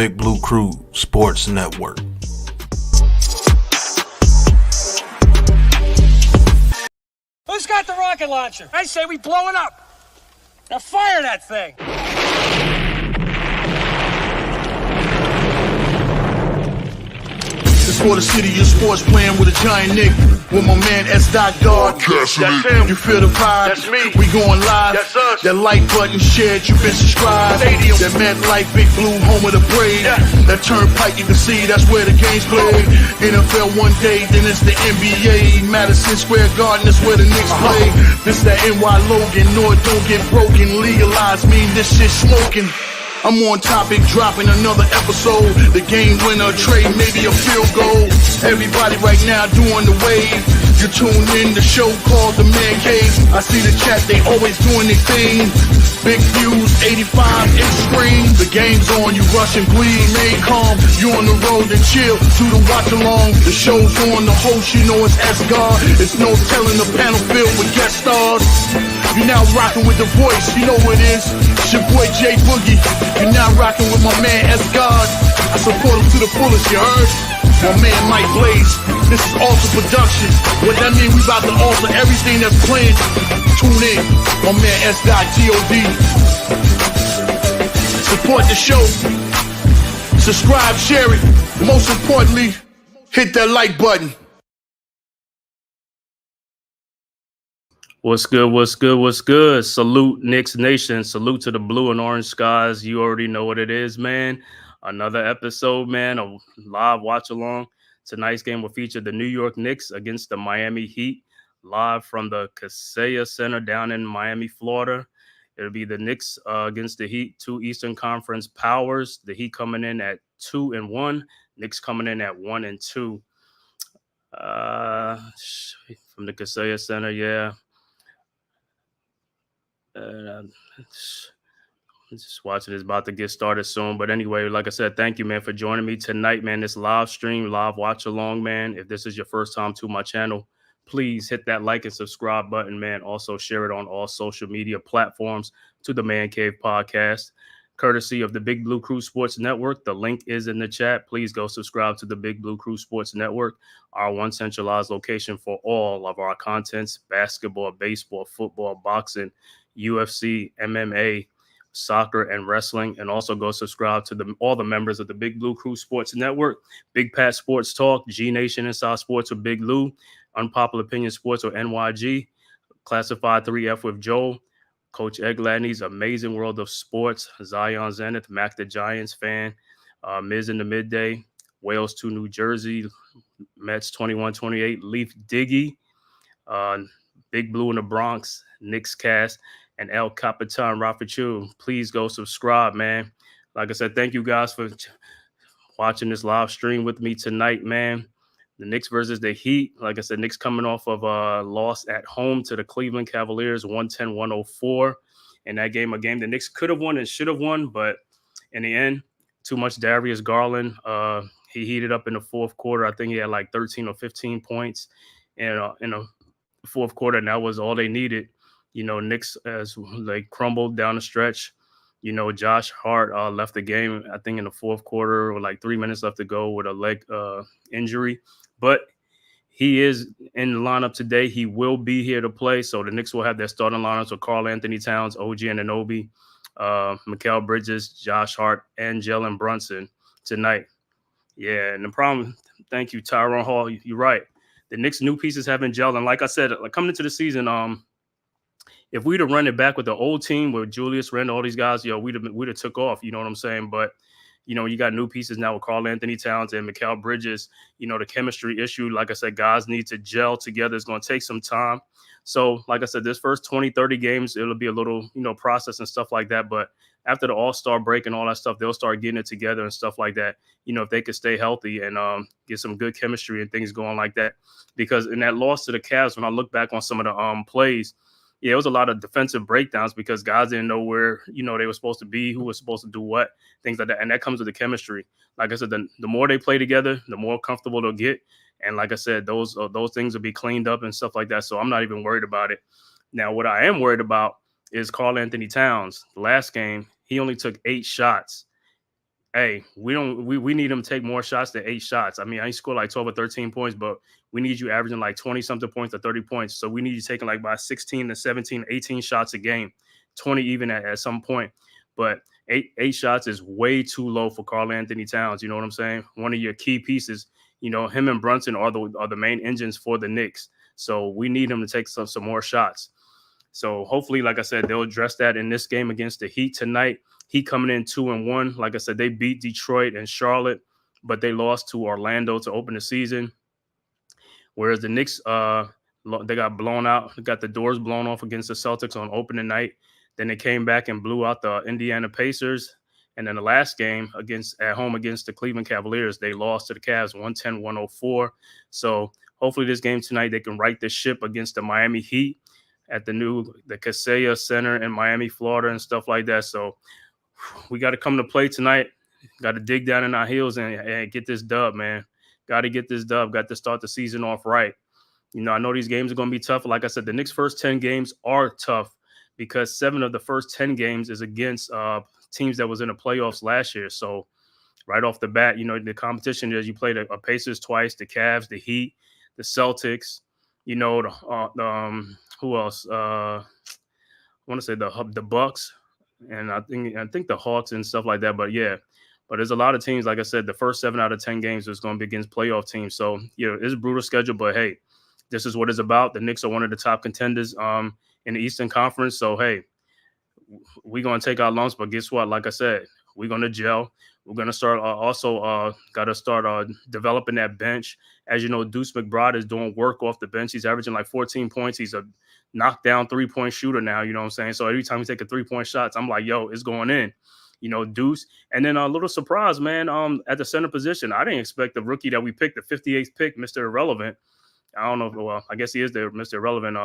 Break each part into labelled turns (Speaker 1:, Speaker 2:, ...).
Speaker 1: Big Blue Crew Sports Network.
Speaker 2: Who's got the rocket launcher? I say we blow it up. Now fire that thing.
Speaker 3: It's for the city of sports, playing with a giant Nick. With my man S. Dot Dog.
Speaker 4: That's him.
Speaker 3: You feel the vibe?
Speaker 4: That's me.
Speaker 3: We going live.
Speaker 4: That's us.
Speaker 3: That like button shared, you been subscribed.
Speaker 4: Stadium.
Speaker 3: That MetLife, Big Blue, home of the Braves.
Speaker 4: Yeah.
Speaker 3: That turnpike, you can see that's where the game's played. NFL one day, then it's the NBA. Madison Square Garden, that's where the Knicks play. This that NY Logan, North don't get broken. Legalized mean this shit smoking. I'm on topic, dropping another episode. The game winner, trade, maybe a field goal. Everybody right now doing the wave. You tune in, the show called TheMan-Cave. I see the chat, they always doing their thing. Big views, 85 inch screen. The game's on, you rush and bleed. Remain calm, you on the road and chill. Do the watch along, the show's on. The host, you know it's Asgard. It's no telling, the panel filled with guest stars. You now rocking with the voice, you know what it is. It's your boy J Boogie. You now rocking with my man Asgard. I support him to the fullest, you heard? My man Mike Blaze. This is Alter Production. What that mean? We about to alter everything that's playing. Tune in. My man S.G.O.D. Support the show. Subscribe, share it. Most importantly, hit that like button.
Speaker 5: What's good? What's good? What's good? Salute Knicks Nation. Salute to the blue and orange skies. You already know what it is, man. Another episode, man, a live watch along. Tonight's game will feature the New York Knicks against the Miami Heat, live from the Kaseya Center down in Miami, Florida. It'll be the Knicks against the Heat, two Eastern Conference powers. The Heat coming in at 2-1, Knicks coming in at 1-2. From the Kaseya Center, yeah. Just watching is about to get started soon. But anyway, like I said, thank you, man, for joining me tonight, man. This live stream, live watch along, man. If this is your first time to my channel, please hit that like and subscribe button, man. Also share it on all social media platforms to the Man Cave podcast, courtesy of the Big Blue Crew Sports Network. The link is in the chat. Please go subscribe to the Big Blue Crew Sports Network, our one centralized location for all of our contents: basketball, baseball, football, boxing, UFC, MMA, soccer, and wrestling. And also go subscribe to all the members of the Big Blue Crew Sports Network: Big Pat Sports Talk, G Nation Inside Sports with Big Lou, Unpopular Opinion Sports or NYG, Classified 3F with Joel, Coach Ed Gladney's Amazing World of Sports, Zion Zenith, Mac the Giants fan, Miz in the Midday, Wales to New Jersey, Mets 21-28, Leaf Diggy, Big Blue in the Bronx, Knicks Cast, and El Capitan Rafachu. Please go subscribe, man. Like I said, thank you guys for watching this live stream with me tonight, man. The Knicks versus the Heat. Like I said, Knicks coming off of a loss at home to the Cleveland Cavaliers, 110-104. In that game, a game the Knicks could have won and should have won, but in the end, too much Darius Garland. He heated up in the fourth quarter. I think he had like 13 or 15 points in the fourth quarter, and that was all they needed. You know, Knicks as they crumbled down the stretch. You know, Josh Hart left the game, I think, in the fourth quarter with like 3 minutes left to go with a leg injury. But he is in the lineup today. He will be here to play. So the Knicks will have their starting lineups with Karl Anthony Towns, OG Anunoby, Mikal Bridges, Josh Hart, and Jalen Brunson tonight. Yeah, and the problem, thank you, Tyrone Hall. You're right. The Knicks' new pieces haven't gelled. And like I said, coming into the season, if we'd have run it back with the old team with Julius Randle, all these guys, we'd have took off. You know what I'm saying? But you got new pieces now with Karl Anthony Towns and Mikal Bridges. The chemistry issue, like I said, guys need to gel together. It's going to take some time. So, like I said, this first 20, 30 games, it'll be a little, process and stuff like that. But after the All-Star break and all that stuff, they'll start getting it together and stuff like that. If they could stay healthy and get some good chemistry and things going like that. Because in that loss to the Cavs, when I look back on some of the plays, it was a lot of defensive breakdowns because guys didn't know where, they were supposed to be, who was supposed to do what, things like that. And that comes with the chemistry. Like I said, the more they play together, the more comfortable they'll get. And like I said, those things will be cleaned up and stuff like that. So I'm not even worried about it. Now, what I am worried about is Karl Anthony Towns. The last game, he only took 8 shots. hey, we need him to take more shots than 8 shots. I mean, I scored like 12 or 13 points, but we need you averaging like 20 something points to 30 points. So we need you taking like by 16 to 17, 18 shots a game, 20 even at some point. But eight shots is way too low for Karl Anthony Towns. You know what I'm saying? One of your key pieces, him and Brunson are the main engines for the Knicks. So we need him to take some more shots. So hopefully, like I said, they'll address that in this game against the Heat tonight. Heat coming in 2-1. Like I said, they beat Detroit and Charlotte, but they lost to Orlando to open the season. Whereas the Knicks, they got blown out. They got the doors blown off against the Celtics on opening night. Then they came back and blew out the Indiana Pacers. And then the last game at home against the Cleveland Cavaliers, they lost to the Cavs 110-104. So hopefully this game tonight, they can right the ship against the Miami Heat at the Kaseya Center in Miami, Florida, and stuff like that. So we got to come to play tonight. Got to dig down in our heels and get this dub, man. Got to get this dub. Got to start the season off right. I know these games are going to be tough. Like I said, the Knicks' first 10 games are tough because 7 of the first 10 games is against teams that was in the playoffs last year. So right off the bat, the competition is you play the Pacers twice, the Cavs, the Heat, the Celtics, who else? I want to say the Bucks, and I think the Hawks and stuff like that. But yeah, there's a lot of teams. Like I said, the first 7 out of 10 games is going to be against playoff teams. So it's a brutal schedule. But hey, this is what it's about. The Knicks are one of the top contenders in the Eastern Conference. So hey, we're going to take our lumps. But guess what? Like I said, we're going to gel. We're going to start got to start developing that bench. As you know, Deuce McBride is doing work off the bench. He's averaging like 14 points. He's a knockdown 3-point shooter now, you know what I'm saying? So every time he take a 3-point shot, I'm like, yo, it's going in, Deuce. And then a little surprise, man, at the center position. I didn't expect the rookie that we picked, the 58th pick, Mr. Irrelevant. I don't know. Well, I guess he is the Mr. Irrelevant.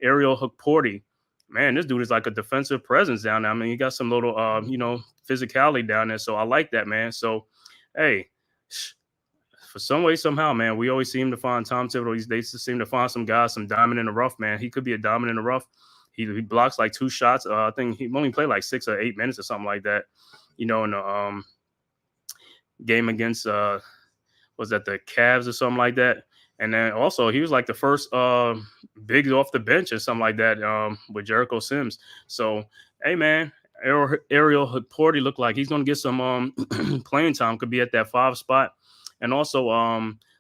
Speaker 5: Ariel Hukporti. Man, this dude is like a defensive presence down there. I mean, he got some little, physicality down there. So I like that, man. So, hey, for some way, somehow, man, we always seem to find Tom Thibodeau. They seem to find some guys, some diamond in the rough, man. He could be a diamond in the rough. He blocks like 2 shots. I think he only played like 6 or 8 minutes or something like that, in the game against, was that the Cavs or something like that? And then also he was like the first big off the bench or something like that with Jericho Sims. So, hey, man, Ariel Hukporti looked like he's going to get some playing time, could be at that 5 spot. And also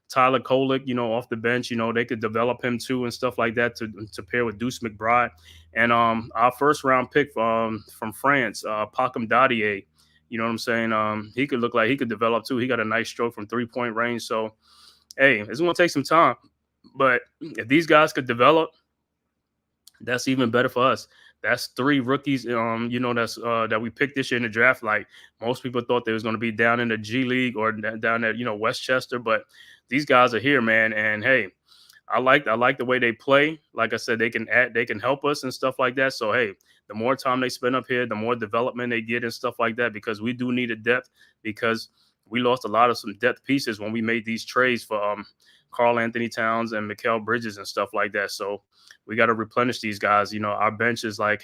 Speaker 5: Tyler Kolek, off the bench, they could develop him too and stuff like that to pair with Deuce McBride. And our first round pick from France, Pakem Dadier, you know what I'm saying? He could look like he could develop too. He got a nice stroke from 3-point range. So, hey, it's going to take some time. But if these guys could develop, that's even better for us. That's 3 rookies, that's that we picked this year in the draft. Like most people thought they was going to be down in the G League or down at Westchester, but these guys are here, man. And hey, I like the way they play. Like I said, they can help us and stuff like that. So hey, the more time they spend up here, the more development they get and stuff like that. Because we do need a depth. Because we lost a lot of some depth pieces when we made these trades for Karl Anthony Towns and Mikal Bridges and stuff like that. So we got to replenish these guys. Our bench is like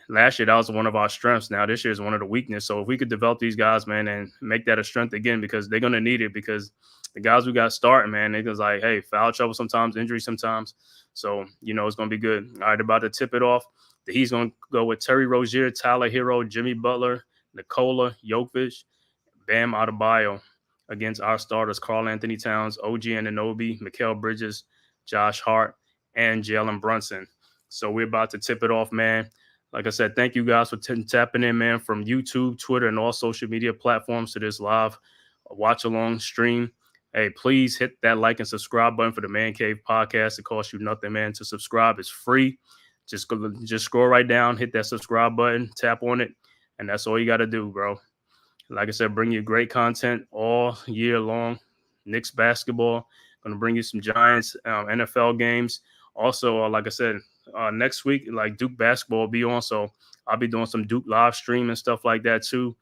Speaker 5: last year, that was one of our strengths. Now this year is one of the weaknesses. So if we could develop these guys, man, and make that a strength again, because they're going to need it, because the guys we got starting, man, they was like, hey, foul trouble sometimes, injury sometimes. So, it's going to be good. All right, about to tip it off. He's going to go with Terry Rozier, Tyler Hero, Jimmy Butler, Nikola Jokic, Bam Adebayo against our starters, Karl Anthony Towns, OG Anunoby, Mikal Bridges, Josh Hart, and Jalen Brunson. So we're about to tip it off, man. Like I said, thank you guys for tapping in, man, from YouTube, Twitter, and all social media platforms to this live watch-along stream. Hey, please hit that like and subscribe button for the Man Cave podcast. It costs you nothing, man. To subscribe is free. Just scroll right down, hit that subscribe button, tap on it, and that's all you got to do, bro. Like I said, bring you great content all year long. Knicks basketball. Going to bring you some Giants NFL games. Also, like I said, next week, like Duke basketball will be on. So I'll be doing some Duke live stream and stuff like that too.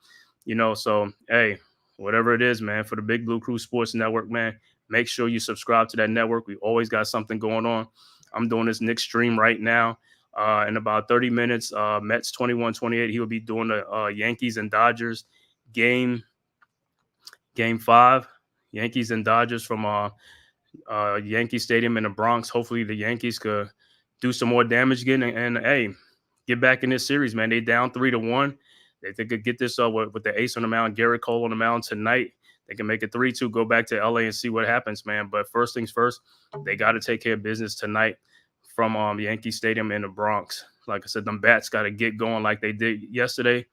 Speaker 5: So, hey, whatever it is, man, for the Big Blue Crew Sports Network, man, make sure you subscribe to that network. We always got something going on. I'm doing this Knicks stream right now. In about 30 minutes, Mets 21-28. He will be doing the Yankees and Dodgers game Game 5, Yankees and Dodgers from Yankee Stadium in the Bronx. Hopefully the Yankees could do some more damage again and hey, get back in this series, man. They down 3-1. If they could get this with the ace on the mound, Garrett Cole on the mound tonight, they can make it 3-2, go back to LA and see what happens, man. But first things first, they got to take care of business tonight from Yankee Stadium in the Bronx. Like I said, them bats got to get going like they did yesterday.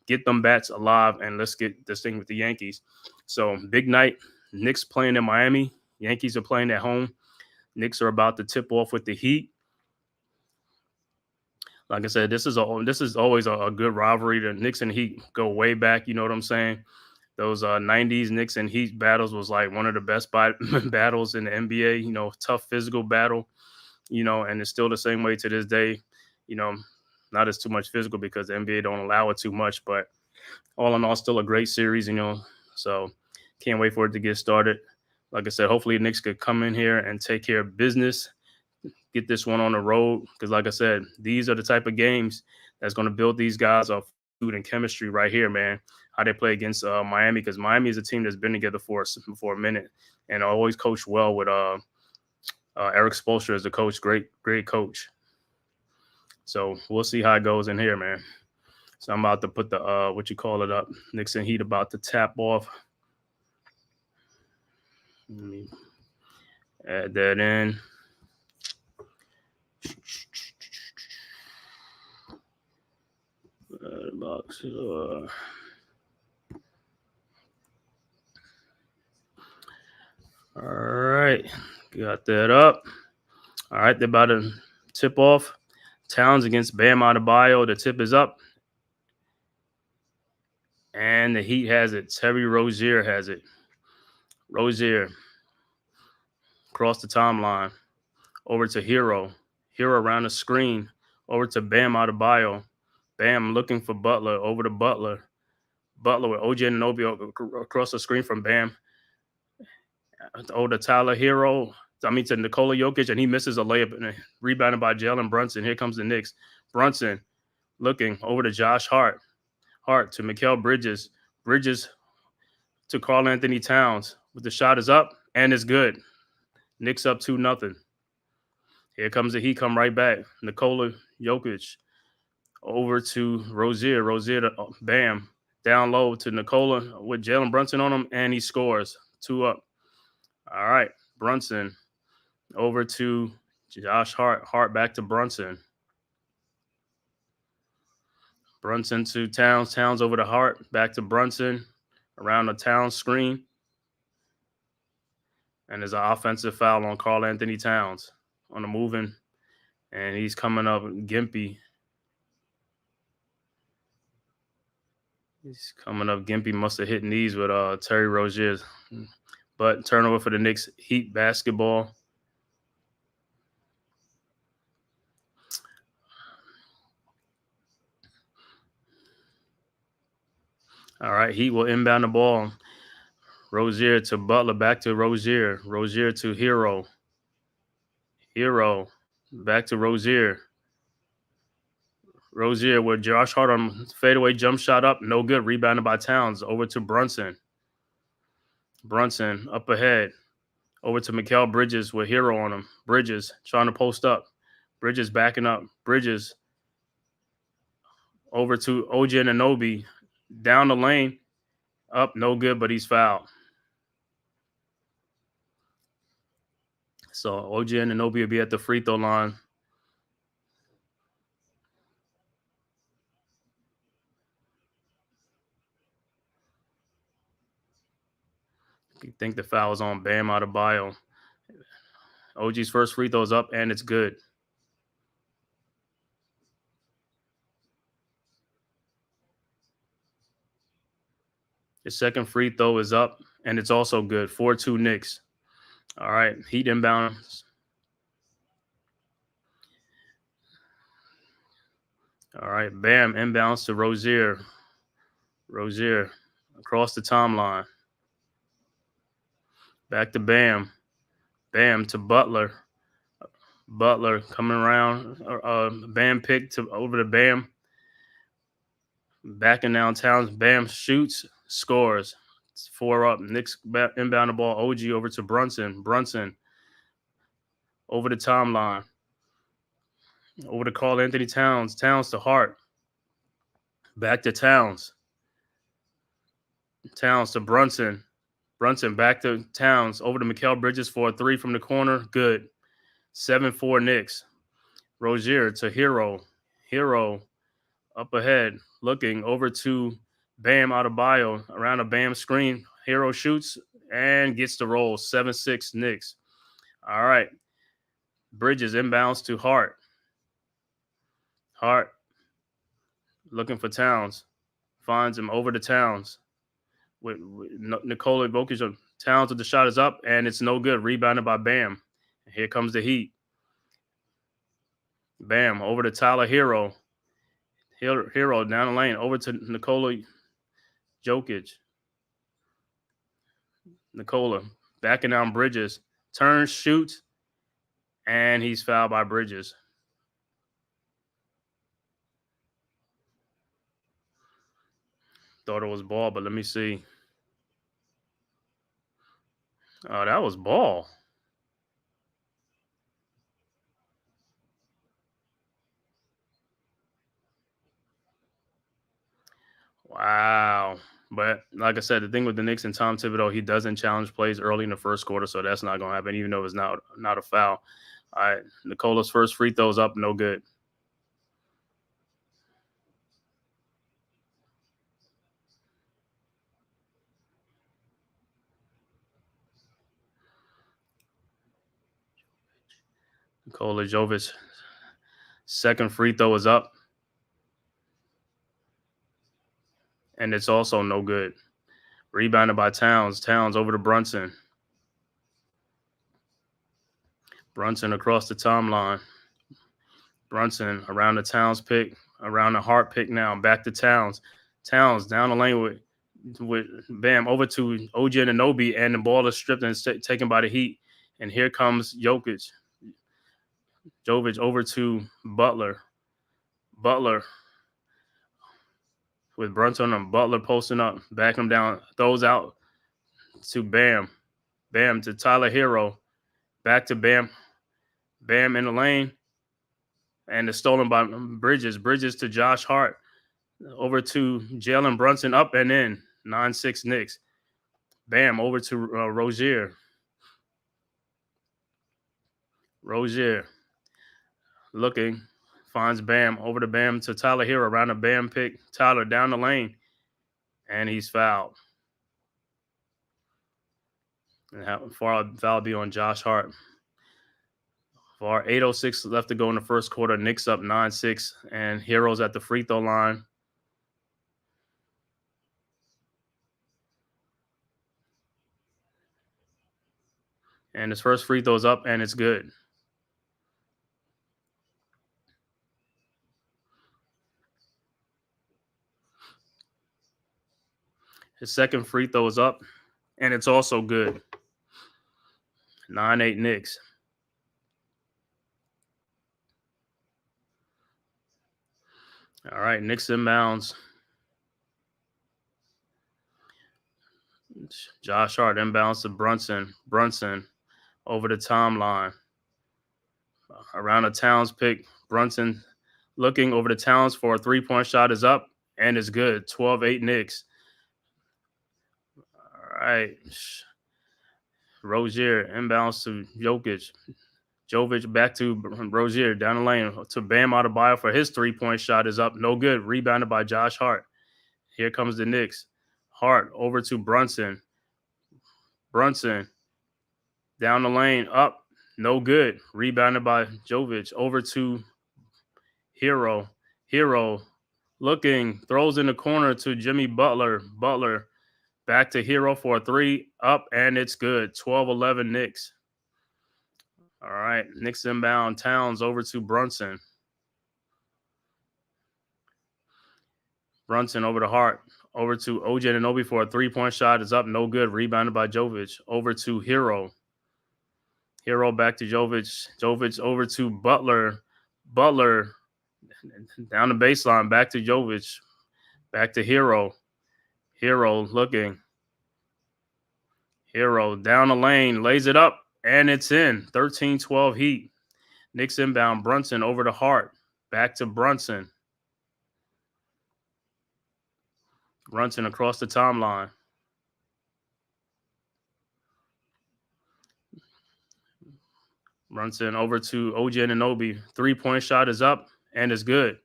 Speaker 5: Get them bats alive, and let's get this thing with the Yankees. So, big night. Knicks playing in Miami. Yankees are playing at home. Knicks are about to tip off with the Heat. Like I said, this is always a good rivalry. The Knicks and Heat go way back. You know what I'm saying? Those 90s Knicks and Heat battles was like one of the best battles in the NBA. You know, tough physical battle. You know, and it's still the same way to this day. You know, not as too much physical because the NBA don't allow it too much. But all in all, still a great series. You know, so can't wait for it to get started. Like I said, hopefully the Knicks could come in here and take care of business. Get this one on the road because, like I said, these are the type of games that's going to build these guys up food and chemistry right here, man. How they play against Miami, because Miami is a team that's been together for a minute and always coached well with Eric Spoelstra as the coach. Great coach. So we'll see how it goes in here, man. So I'm about to put the up. Knicks and Heat about to tap off. Let me add that in. Box. All right, got that up. All right, they're about to tip off. Towns against Bam Adebayo. The tip is up, and the Heat has it. Terry Rozier has it. Rozier across the timeline, over to Hero. Hero around the screen, over to Bam Adebayo. Bam looking for Butler, over to Butler. Butler with OG Anunoby across the screen from Bam. Over to Tyler Hero. To Nikola Jokic, and he misses a layup and rebounded by Jalen Brunson. Here comes the Knicks. Brunson looking over to Josh Hart. Hart to Mikal Bridges. Bridges to Karl Anthony Towns. But the shot is up and it's good. Knicks up 2-0. Here comes the Heat, come right back. Nikola Jokic over to Rozier. Rozier to Bam. Down low to Nikola with Jalen Brunson on him, and he scores. 2 up. All right, Brunson over to Josh Hart. Hart back to Brunson. Brunson to Towns. Towns over to Hart. Back to Brunson. Around the Towns screen. And there's an offensive foul on Karl Anthony Towns on the moving. And he's coming up. Gimpy. Gimpy must have hit knees with Terry Rozier. But turnover for the Knicks. Heat basketball. All right, Heat will inbound the ball. Rozier to Butler, back to Rozier. Rozier to Hero. Hero, back to Rozier. Rozier with Josh Hart on fadeaway jump shot up. No good. Rebounded by Towns. Over to Brunson. Brunson up ahead. Over to Mikal Bridges with Hero on him. Bridges trying to post up. Bridges backing up. Bridges over to OG Anunoby. Down the lane. Up, no good, but he's fouled. So OG Anunoby will be at the free throw line. You think the foul is on Bam Adebayo. OG's first free throw is up, and it's good. His second free throw is up, and it's also good. 4-2 Knicks. All right, Heat inbounds. All right, Bam inbounds to Rozier. Rozier across the timeline. Back to Bam. Bam to Butler. Butler coming around. Bam pick over to Bam. Backing down Towns. Bam shoots, scores. It's 4 up. Knicks inbound the ball. OG over to Brunson. Brunson over the timeline. Over to Karl Anthony Towns. Towns to Hart. Back to Towns. Towns to Brunson. Brunson back to Towns. Over to Mikal Bridges for a 3 from the corner. Good. 7-4 Knicks. Rozier to Hero. Hero up ahead. Looking over to Bam Adebayo. Around a Bam screen. Hero shoots and gets the roll. 7-6 Knicks. All right. Bridges inbounds to Hart. Hart looking for Towns. Finds him over to Towns. With Nikola Jokic. Towns with the shot is up, and it's no good. Rebounded by Bam. Here comes the Heat. Bam over to Tyler Hero. Hero down the lane over to Nikola Jokic. Nikola backing down Bridges. Turns, shoots, and he's fouled by Bridges. Thought it was ball, but let me see. Oh, that was ball. Wow. But like I said, the thing with the Knicks and Tom Thibodeau, he doesn't challenge plays early in the first quarter, so that's not going to happen, even though it's not a foul. All right, Nikola's first free throw's up, no good. Nikola Jovic, second free throw is up. And it's also no good. Rebounded by Towns. Towns over to Brunson. Brunson across the timeline. Brunson around the Towns pick, around the Hart pick now. Back to Towns. Towns down the lane with Bam over to OG Anunoby, and the ball is stripped and taken by the Heat. And here comes Jokic. Jovic over to Butler. Butler with Brunson and Butler posting up, backing him down, throws out to Bam. Bam to Tyler Hero. Back to Bam. Bam in the lane. And it's stolen by Bridges. Bridges to Josh Hart. Over to Jalen Brunson, up and in. 9-6 Knicks. Bam over to Rozier. Rozier looking. Finds Bam. Over to Bam to Tyler Hero. Around the Bam pick. Tyler down the lane. And he's fouled. And foul be on Josh Hart. For 8:06 left to go in the first quarter. Knicks up 9-6. And Hero's at the free throw line. And his first free throw's up, and it's good. His second free throw is up, and it's also good. 9-8 Knicks. All right, Knicks inbounds. Josh Hart inbounds to Brunson. Brunson over the timeline. Around the Towns pick. Brunson looking over the Towns for a three-point shot is up, and it's good. 12-8 Knicks. All right. Rozier inbounds to Jokic. Jovic back to Rozier down the lane to Bam Adebayo for his three-point shot is up. No good. Rebounded by Josh Hart. Here comes the Knicks. Hart over to Brunson. Brunson down the lane, up. No good. Rebounded by Jovic. Over to Hero. Hero looking. Throws in the corner to Jimmy Butler. Butler back to Hero for a three. Up, and it's good. 12-11 Knicks. All right. Knicks inbound. Towns over to Brunson. Brunson over to Hart. Over to OG Anunoby for a three-point shot is up. No good. Rebounded by Jovic. Over to Hero. Hero back to Jovic. Jovic over to Butler. Butler down the baseline. Back to Jovic. Back to Hero. Hero looking. Hero down the lane, lays it up, and it's in. 13-12 Heat. Knicks inbound. Brunson over to Hart. Back to Brunson. Brunson across the timeline. Brunson over to OG Anunoby. 3-point shot is up and is good.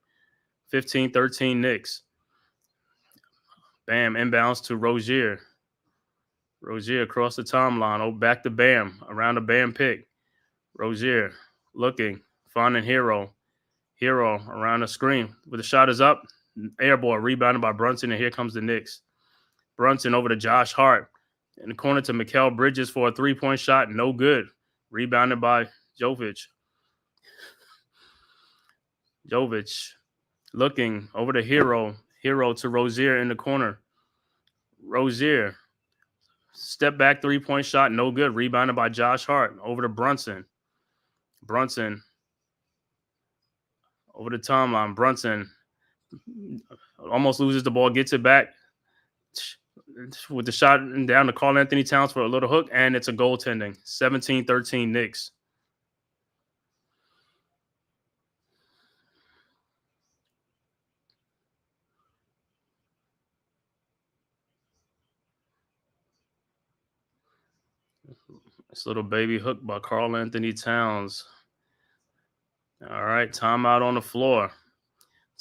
Speaker 5: 15-13 Knicks. Bam, inbounds to Rozier. Rozier across the timeline. Oh, back to Bam. Around the Bam pick. Rozier looking, finding Hero. Hero around the screen. But the shot is up. Air ball rebounded by Brunson, and here comes the Knicks. Brunson over to Josh Hart. In the corner to Mikal Bridges for a 3-point shot. No good. Rebounded by Jovic. Jovic looking over to Hero. Hero to Rozier in the corner. Rozier. Step back 3-point shot. No good. Rebounded by Josh Hart. Over to Brunson. Brunson over the timeline. Brunson almost loses the ball. Gets it back with the shot down to Karl Anthony Towns for a little hook. And it's a goaltending. 17-13 Knicks. This little baby hook by Karl Anthony Towns. All right, timeout on the floor.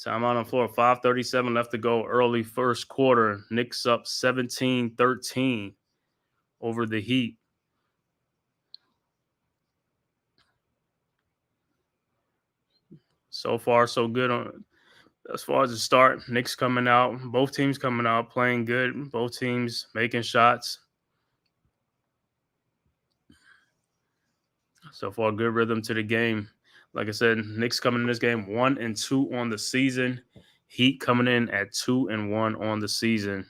Speaker 5: 5:37 left to go. Early first quarter. Knicks up 17-13 over the Heat. So far, so good as far as the start. Knicks coming out. Both teams coming out playing good. Both teams making shots. So far, good rhythm to the game. Like I said, Knicks coming in this game 1-2 on the season. Heat coming in at 2-1 on the season.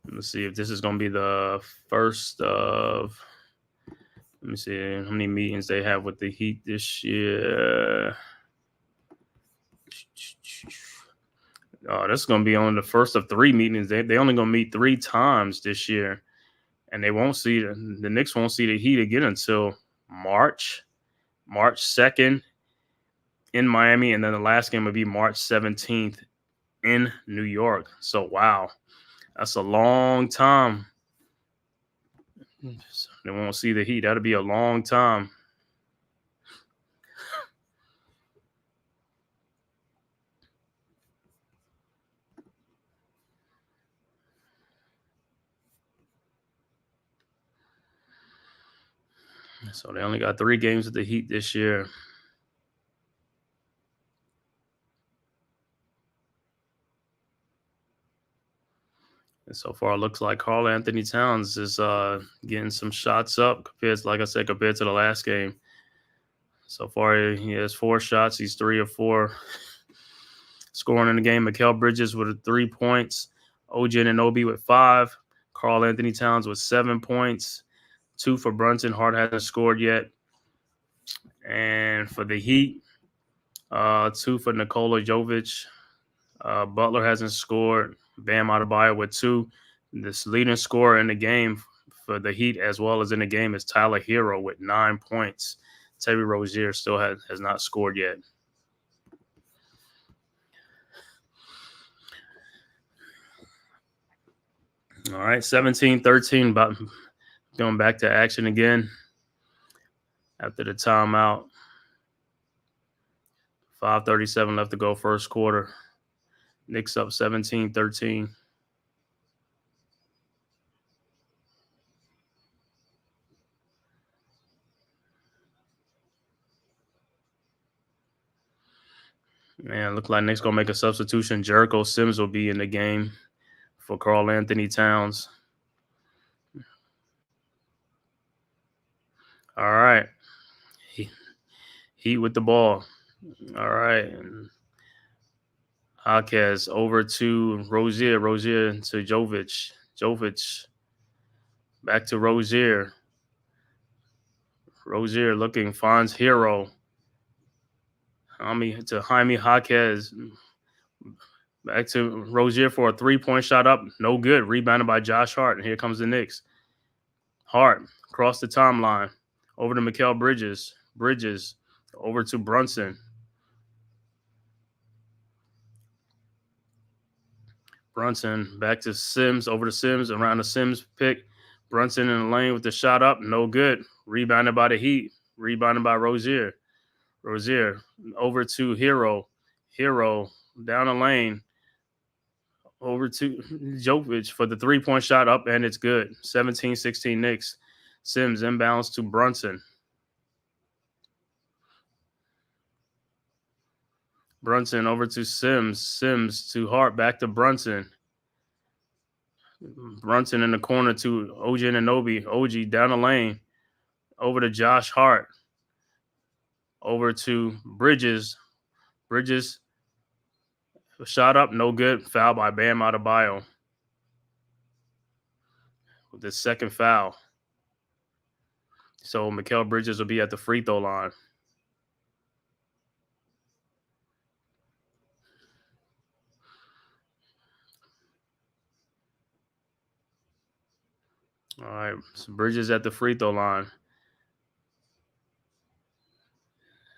Speaker 5: Let's see if this is going to be the first of. Let me see how many meetings they have with the Heat this year. This is going to be on the first of 3 meetings. They only going to meet 3 times this year. And they won't see the Knicks won't see the Heat again until March 2nd in Miami, and then the last game will be March 17th in New York. So wow, that's a long time. They won't see the Heat. That'll be a long time. So they only got 3 games with the Heat this year. And so far, it looks like Karl Anthony Towns is getting some shots up compared to the last game. So far, he has 4 shots. He's 3 of 4 scoring in the game. Mikal Bridges with 3 points. OG Anunoby with 5. Karl Anthony Towns with 7 points. 2 for Brunson. Hart hasn't scored yet. And for the Heat, 2 for Nikola Jovic. Butler hasn't scored. Bam Adebayo with 2. This leading scorer in the game for the Heat as well as in the game is Tyler Hero with 9 points. Terry Rozier still has not scored yet. All right, 17-13, but going back to action again after the timeout. 5:37 left to go first quarter. Knicks up 17-13. Man, look like Knicks going to make a substitution. Jericho Sims will be in the game for Karl Anthony Towns. All right. Heat with the ball. All right. Jaquez over to Rozier. Rozier to Jovic. Jovic back to Rozier. Rozier looking, finds Hero. To Jaime Jaquez. Back to Rozier for a 3-point shot up. No good. Rebounded by Josh Hart. And here comes the Knicks. Hart across the timeline. Over to Mikal Bridges. Bridges over to Brunson. Brunson back to Sims. Over to Sims. Around the Sims pick. Brunson in the lane with the shot up. No good. Rebounded by the Heat. Rebounded by Rozier. Rozier over to Hero. Hero down the lane. Over to Jokic for the 3-point shot up, and it's good. 17-16 Knicks. Sims inbounds to Brunson. Brunson over to Sims. Sims to Hart. Back to Brunson. Brunson in the corner to OG Anunoby. OG down the lane. Over to Josh Hart. Over to Bridges. Bridges shot up, no good. Foul by Bam Adebayo. With the second foul. So Mikal Bridges will be at the free throw line. All right, so Bridges at the free throw line.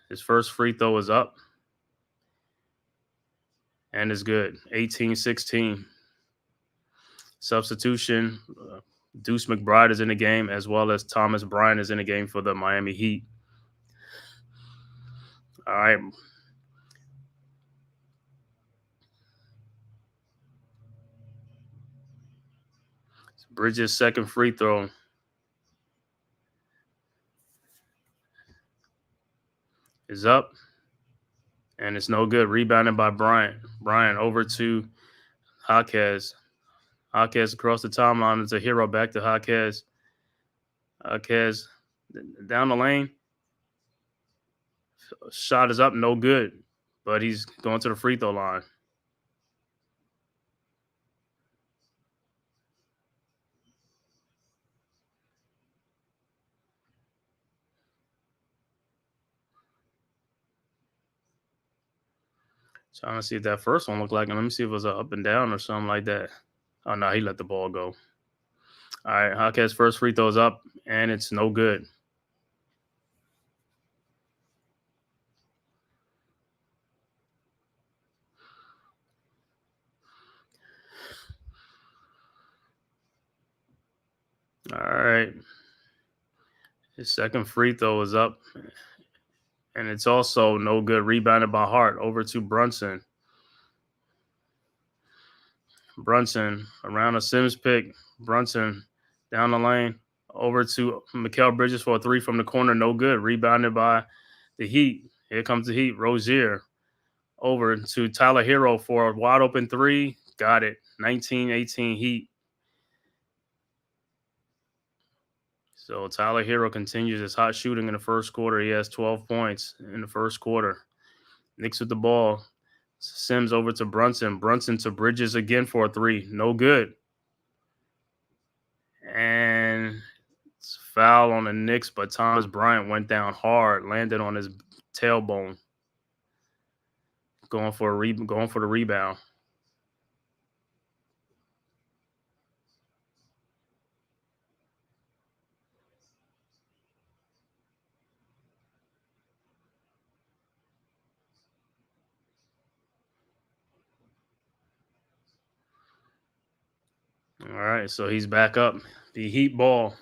Speaker 5: His first free throw is up. And is good. 18-16. Substitution. Deuce McBride is in the game, as well as Thomas Bryant is in the game for the Miami Heat. All right. Bridges' second free throw is up, and it's no good. Rebounded by Bryant. Bryant over to Jaquez. Jaquez across the timeline. It's a Hero back to Jaquez. Jaquez down the lane. Shot is up, no good, but he's going to the free throw line. Trying to see if that first one looked like, and let me see if it was up and down or something like that. Oh, no, he let the ball go. All right, Jaquez first free throw is up, and it's no good. All right. His second free throw is up, and it's also no good. Rebounded by Hart over to Brunson. Brunson around a Sims pick. Brunson down the lane over to Mikal Bridges for a 3 from the corner. No good. Rebounded by the Heat. Here comes the Heat. Rozier over to Tyler Hero for a wide open 3. Got it. 19-18 Heat. So Tyler Hero continues his hot shooting in the first quarter. He has 12 points in the first quarter. Knicks with the ball. Sims over to Brunson. Brunson to Bridges again for a 3. No good. And it's foul on the Knicks, but Thomas Bryant went down hard, landed on his tailbone. Going for the rebound. All right, so he's back up. The Heat ball.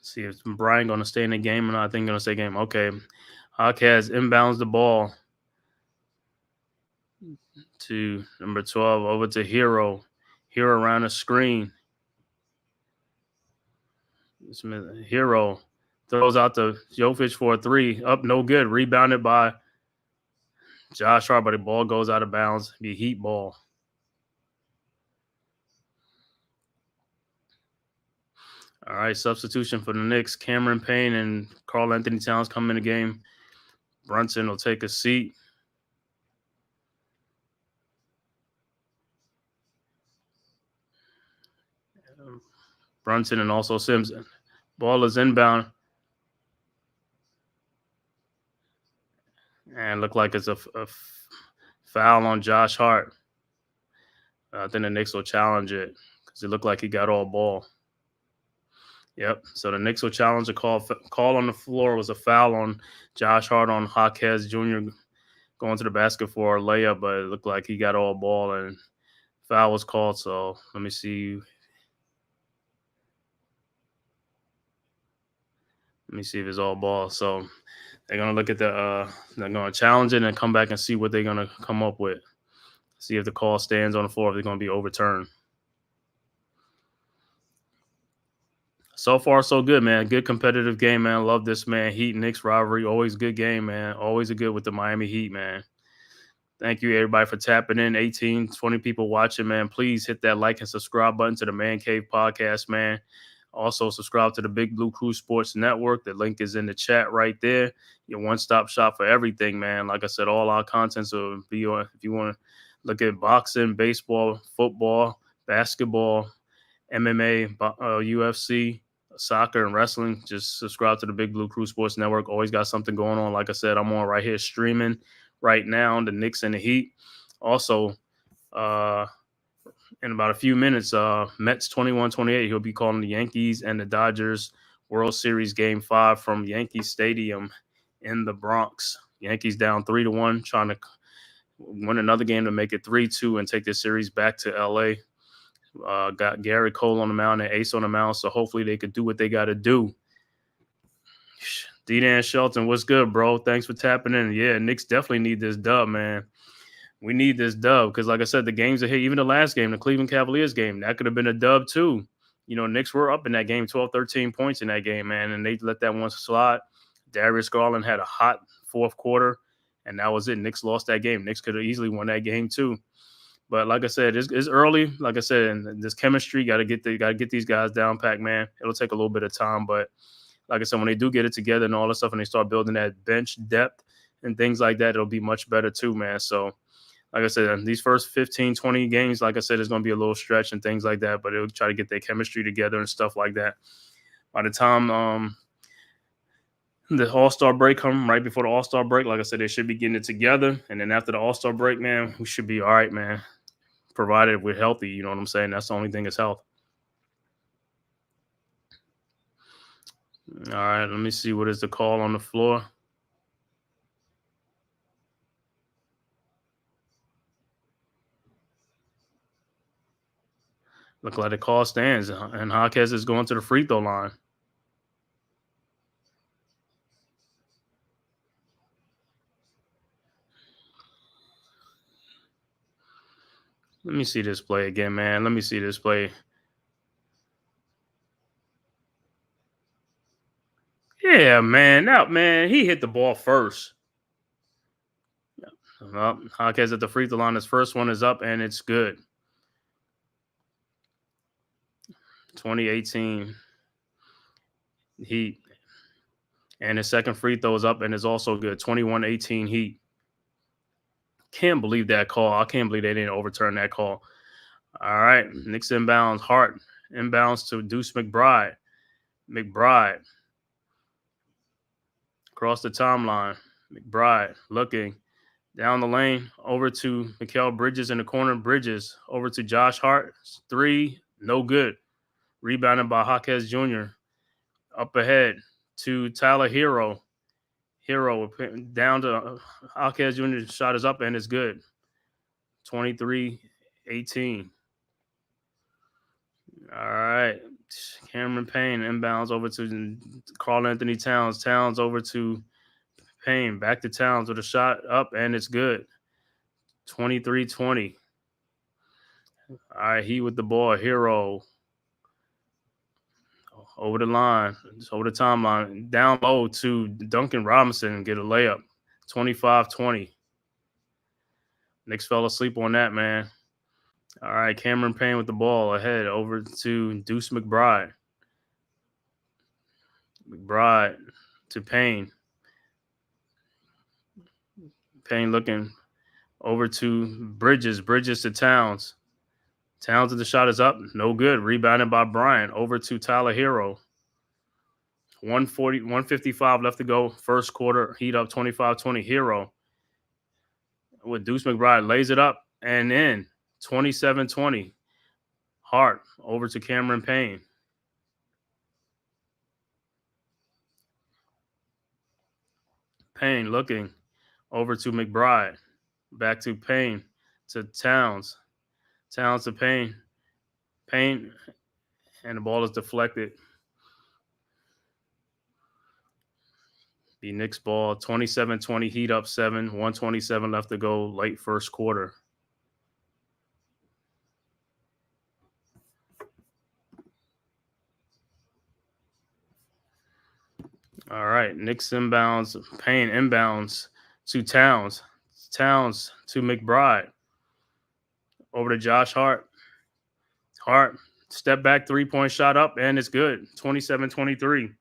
Speaker 5: See if Brian going to stay in the game or not. I think going to stay game. Okay. Jaquez inbounds the ball to number 12 over to Hero. Hero around the screen. Hero throws out to Jokic for a 3. Up, no good. Rebounded by Josh Hart, but the ball goes out of bounds. Be Heat ball. All right, substitution for the Knicks. Cameron Payne and Karl Anthony Towns come in the game. Brunson will take a seat. Brunson and also Simpson. Ball is inbound. And look like it's a foul on Josh Hart. I think the Knicks will challenge it because it looked like he got all ball. Yep. So the Knicks will challenge the call on the floor was a foul on Josh Hart on Jaquez Jr. going to the basket for a layup, but it looked like he got all ball and foul was called. So let me see. Let me see if it's all ball. So they're gonna look at they're gonna challenge it and come back and see what they're gonna come up with. See if the call stands on the floor, if they're gonna be overturned. So far, so good, man. Good competitive game, man. Love this, man. Heat Knicks rivalry, always good game, man. Always a good with the Miami Heat, man. Thank you, everybody, for tapping in. 18, 20 people watching, man. Please hit that like and subscribe button to the Man Cave podcast, man. Also, subscribe to the Big Blue Crew Sports Network. The link is in the chat right there. Your one-stop shop for everything, man. Like I said, all our contents will be on. If you want to look at boxing, baseball, football, basketball, MMA, UFC, soccer, and wrestling, just subscribe to the Big Blue Crew Sports Network. Always got something going on. Like I said, I'm on right here streaming right now, the Knicks and the Heat. Also, in about a few minutes, Mets 21-28, he'll be calling the Yankees and the Dodgers World Series Game 5 from Yankee Stadium in the Bronx. Yankees down 3-1, trying to win another game to make it 3-2 and take this series back to L.A. Got Gary Cole on the mound and Ace on the mound, so hopefully they could do what they got to do. D-Dan Shelton, what's good, bro? Thanks for tapping in. Yeah, Knicks definitely need this dub, man. We need this dub because, like I said, the games are here. Even the last game, the Cleveland Cavaliers game, that could have been a dub too. You know, Knicks were up in that game, 12, 13 points in that game, man, and they let that one slide. Darius Garland had a hot fourth quarter, and that was it. Knicks lost that game. Knicks could have easily won that game too. But like I said, it's early. Like I said, and this chemistry got to get these guys down packed, man. It'll take a little bit of time, but like I said, when they do get it together and all this stuff, and they start building that bench depth and things like that, it'll be much better too, man. So, like I said, these first 15, 20 games, like I said, it's going to be a little stretch and things like that, but it'll try to get their chemistry together and stuff like that. By the time the All-Star break come right before the All-Star break, like I said, they should be getting it together. And then after the All-Star break, man, we should be all right, man, provided we're healthy. You know what I'm saying? That's the only thing is health. All right, let me see what is the call on the floor. Look like the call stands, and Jaquez is going to the free throw line. Let me see this play again, man. Let me see this play. Yeah, man. He hit the ball first. Well, Jaquez at the free throw line. His first one is up, and it's good. 2018 Heat. And his second free throw is up, and is also good. 21-18 Heat. Can't believe that call. I can't believe they didn't overturn that call. All right. Knicks inbounds. Hart inbounds to Deuce McBride. Across the timeline. McBride looking down the lane over to Mikal Bridges in the corner. Bridges over to Josh Hart. 3, no good. Rebounded by Jaquez Jr. Up ahead to Tyler Hero. Hero down to Jaquez Jr. Shot is up and it's good. 23-18. All right. Cameron Payne inbounds over to Karl-Anthony Towns. Towns over to Payne. Back to Towns with a shot up, and it's good. 23-20. All right, he with the ball. Hero. Over the line. Over the timeline. Down low to Duncan Robinson and get a layup. 25-20. Knicks fell asleep on that, man. All right, Cameron Payne with the ball ahead over to Deuce McBride. McBride to Payne. Payne looking over to Bridges. Bridges to Towns. Towns, the shot is up. No good. Rebounded by Bryant. Over to Tyler Hero. 155 left to go. First quarter. Heat up 25-20. Hero with Deuce McBride lays it up and in. 27-20. Hart over to Cameron Payne. Payne looking over to McBride. Back to Payne to Towns. Towns to Payne. Payne, and the ball is deflected. The Knicks ball, 27-20, Heat up 7, 127 left to go, late first quarter. All right, Knicks inbounds, Payne inbounds to Towns. Towns to McBride. Over to Josh Hart. Hart, step back, three-point shot up, and it's good. 27-23.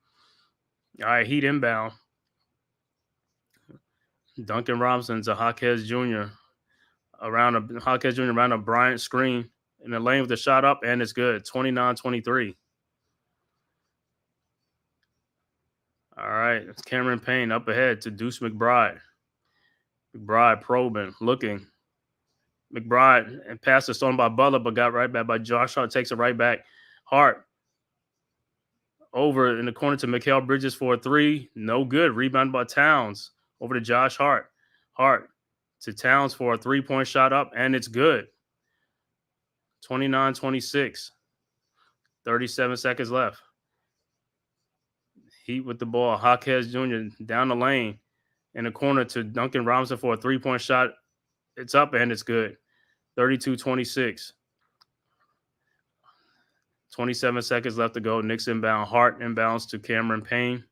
Speaker 5: All right, Heat inbound. Duncan Robinson to Jaquez Jr. around a Bryant screen in the lane with the shot up, and it's good. 29-23. All right, it's Cameron Payne up ahead to Deuce McBride. McBride probing, looking. McBride and pass is stolen by Butler, but got right back by Josh Hart. Takes it right back. Hart over in the corner to Mikal Bridges for a three. No good. Rebound by Towns. Over to Josh Hart. Hart to Towns for a three-point shot up, and it's good. 29-26. 37 seconds left. Heat with the ball. Jaquez Jr. down the lane in the corner to Duncan Robinson for a three-point shot. It's up, and it's good. 32-26. 27 seconds left to go. Knicks inbound. Hart inbounds to Cameron Payne.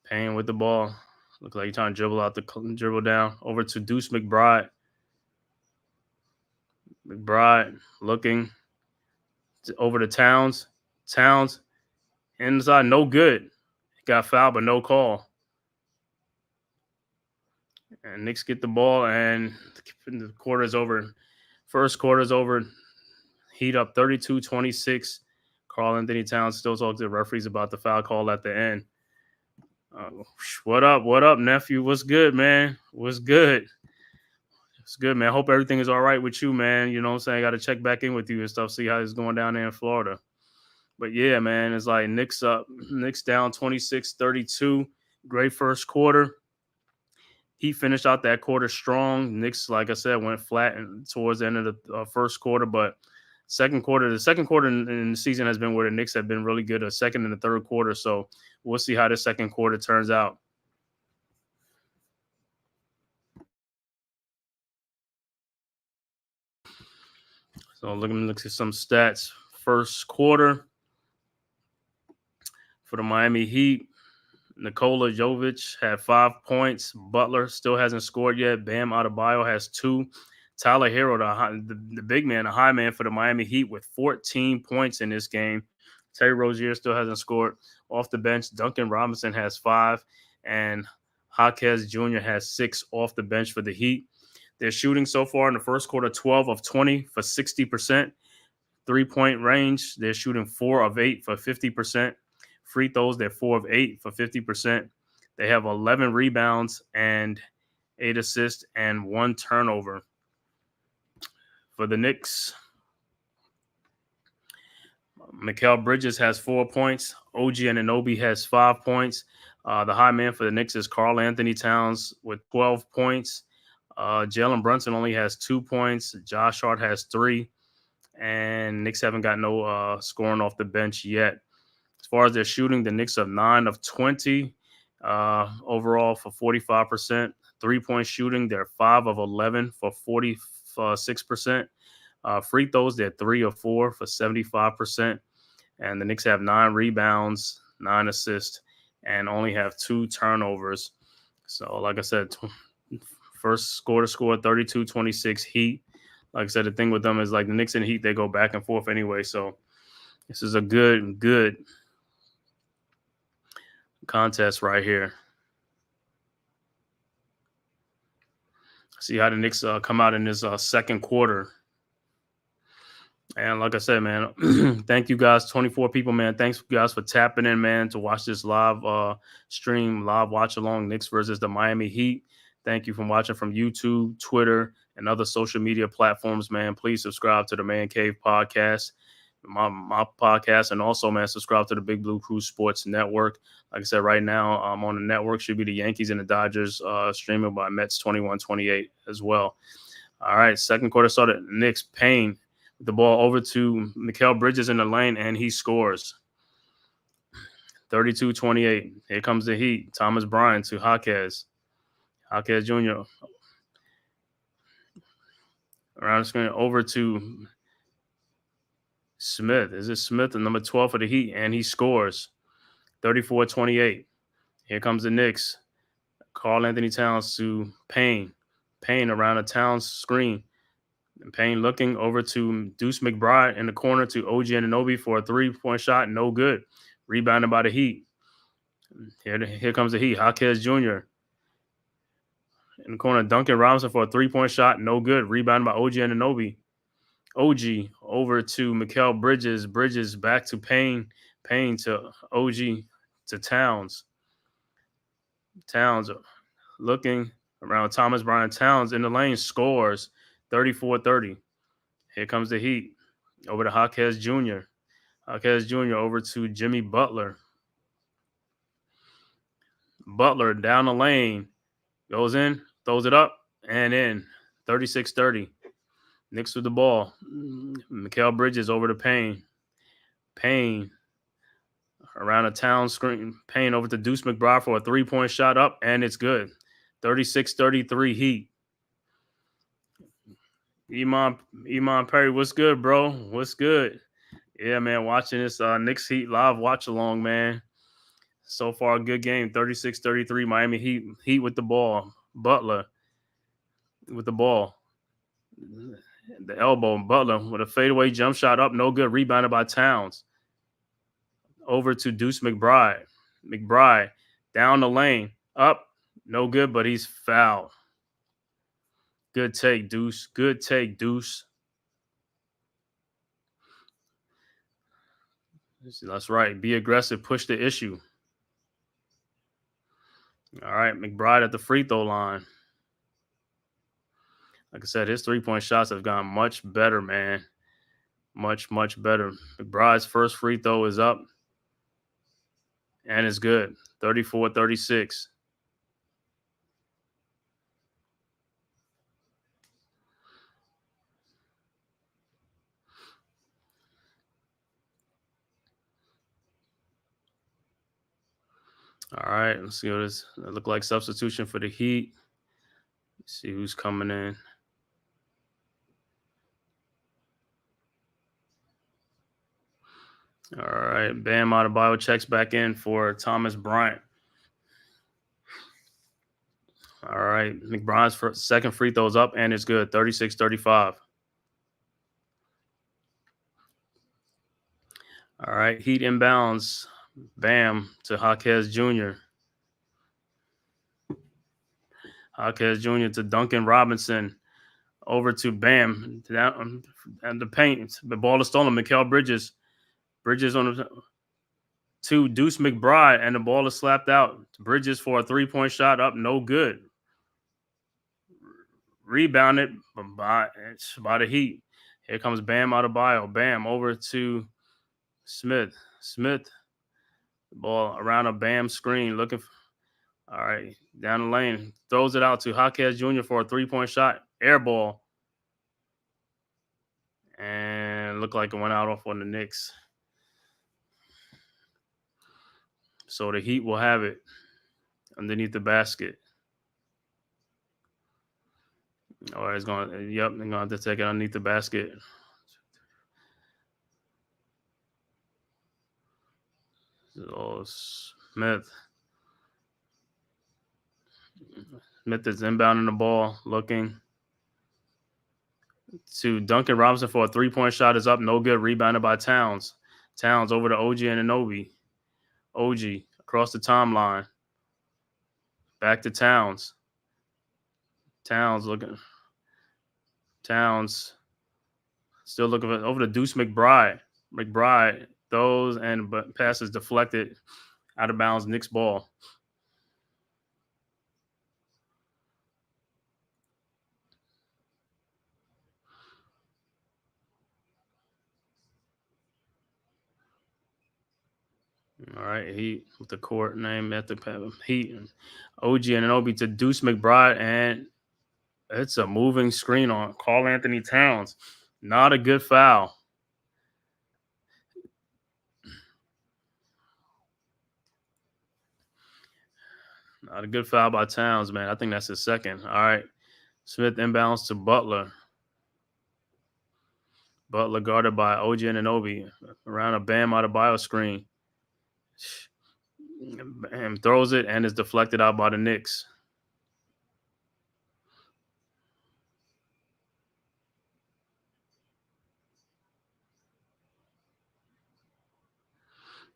Speaker 5: Payne with the ball. Looks like he's trying to dribble down. Over to Deuce McBride. McBride looking over to Towns. Towns inside, no good. Got fouled, but no call. And Knicks get the ball, and the quarter is over. First quarter is over. Heat up 32-26. Karl Anthony Towns still talking to the referees about the foul call at the end. What up, nephew? What's good, man? What's good? It's good, man. Hope everything is all right with you, man. You know what I'm saying? I got to check back in with you and stuff, see how it's going down there in Florida. But, yeah, man, it's like Knicks down 26-32. Great first quarter. He finished out that quarter strong. Knicks, like I said, went flat towards the end of the first quarter. But the second quarter in the season has been where the Knicks have been really good, the second and the third quarter. So we'll see how the second quarter turns out. So look at some stats. First quarter for the Miami Heat. Nikola Jovic had 5 points. Butler still hasn't scored yet. Bam Adebayo has 2. Tyler Hero, the big man, the high man for the Miami Heat with 14 points in this game. Terry Rozier still hasn't scored. Off the bench, Duncan Robinson has 5. And Jaquez Jr. has 6 off the bench for the Heat. They're shooting so far in the first quarter 12 of 20 for 60%. 3-point range, they're shooting 4 of 8 for 50%. Free throws, they're 4 of 8 for 50%. They have 11 rebounds and 8 assists and 1 turnover. For the Knicks, Mikal Bridges has 4 points. OG Anunoby has 5 points. The high man for the Knicks is Karl Anthony Towns with 12 points. Jalen Brunson only has 2 points. Josh Hart has 3. And Knicks haven't got no scoring off the bench yet. As far as their shooting, the Knicks are 9 of 20 overall for 45%. 3-point shooting, they're 5 of 11 for 46%. Free throws, they're 3 of 4 for 75%. And the Knicks have 9 rebounds, 9 assists, and only have 2 turnovers. So, like I said, first quarter score 32-26 Heat. Like I said, the thing with them is like the Knicks and Heat, they go back and forth anyway. So this is a good contest right here. See how the Knicks come out in this second quarter. And like I said, man, thank you guys, 24 people, man. Thanks you guys for tapping in, man, to watch this live stream, live watch along Knicks versus the Miami Heat. Thank you for watching from YouTube, Twitter, and other social media platforms, man. Please subscribe to the Man Cave podcast, my podcast, and also, man, subscribe to the Big Blue Crew Sports Network. Like I said, right now, on the network should be the Yankees and the Dodgers, streaming by Mets 21-28 as well. All right, second quarter started. Knicks, Payne. The ball over to Mikal Bridges in the lane, and he scores. 32-28. Here comes the Heat. Thomas Bryant to Jaquez. Jaquez Jr. around the screen over to Smith. Is it Smith, the number 12 for the Heat? And he scores. 34-28. Here comes the Knicks. Karl Anthony Towns to Payne. Payne around the Towns screen. And Payne looking over to Deuce McBride in the corner to OG Anunoby for a three-point shot. No good. Rebounded by the Heat. Here comes the Heat. Jaquez Jr. in the corner. Duncan Robinson for a three-point shot. No good. Rebounded by OG Anunoby. OG over to Mikal Bridges. Bridges back to Payne. Payne to OG to Towns. Towns looking around Thomas Bryant. Towns in the lane scores. 34-30. Here comes the Heat. Over to Jaquez Jr. Jaquez Jr. over to Jimmy Butler. Butler down the lane. Goes in, throws it up, and in. 36-30. Knicks with the ball. Mikal Bridges over to Payne. Payne around a town screen. Payne over to Deuce McBride for a three-point shot up, and it's good. 36-33 Heat. Iman Perry, what's good, bro? What's good? Yeah, man, watching this Knicks Heat live watch along, man. So far, a good game. 36-33, Miami Heat with the ball. Butler with the ball. The elbow, Butler with a fadeaway jump shot up, no good. Rebounded by Towns. Over to Deuce McBride. McBride down the lane. Up, no good, but he's fouled. Good take, Deuce. Good take, Deuce. That's right. Be aggressive. Push the issue. All right. McBride at the free throw line. Like I said, his three-point shots have gone much better, man. Much, much better. McBride's first free throw is up. And it's good. 34-36. All right, let's see what this look like. Substitution for the Heat. Let's see who's coming in. All right, Bam Adebayo checks back in for Thomas Bryant. All right, McBride's second free throws up, and it's good. 36-35. All right, Heat inbounds. Bam to Jaquez Jr. Jaquez Jr. to Duncan Robinson. Over to Bam. Down and the paint. The ball is stolen. Mikal Bridges. Bridges on the to Deuce McBride, and the ball is slapped out. Bridges for a three-point shot up. No good. Rebounded by the Heat. Here comes Bam Adebayo. Bam over to Smith. Smith. The ball around a Bam screen. Looking for, all right, down the lane. Throws it out to Jaquez Jr. for a three-point shot. Air ball. And looked like it went out off on the Knicks. So the Heat will have it underneath the basket. All right, it's going. Yep, they're going to have to take it underneath the basket. So Smith is inbounding the ball, looking to Duncan Robinson for a three-point shot is up, no good. Rebounded by Towns. Towns over to OG Anunoby. OG across the timeline. Back to Towns. Towns still looking for over to Deuce McBride. McBride throws but passes deflected out of bounds. Knicks ball. All right, Heat with the court name at the Heat. OG and Obi to Deuce McBride, and it's a moving screen on Karl Anthony Towns. Not a good foul. Not a good foul by Towns, man. I think that's his second. All right. Smith inbounds to Butler. Butler guarded by OG Anunoby around a Bam Adebayo screen. And throws it and is deflected out by the Knicks.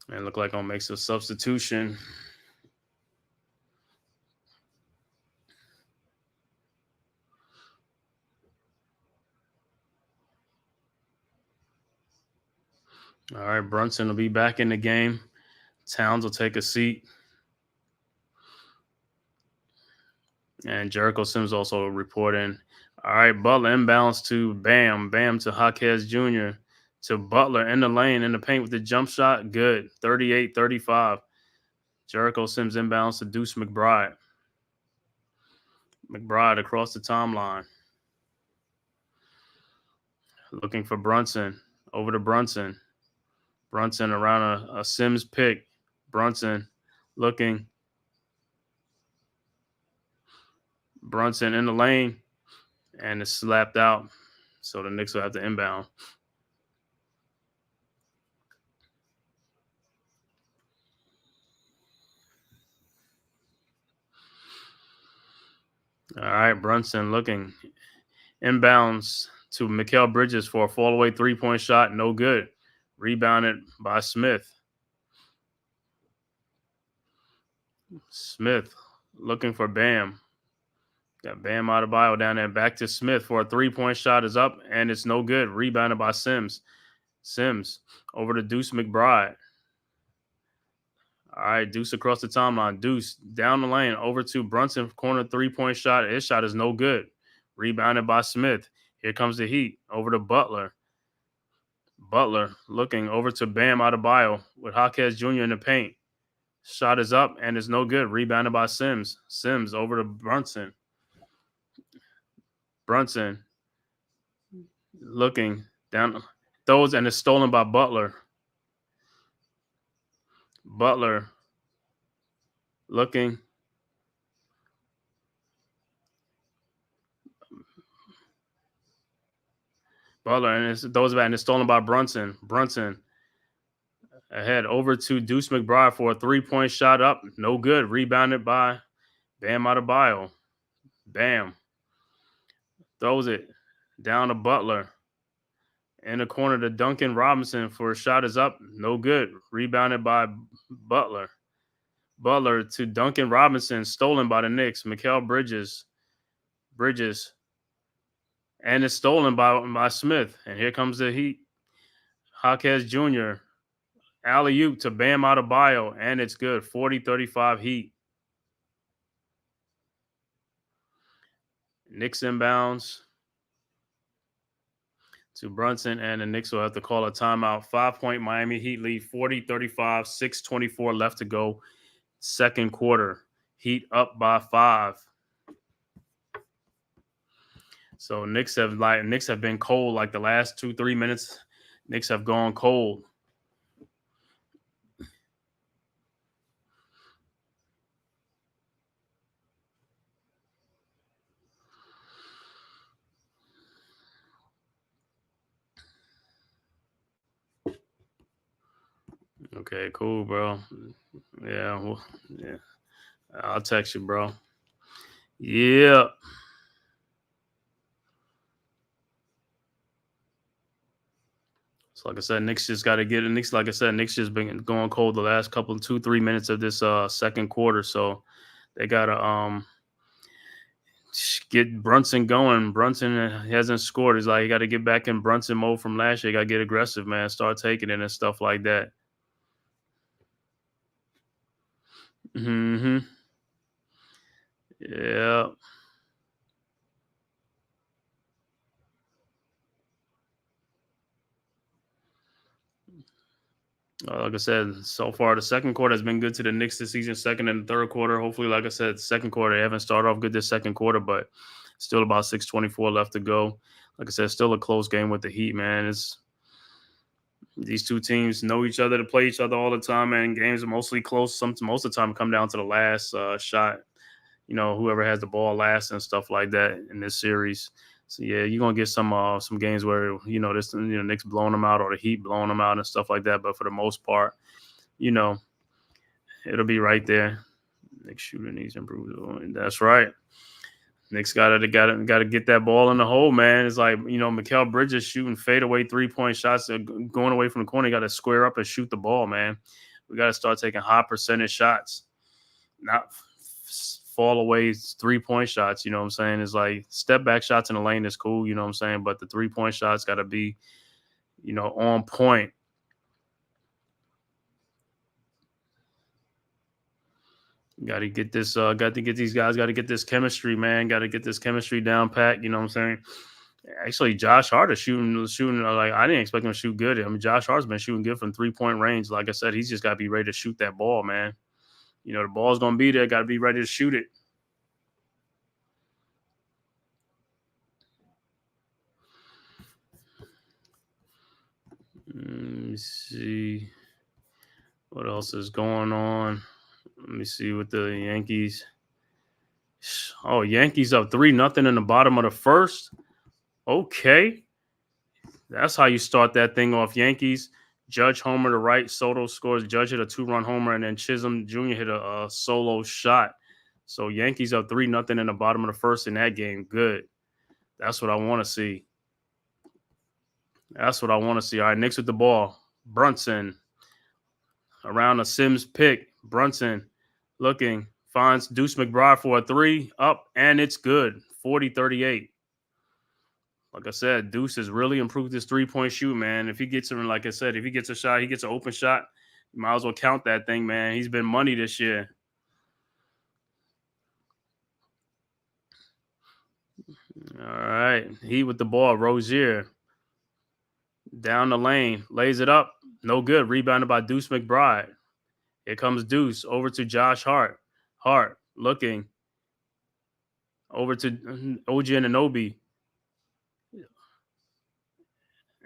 Speaker 5: And look like I'll make some substitution. All right, Brunson will be back in the game. Towns will take a seat. And Jericho Sims also reporting. All right, Butler inbounds to Bam. Bam to Jaquez Jr. to Butler in the lane, in the paint with the jump shot. Good. 38-35. Jericho Sims inbounds to Deuce McBride. McBride across the timeline. Looking for Brunson. Over to Brunson. Brunson around a Sims pick. Brunson looking. Brunson in the lane. And it's slapped out. So the Knicks will have to inbound. All right, Brunson looking. Inbounds to Mikal Bridges for a fall-away three-point shot. No good. Rebounded by Smith. Smith looking for Bam. Got Bam Adebayo down there. Back to Smith for a three-point shot is up, and it's no good. Rebounded by Sims. Sims over to Deuce McBride. All right, Deuce across the timeline. Deuce down the lane over to Brunson. Corner three-point shot. His shot is no good. Rebounded by Smith. Here comes the Heat. Over to Butler. Butler looking over to Bam Adebayo with Jaquez Jr. in the paint. Shot is up and it's no good. Rebounded by Sims. Sims over to Brunson. Brunson looking down. Throws and is stolen by Butler. Butler looking. Butler and it's throws back and it's stolen by Brunson. Brunson ahead over to Deuce McBride for a three-point shot up. No good. Rebounded by Bam Adebayo. Bam. Throws it down to Butler. In the corner to Duncan Robinson for a shot is up. No good. Rebounded by Butler. Butler to Duncan Robinson. Stolen by the Knicks. Mikal Bridges. And it's stolen by Smith. And here comes the Heat. Jaquez Jr. Alley-oop to Bam Adebayo. And it's good. 40-35 Heat. Knicks inbounds to Brunson, and the Knicks will have to call a timeout. 5-point Miami Heat lead, 40-35, 6:24 left to go. Second quarter. Heat up by 5. So Knicks have been cold like the last 2-3 minutes. Knicks have gone cold. Okay, cool, bro. Yeah, well, yeah. I'll text you, bro. Yeah. So like I said, Knicks just got to get it. Knicks just been going cold the last 2-3 minutes of this second quarter. So they gotta get Brunson going. Brunson hasn't scored. He's like, you got to get back in Brunson mode from last year. You got to get aggressive, man. Start taking it and stuff like that. Mm-hmm. Yeah. Like I said, so far the second quarter has been good to the Knicks this season. Second and third quarter, hopefully, like I said, second quarter they haven't started off good this second quarter, but still about 6:24 left to go. Like I said, still a close game with the Heat, man. These two teams know each other to play each other all the time, man. Games are mostly close. Most of the time, come down to the last shot. Whoever has the ball last and stuff like that in this series. So yeah, you're gonna get some games where Knicks blowing them out or the Heat blowing them out and stuff like that. But for the most part, it'll be right there. Knicks shooting needs improved. That's right. Knicks gotta get that ball in the hole, man. It's like Mikal Bridges shooting fadeaway 3-point shots, going away from the corner. You got to square up and shoot the ball, man. We got to start taking high percentage shots, not fall away 3-point shots. You know what I'm saying? It's like step back shots in the lane is cool. You know what I'm saying? But the 3-point shots got to be, on point. Got to get this. Got to get these guys. Got to get this chemistry, man. Got to get this chemistry down pat. You know what I'm saying? Actually, Josh Hart is shooting. Like I didn't expect him to shoot good. I mean, Josh Hart's been shooting good from 3-point range. Like I said, he's just got to be ready to shoot that ball, man. The ball's gonna be there. Got to be ready to shoot it. Let me see what else is going on. Let me see with the Yankees. Oh, Yankees up 3-0 in the bottom of the first. Okay. That's how you start that thing off. Yankees, Judge homer to right, Soto scores, Judge hit a 2-run homer, and then Chisholm Jr. hit a solo shot. So Yankees up 3-0 in the bottom of the first in that game. Good. That's what I want to see. All right, Knicks with the ball. Brunson around a Sims pick. Brunson looking, finds Deuce McBride for a 3, up, and it's good. 40-38. Like I said, Deuce has really improved his 3-point shoot, man. If he gets him, like I said, if he gets a shot, he gets an open shot, you might as well count that thing, man. He's been money this year. All right. He with the ball. Rozier down the lane. Lays it up. No good. Rebounded by Deuce McBride. Here comes Deuce over to Josh Hart. Hart looking over to OG Anunoby.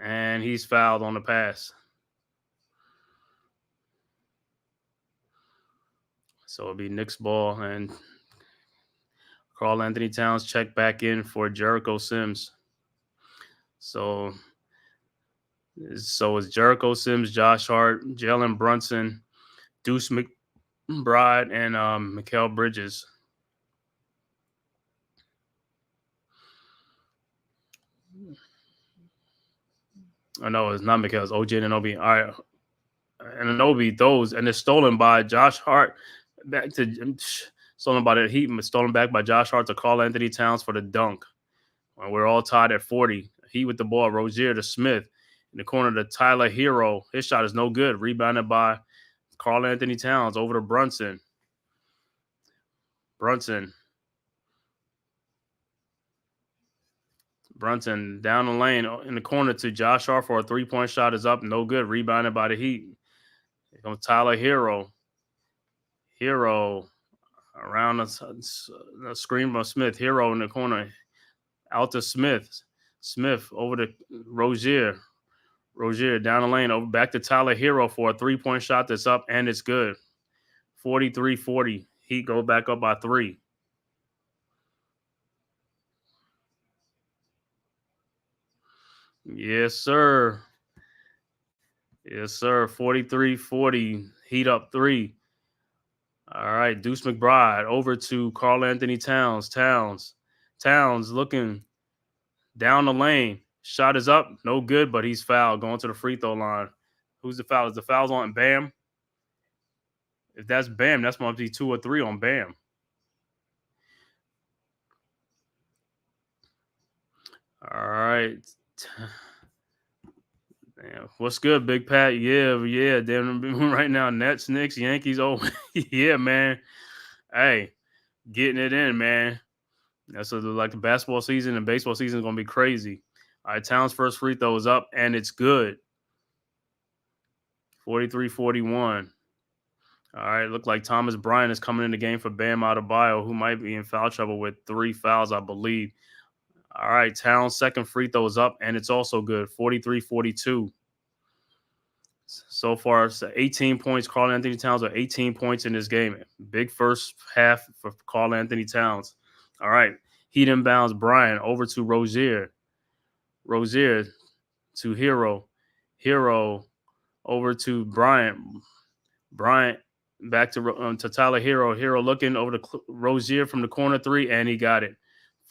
Speaker 5: And he's fouled on the pass. So it'll be Knicks ball, and Karl Anthony Towns check back in for Jericho Sims. So it's Jericho Sims, Josh Hart, Jalen Brunson, Deuce McBride, and Mikal Bridges. Oh, no, it's not Mikal. It's OG Anunoby. All right. Anunoby throws, and it's stolen by Josh Hart. Stolen by the Heat, stolen back by Josh Hart to Karl Anthony Towns for the dunk. And we're all tied at 40. Heat with the ball. Rozier to Smith. In the corner to Tyler Hero. His shot is no good. Rebounded by Karl Anthony Towns over to Brunson. Brunson down the lane in the corner to Josh Hart for a 3-point shot is up. No good. Rebounded by the Heat. Here comes Tyler Hero. Hero around the screen from Smith. Hero in the corner. Out to Smith. Smith over to Rozier. Rozier down the lane. Over back to Tyler Hero for a 3-point shot that's up, and it's good. 43-40. Heat go back up by 3. Yes, sir. 43-40. Heat up 3. All right. Deuce McBride over to Karl Anthony Towns. Towns looking down the lane. Shot is up. No good, but he's fouled. Going to the free throw line. Who's the foul? Is the foul's on Bam? If that's Bam, that's going to be 2 or 3 on Bam. All right. Damn. What's good, Big Pat? Yeah. Damn, right now, Nets, Knicks, Yankees. Oh, yeah, man. Hey, getting it in, man. That's like the basketball season and baseball season is going to be crazy. All right, Towns' first free throw is up, and it's good. 43-41. All right, look like Thomas Bryant is coming in the game for Bam Adebayo, who might be in foul trouble with 3 fouls, I believe. All right, Towns' second free throw is up, and it's also good. 43-42. So far, it's 18 points. Karl Anthony Towns with 18 points in this game. Big first half for Karl Anthony Towns. All right, Heat inbounds Bryant over to Rozier. Rozier to Hero. Hero over to Bryant. Bryant back to Tyler Hero. Hero looking over to Rozier from the corner 3, and he got it.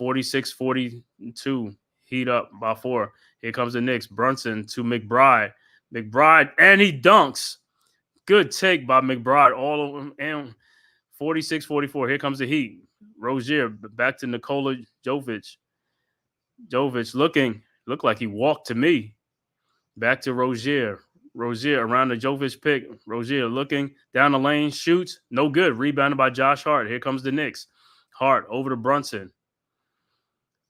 Speaker 5: 46-42. Heat up by 4. Here comes the Knicks. Brunson to McBride. McBride, and he dunks. Good take by McBride. All of them. And 46-44. Here comes the Heat. Rozier back to Nikola Jovic. Jovic looked like he walked to me. Back to Rozier. Rozier around the Jovic pick. Rozier looking down the lane, shoots. No good. Rebounded by Josh Hart. Here comes the Knicks. Hart over to Brunson.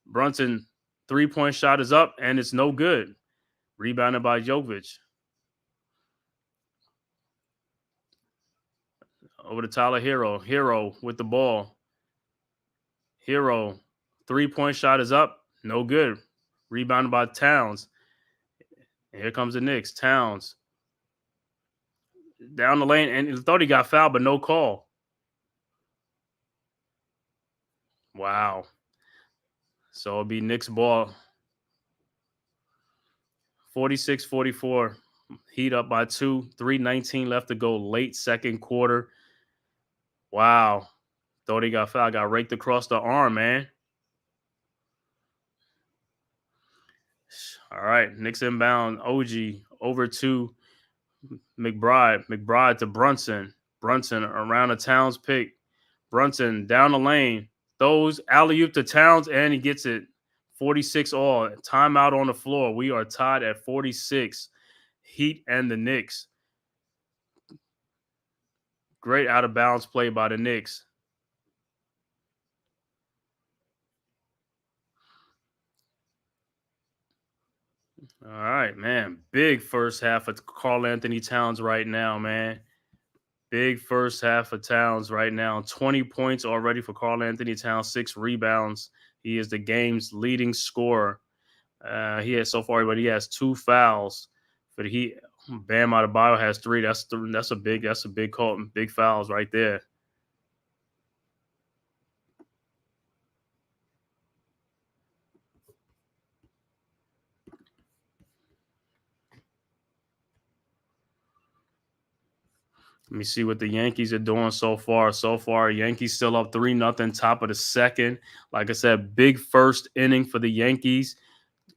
Speaker 5: Brunson, 3-point shot is up, and it's no good. Rebounded by Jovic. Over to Tyler Hero. Hero with the ball. Hero, 3-point shot is up. No good. Rebounded by Towns. And here comes the Knicks. Towns. Down the lane, and he thought he got fouled, but no call. Wow. So it'll be Knicks ball. 46-44. Heat up by 2. 3:19 left to go. Late second quarter. Wow. Thought he got fouled. Got raked across the arm, man. All right. Knicks inbound. OG over to McBride. McBride to Brunson. Brunson around the Towns pick. Brunson down the lane. Throws alley-oop to Towns, and he gets it. 46 all. Timeout on the floor. We are tied at 46. Heat and the Knicks. Great out-of-bounds play by the Knicks. All right, man. Big first half of Karl Anthony Towns right now, man. Big first half of Towns right now. 20 points already for Karl Anthony Towns, 6 rebounds. He is the game's leading scorer. He has so far, but he has 2 fouls. But Bam Adebayo has 3. That's a big call, big fouls right there. Let me see what the Yankees are doing so far. Yankees still up 3-0, top of the second. Like I said, big first inning for the Yankees.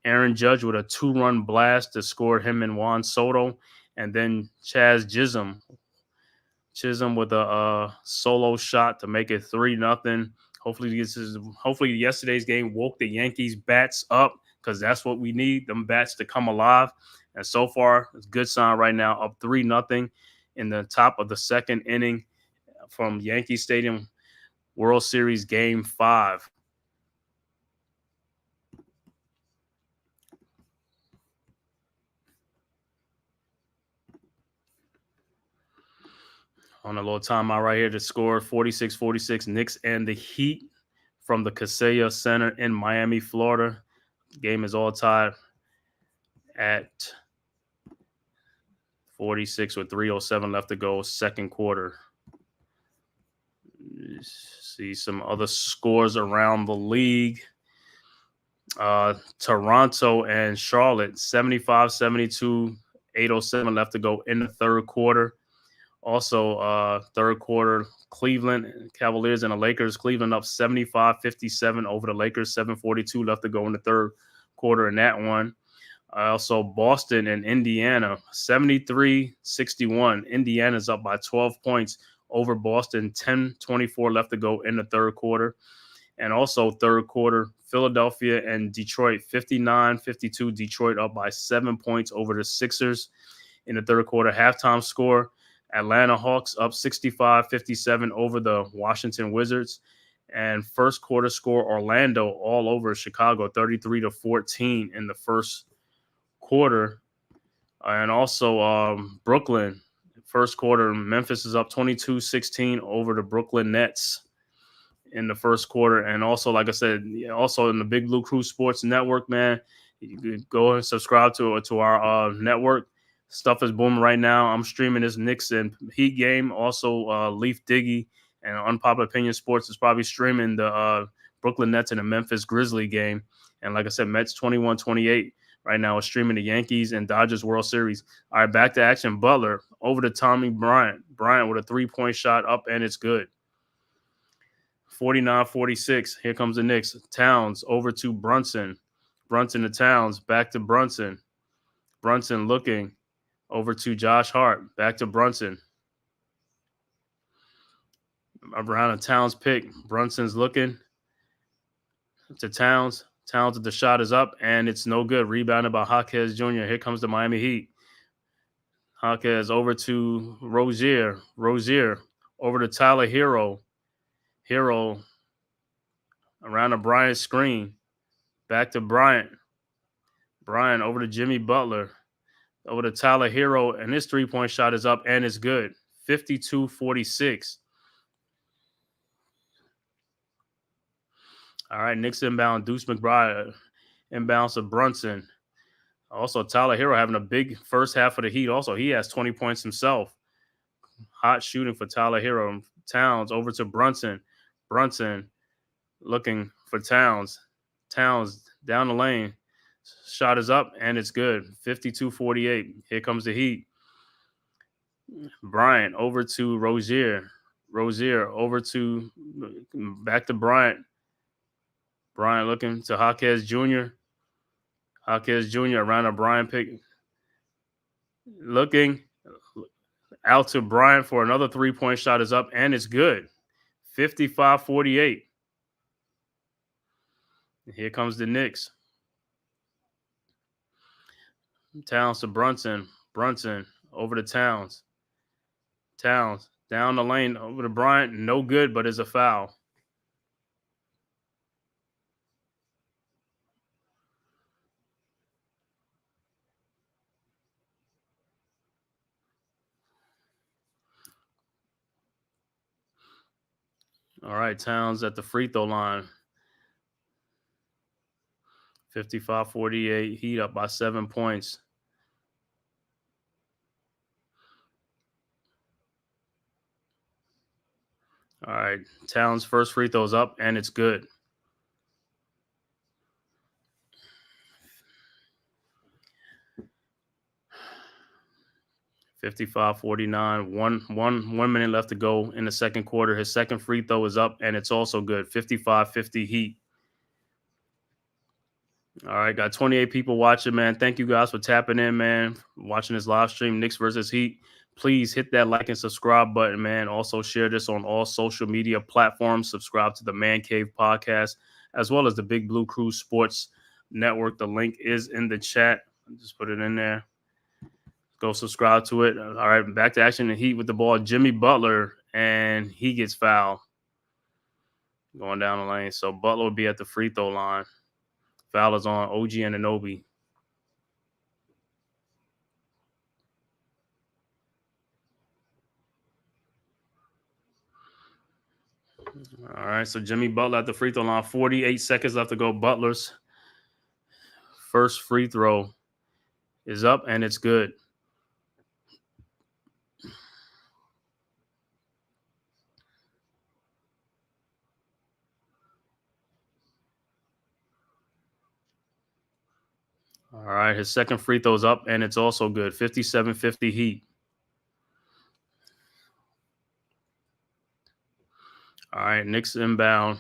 Speaker 5: Aaron Judge with a 2-run blast to score him and Juan Soto. And then Chaz Chisholm with a solo shot to make it 3-0. Hopefully yesterday's game woke the Yankees bats up, because that's what we need, them bats to come alive. And so far, it's a good sign right now, up 3-0 in the top of the second inning from Yankee Stadium, World Series Game 5. On a little timeout right here to score 46-46, Knicks and the Heat from the Kaseya Center in Miami, Florida. Game is all tied at 46 with 3:07 left to go, second quarter. See some other scores around the league. Toronto and Charlotte, 75-72, 8:07 left to go in the third quarter. Also, third quarter, Cleveland Cavaliers and the Lakers. Cleveland up 75-57 over the Lakers, 7:42 left to go in the third quarter in that one. Also, Boston and Indiana, 73-61. Indiana's up by 12 points over Boston, 10:24 left to go in the third quarter. And also third quarter, Philadelphia and Detroit, 59-52. Detroit up by 7 points over the Sixers in the third quarter. Halftime score, Atlanta Hawks up 65-57 over the Washington Wizards. And first quarter score, Orlando all over Chicago, 33-14 in the first quarter. And also Brooklyn, first quarter, Memphis is up 22-16 over the Brooklyn Nets in the first quarter. And also, like I said, also in the Big Blue Crew Sports Network, man, you can go and subscribe to our network. Stuff is booming right now. I'm streaming this Knicks and Heat game. Also, Leaf Diggy and Unpopular Opinion Sports is probably streaming the Brooklyn Nets and the Memphis Grizzly game. And like I said, Mets 21-28 right now is streaming the Yankees and Dodgers World Series. All right, back to action. Butler over to Tommy Bryant. Bryant with a three-point shot up, and it's good. 49-46. Here comes the Knicks. Towns over to Brunson. Brunson to Towns. Back to Brunson. Brunson looking over to Josh Hart. Back to Brunson. Around a Towns pick. Brunson's looking to Towns. Towns, the shot is up, and it's no good. Rebounded by Jaquez Jr. Here comes the Miami Heat. Jaquez over to Rozier. Rozier over to Tyler Hero. Hero around a Bryant screen. Back to Bryant. Bryant over to Jimmy Butler. Over to Tyler Hero, and his three-point shot is up, and it's good. 52-46. All right, Knicks inbound. Deuce McBride inbounds to Brunson. Also, Tyler Hero having a big first half of the Heat. Also, he has 20 points himself. Hot shooting for Tyler Hero. Towns over to Brunson. Brunson looking for Towns. Towns down the lane. Shot is up, and it's good. 52-48. Here comes the Heat. Bryant over to Rozier. Rozier over to back to Bryant. Bryant looking to Jaquez Jr. Jaquez Jr. around a Bryant pick. Looking out to Bryant for another three-point shot is up, and it's good. 55-48. Here comes the Knicks. Towns to Brunson. Brunson over to Towns. Towns down the lane over to Bryant. No good, but it's a foul. All right, Towns at the free throw line. 55-48. Heat up by 7 points. All right, Towns' first free throw's up, and it's good. $55-49. One minute left to go in the second quarter. His second free throw is up, and it's also good. 55-50 Heat. All right, got 28 people watching, man. Thank you guys for tapping in, man. Watching this live stream, Knicks versus Heat. Please hit that like and subscribe button, man. Also share this on all social media platforms. Subscribe to the Man-Cave podcast, as well as the Big Blue Crew Sports Network. The link is in the chat. Just put it in there. Go subscribe to it. All right, back to action. The Heat with the ball. Jimmy Butler, and he gets fouled. Going down the lane. So Butler will be at the free throw line. Foul is on OG Anunoby. All right, so Jimmy Butler at the free throw line. 48 seconds left to go. Butler's first free throw is up, and it's good. All right, his second free throw is up, and it's also good. 57-50 Heat. All right, Knicks inbound.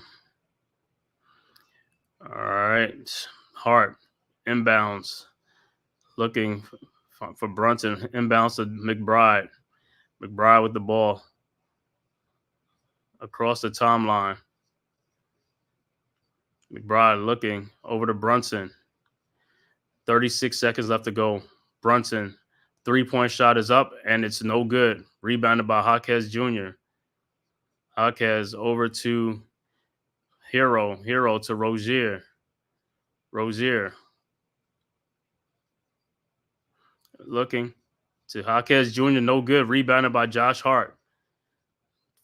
Speaker 5: All right, Hart inbounds. Looking for Brunson. Inbounds to McBride. McBride with the ball. Across the timeline. McBride looking over to Brunson. 36 seconds left to go. Brunson, 3-point shot is up, and it's no good. Rebounded by Jaquez Jr. Jaquez over to Hero. Hero to Rozier. Rozier looking to Jaquez Jr. No good. Rebounded by Josh Hart.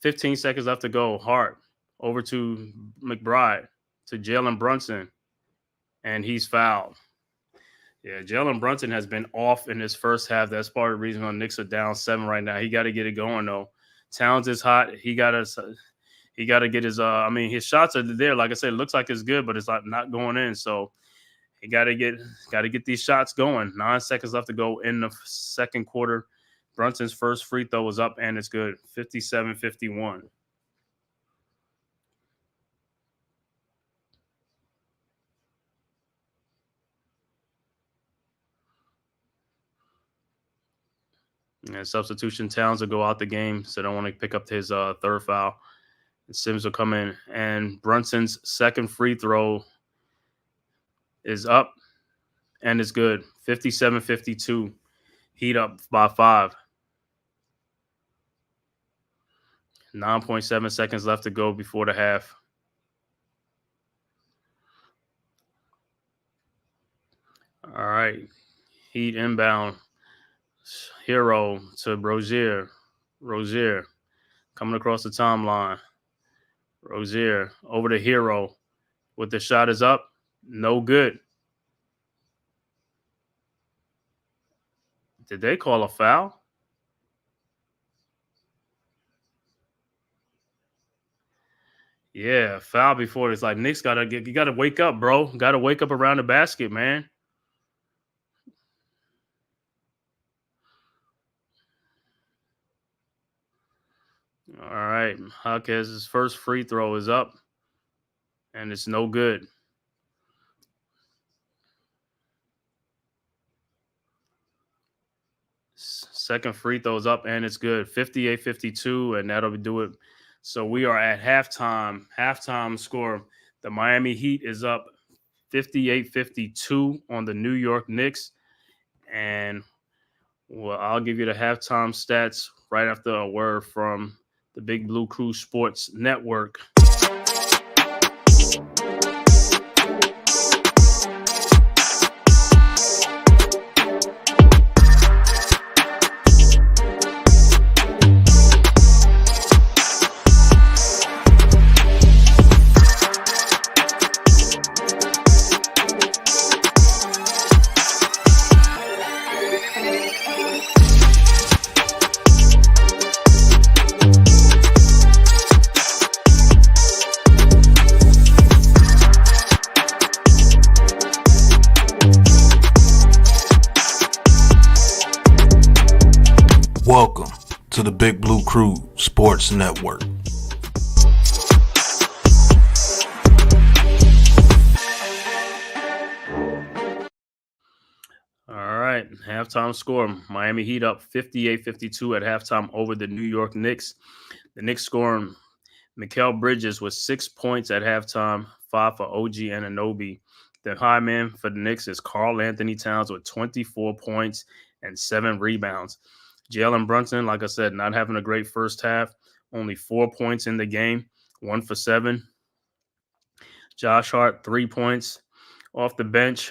Speaker 5: 15 seconds left to go. Hart over to McBride to Jalen Brunson, and he's fouled. Yeah, Jalen Brunson has been off in his first half. That's part of the reason the Knicks are down 7 right now. He got to get it going though. Towns is hot. He got to get his. His shots are there. Like I said, it looks like it's good, but it's like not going in. So he got to get these shots going. 9 seconds left to go in the second quarter. Brunson's first free throw was up, and it's good. 57-51. And substitution, Towns will go out the game, so don't want to pick up his third foul. And Sims will come in, and Brunson's second free throw is up, and it's good. 57-52. Heat up by 5. 9.7 seconds left to go before the half. All right. Heat inbound. Hero to Rozier. Rozier coming across the timeline. Rozier over to Hero with the shot is up. No good. Did they call a foul? Yeah, foul before. It's like Knicks you gotta wake up, bro. Gotta wake up around the basket, man. All right. Jaquez's first free throw is up, and it's no good. Second free throw is up, and it's good. 58-52, and that'll do it. So we are at halftime. Halftime score. The Miami Heat is up 58-52 on the New York Knicks. And I'll give you the halftime stats right after a word from the Big Blue Crew Sports Network.
Speaker 1: Welcome to the Big Blue Crew Sports Network.
Speaker 5: All right, halftime score. Miami Heat up 58-52 at halftime over the New York Knicks. The Knicks scoring Mikal Bridges with 6 points at halftime, 5 for OG Anunoby. The high man for the Knicks is Karl Anthony Towns with 24 points and 7 rebounds. Jalen Brunson, like I said, not having a great first half. Only 4 points in the game, 1 for 7. Josh Hart, 3 points off the bench.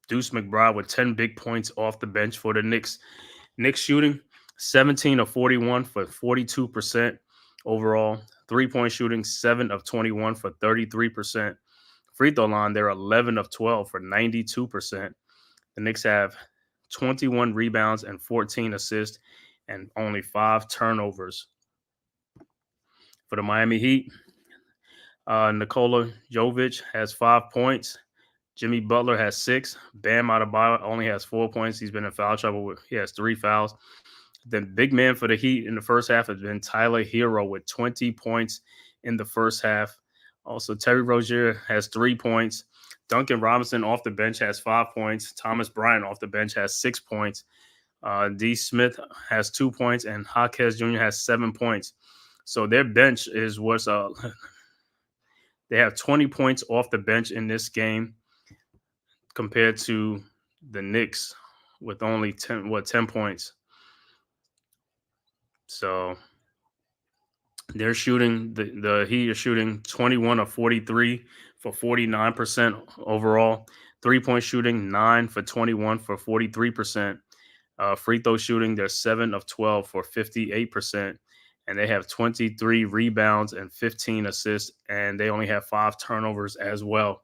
Speaker 5: Deuce McBride with 10 big points off the bench for the Knicks. Knicks shooting 17 of 41 for 42% overall. 3-point shooting 7 of 21 for 33%. Free throw line, they're 11 of 12 for 92%. The Knicks have 21 rebounds and 14 assists and only 5 turnovers. For the Miami Heat, Nikola Jovic has 5 points. Jimmy Butler has 6. Bam Adebayo only has 4 points. He's been in foul trouble. He has 3 fouls. The big man for the Heat in the first half has been Tyler Hero with 20 points in the first half. Also, Terry Rozier has 3 points. Duncan Robinson off the bench has 5 points. Thomas Bryant off the bench has 6 points. D. Smith has 2 points, and Jaquez Jr. has 7 points. So their bench is what's They have 20 points off the bench in this game compared to the Knicks with only 10 points. So they're shooting the Heat are shooting 21 of 43 for 49% overall. 3-point shooting 9 for 21 for 43%. Free throw shooting, they're 7 of 12 for 58%. And they have 23 rebounds and 15 assists, and they only have 5 turnovers as well.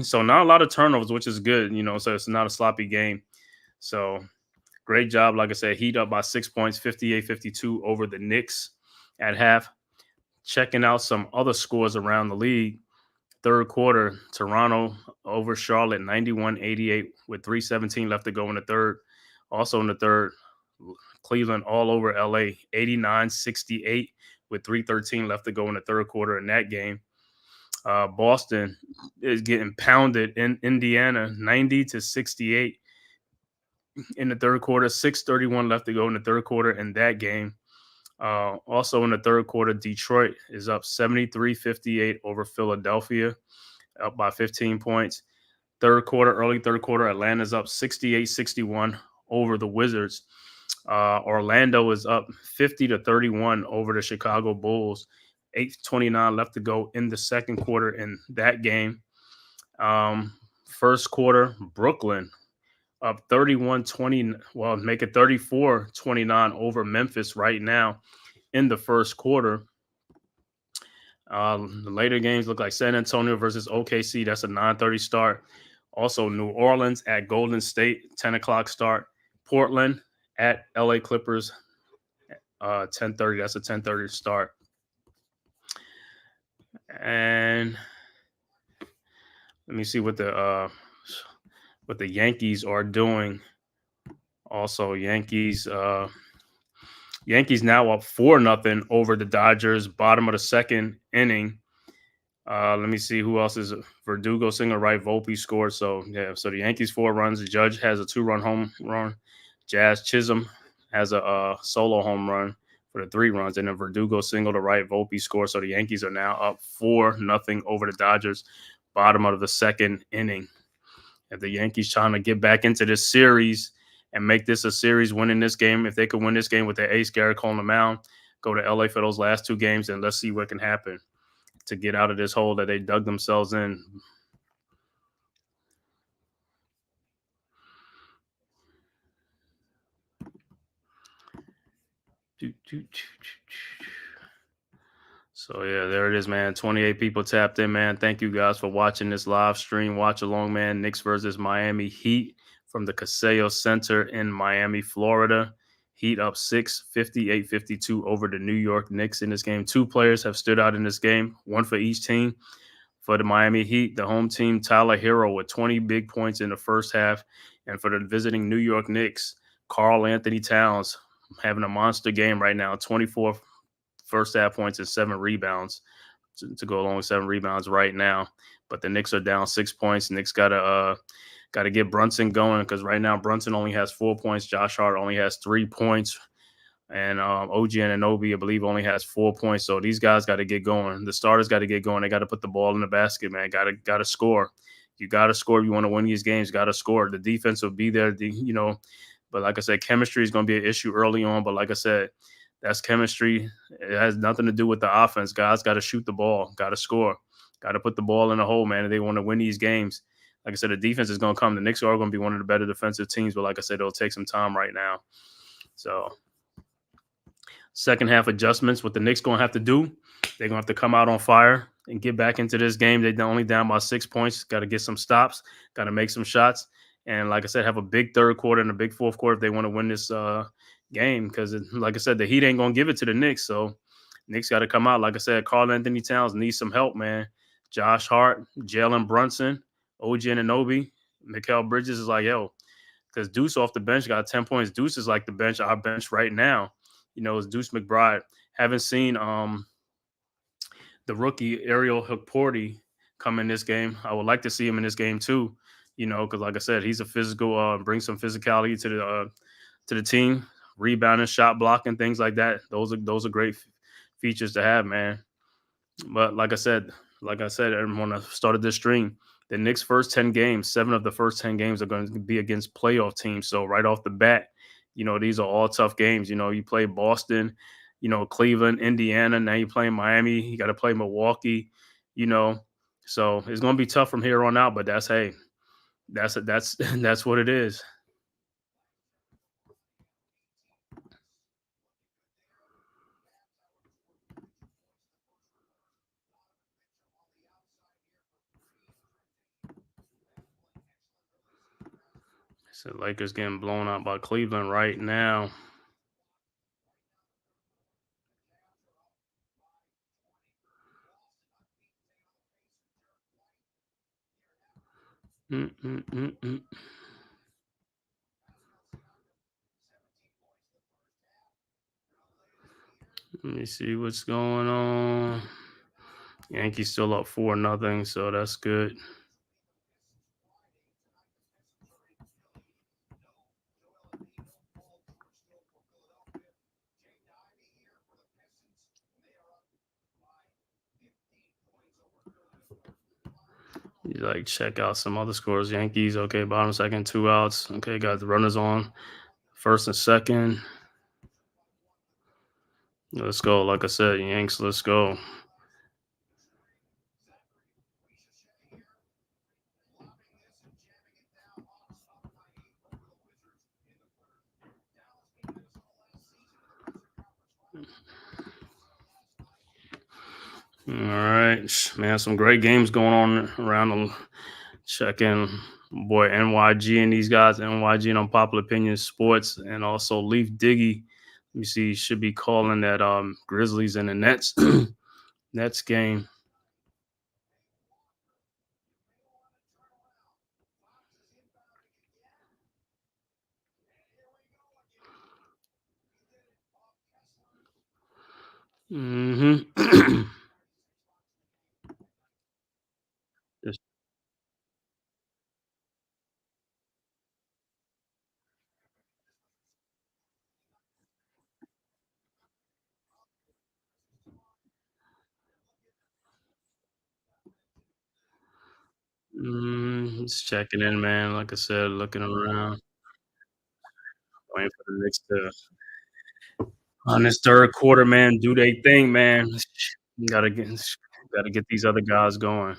Speaker 5: So not a lot of turnovers, which is good, so it's not a sloppy game. So great job. Like I said, Heat up by 6 points, 58-52 over the Knicks at half. Checking out some other scores around the league. Third quarter, Toronto over Charlotte 91-88 with 3:17 left to go in the third. Also in the third, Cleveland all over LA 89-68 with 3:13 left to go in the third quarter in that game. Boston is getting pounded in Indiana 90-68 in the third quarter. 6:31 left to go in the third quarter in that game. Also in the third quarter, Detroit is up 73-58 over Philadelphia, up by 15 points. Early third quarter, Atlanta's up 68-61 over the Wizards. Orlando is up 50-31 over the Chicago Bulls. 8:29 left to go in the second quarter in that game. First quarter, Brooklyn up 31-20, well, make it 34-29 over Memphis right now in the first quarter. The later games look like San Antonio versus OKC. That's a 9:30 start. Also, New Orleans at Golden State, 10 o'clock start. Portland at LA Clippers, 10:30. That's a 10:30 start. And let me see what the Yankees are doing. Also, Yankees now up 4-0 over the Dodgers, bottom of the second inning. Let me see who else is Verdugo single right. Volpe scored. So the Yankees 4 runs. Judge has a 2-run home run. Jazz Chisholm has a solo home run for the 3 runs, and then Verdugo single to right. Volpe scored. So the Yankees are now up 4-0 over the Dodgers, bottom of the second inning. If the Yankees trying to get back into this series and make this a series, winning this game, if they could win this game with their ace Garrett Cole on the mound, go to LA for those last 2 games, and let's see what can happen to get out of this hole that they dug themselves in. So, there it is, man. 28 people tapped in, man. Thank you guys for watching this live stream. Watch along, man. Knicks versus Miami Heat from the Caseo Center in Miami, Florida. Heat up 6, 58-52 over the New York Knicks in this game. 2 players have stood out in this game, 1 for each team. For the Miami Heat, the home team, Tyler Hero with 20 big points in the first half. And for the visiting New York Knicks, Karl Anthony Towns having a monster game right now, 24 first half points and 7 rebounds to go along with 7 rebounds right now. But the Knicks are down 6 points. Knicks got to get Brunson going, because right now Brunson only has 4 points. Josh Hart only has 3 points. And OG Anunoby, I believe, only has 4 points. So these guys got to get going. The starters got to get going. They got to put the ball in the basket, man. Got to score. You got to score if you want to win these games. Got to score. The defense will be there, But like I said, chemistry is going to be an issue early on. But like I said, that's chemistry. It has nothing to do with the offense. Guys got to shoot the ball. Got to score. Got to put the ball in the hole, man, if they want to win these games. Like I said, the defense is going to come. The Knicks are going to be one of the better defensive teams. But like I said, it'll take some time right now. So second half adjustments, what the Knicks going to have to do, they're going to have to come out on fire and get back into this game. They're only down by 6 points. Got to get some stops. Got to make some shots. And like I said, have a big third quarter and a big fourth quarter if they want to win this game, because like I said, the Heat ain't gonna give it to the Knicks. So Knicks got to come out. Like I said, Karl Anthony Towns needs some help, man. Josh Hart, Jalen Brunson, OG Anunoby, Mikal Bridges is like, because Deuce off the bench got 10 points. Deuce is like our bench right now. It's Deuce McBride. Haven't seen the rookie Ariel Hukporti come in this game. I would like to see him in this game too. Because like I said, he's a physical, brings some physicality to the team. Rebounding, shot blocking, things like that. Those are great features to have, man. But like I said, like I said, and when I started this stream, the Knicks' first 10 games, 7 of the first 10 games are going to be against playoff teams. So right off the bat, these are all tough games. You play Boston, Cleveland, Indiana. Now you play Miami. You got to play Milwaukee. You know, so it's going to be tough from here on out. But that's that's what it is. So Lakers getting blown out by Cleveland right now. Mm-mm-mm-mm. Let me see what's going on. Yankees still up 4-0, so that's good. You like check out some other scores. Yankees, okay, bottom second, 2 outs. Okay, got the runners on first and second. Let's go. Like I said, Yanks, let's go. All right, man. Some great games going on around the checking boy NYG and these guys, NYG and Unpopular Opinion Sports, and also Leaf Diggy. Let me see, should be calling that Grizzlies and the Nets Nets game. Mm-hmm. Just checking in, man. Like I said, looking around, waiting for the Knicks to on this third quarter, man. Do they thing, man? Gotta get these other guys going.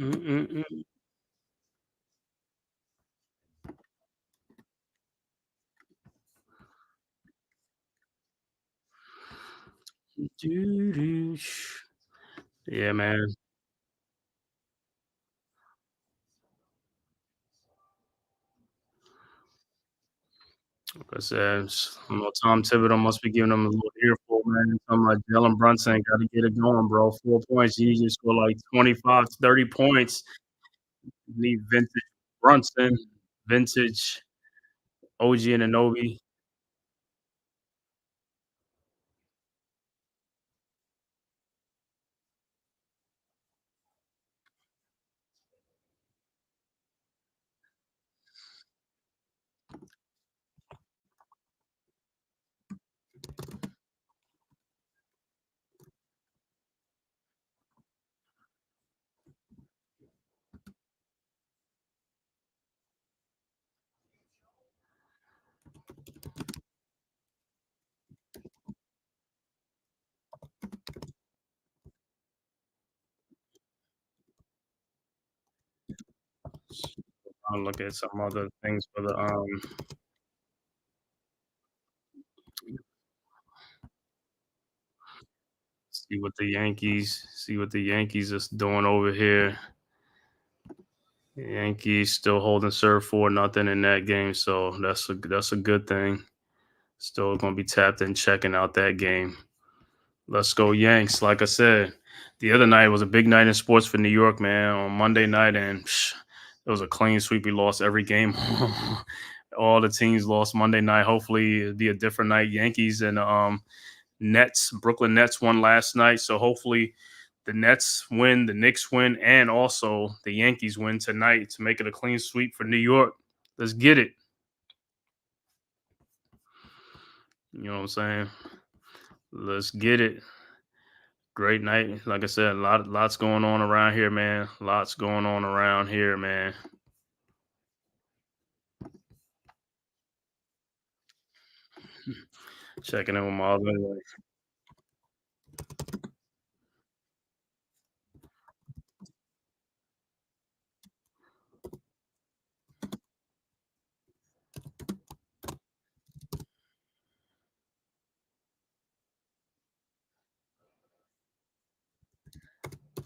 Speaker 5: Mm-mm-mm. Doo-doo. Yeah, man. Like I said, Tom Thibodeau must be giving them a little earful, man. Talking about Jalen Brunson got to get it going, bro. 4 points. You usually score like 25, 30 points. You need vintage Brunson, vintage OG and Anobi. I'll look at some other things for the see what the Yankees is doing over here. Yankees still holding serve for nothing in that game, so that's a good thing. Still gonna be tapped in checking out that game. Let's go Yanks. Like I said, the other night was a big night in sports for New York, man. On Monday night, and it was a clean sweep. We lost every game. All the teams lost Monday night. Hopefully, it'll be a different night. Yankees and Nets, Brooklyn Nets won last night, so hopefully the Nets win, the Knicks win, and also the Yankees win tonight to make it a clean sweep for New York. Let's get it. You know what I'm saying? Let's get it. Great night. Like I said, lots going on around here, man. Lots going on around here, man. Checking in with my other.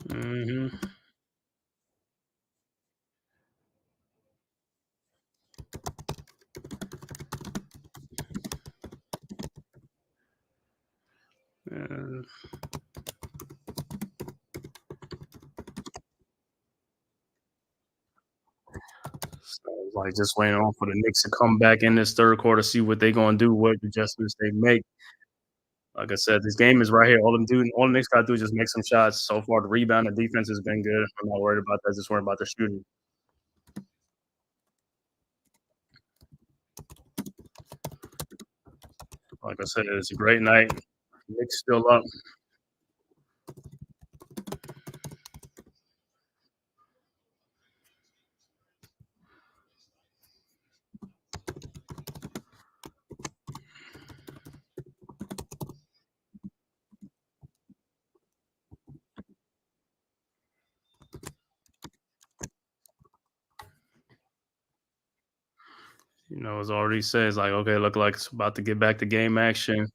Speaker 5: Mm-hmm. So it's like just waiting on for the Knicks to come back in this third quarter, see what they're gonna do, what adjustments they make. Like I said, this game is right here. All the Knicks got to do is just make some shots. So far, the rebound and defense has been good. I'm not worried about that. Just worried about the shooting. Like I said, it's a great night. Knicks still up. You know, as already says, like, okay, look like it's about to get back to game action.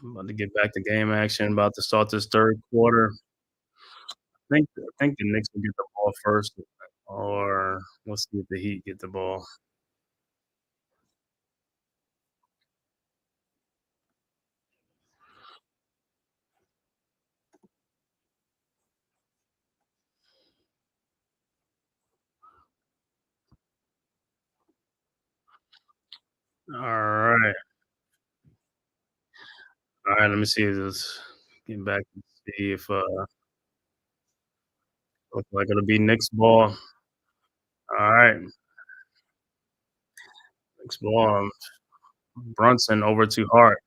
Speaker 5: About to get back to game action. About to start this third quarter. I think the Knicks will get the ball first, or let's see if the Heat get the ball. All right, all right. Let me see this. Get back and see if looks like it'll be Knicks ball. All right, Knicks ball. Brunson over to Hart.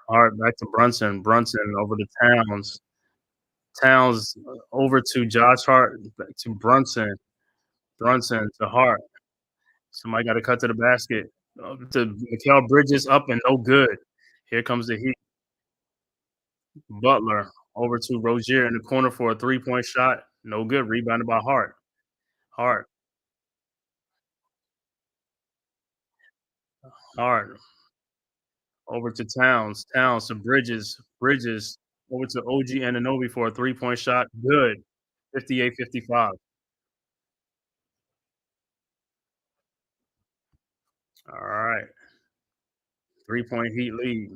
Speaker 5: Hart back to Brunson. Brunson over to Towns. Towns over to Josh Hart. Back to Brunson. Brunson to Hart. Somebody got to cut to the basket. To Mikal Bridges up and no good. Here comes the Heat. Butler over to Rozier in the corner for a 3-point shot. No good. Rebounded by Hart. Hart. Hart over to Towns. Towns to Bridges. Bridges over to OG Ananobi for a 3-point shot. Good. 58-55. All right. 3-point Heat lead.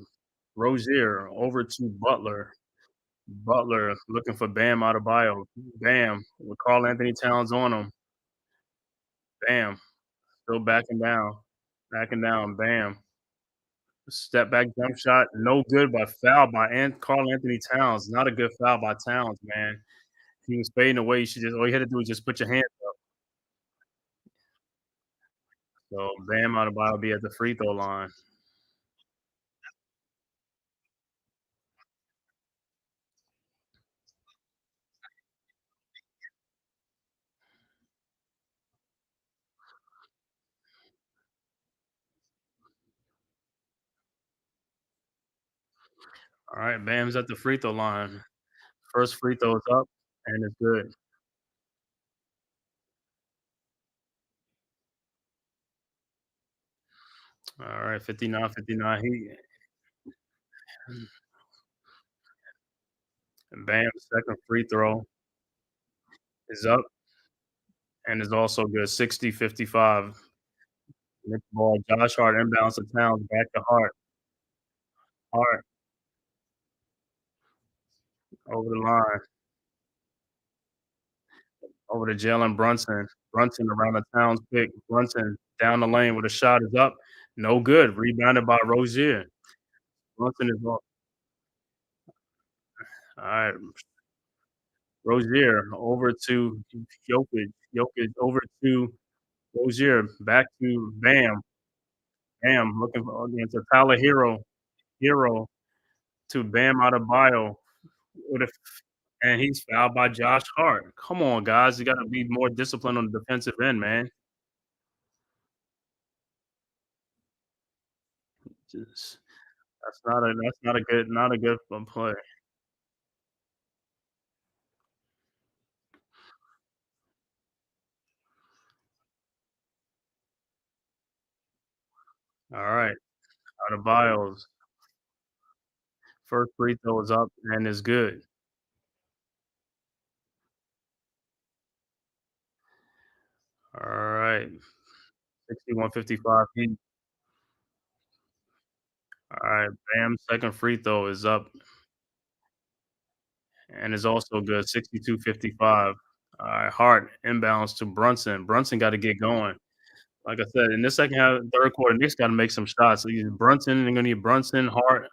Speaker 5: Rozier over to Butler. Butler looking for Bam Adebayo. Bam with Carl Anthony Towns on him. Bam. Still backing down. Backing down. Bam. Step back jump shot. No good, but foul by Carl Anthony Towns. Not a good foul by Towns, man. He was fading away. You should just all you had to do was just put your hand up. So Bam Adebayo will be at the free throw line. All right, Bam's at the free throw line. First free throw is up, and it's good. All right, 59-59. Bam, second free throw is up and is also good. 60-55. Next ball, Josh Hart inbounds to Towns, back to Hart. Hart over the line, over to Jalen Brunson. Brunson around the Towns pick. Brunson down the lane with a shot is up. No good. Rebounded by Rozier. Brunson is off. All right. Rozier over to Jokic. Jokic over to Rozier. Back to Bam. Bam looking for against a Tyler Hero. Hero to Bam Adebayo with a and he's fouled by Josh Hart. Come on, guys. You gotta be more disciplined on the defensive end, man. Just that's not a good play. All right. Adebayo's first free throw is up and is good. All right. 61-55 Heat. All right. Bam second free throw is up and is also good. 62-55. All right. Hart inbounds to Brunson. Brunson got to get going. Like I said, in the second half, third quarter, Knicks got to make some shots. So either Brunson, they're gonna need Brunson, Hart,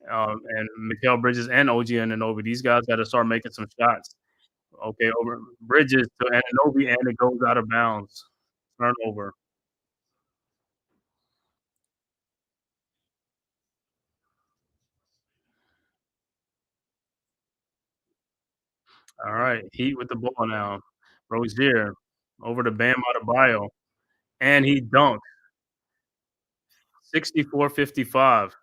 Speaker 5: and Mikal Bridges and OG Anunoby. These guys got to start making some shots. Okay, over Bridges to Anunoby, and it goes out of bounds. Turnover. All right, Heat with the ball now. Rozier over to Bam Adebayo, and he dunked. 64-55.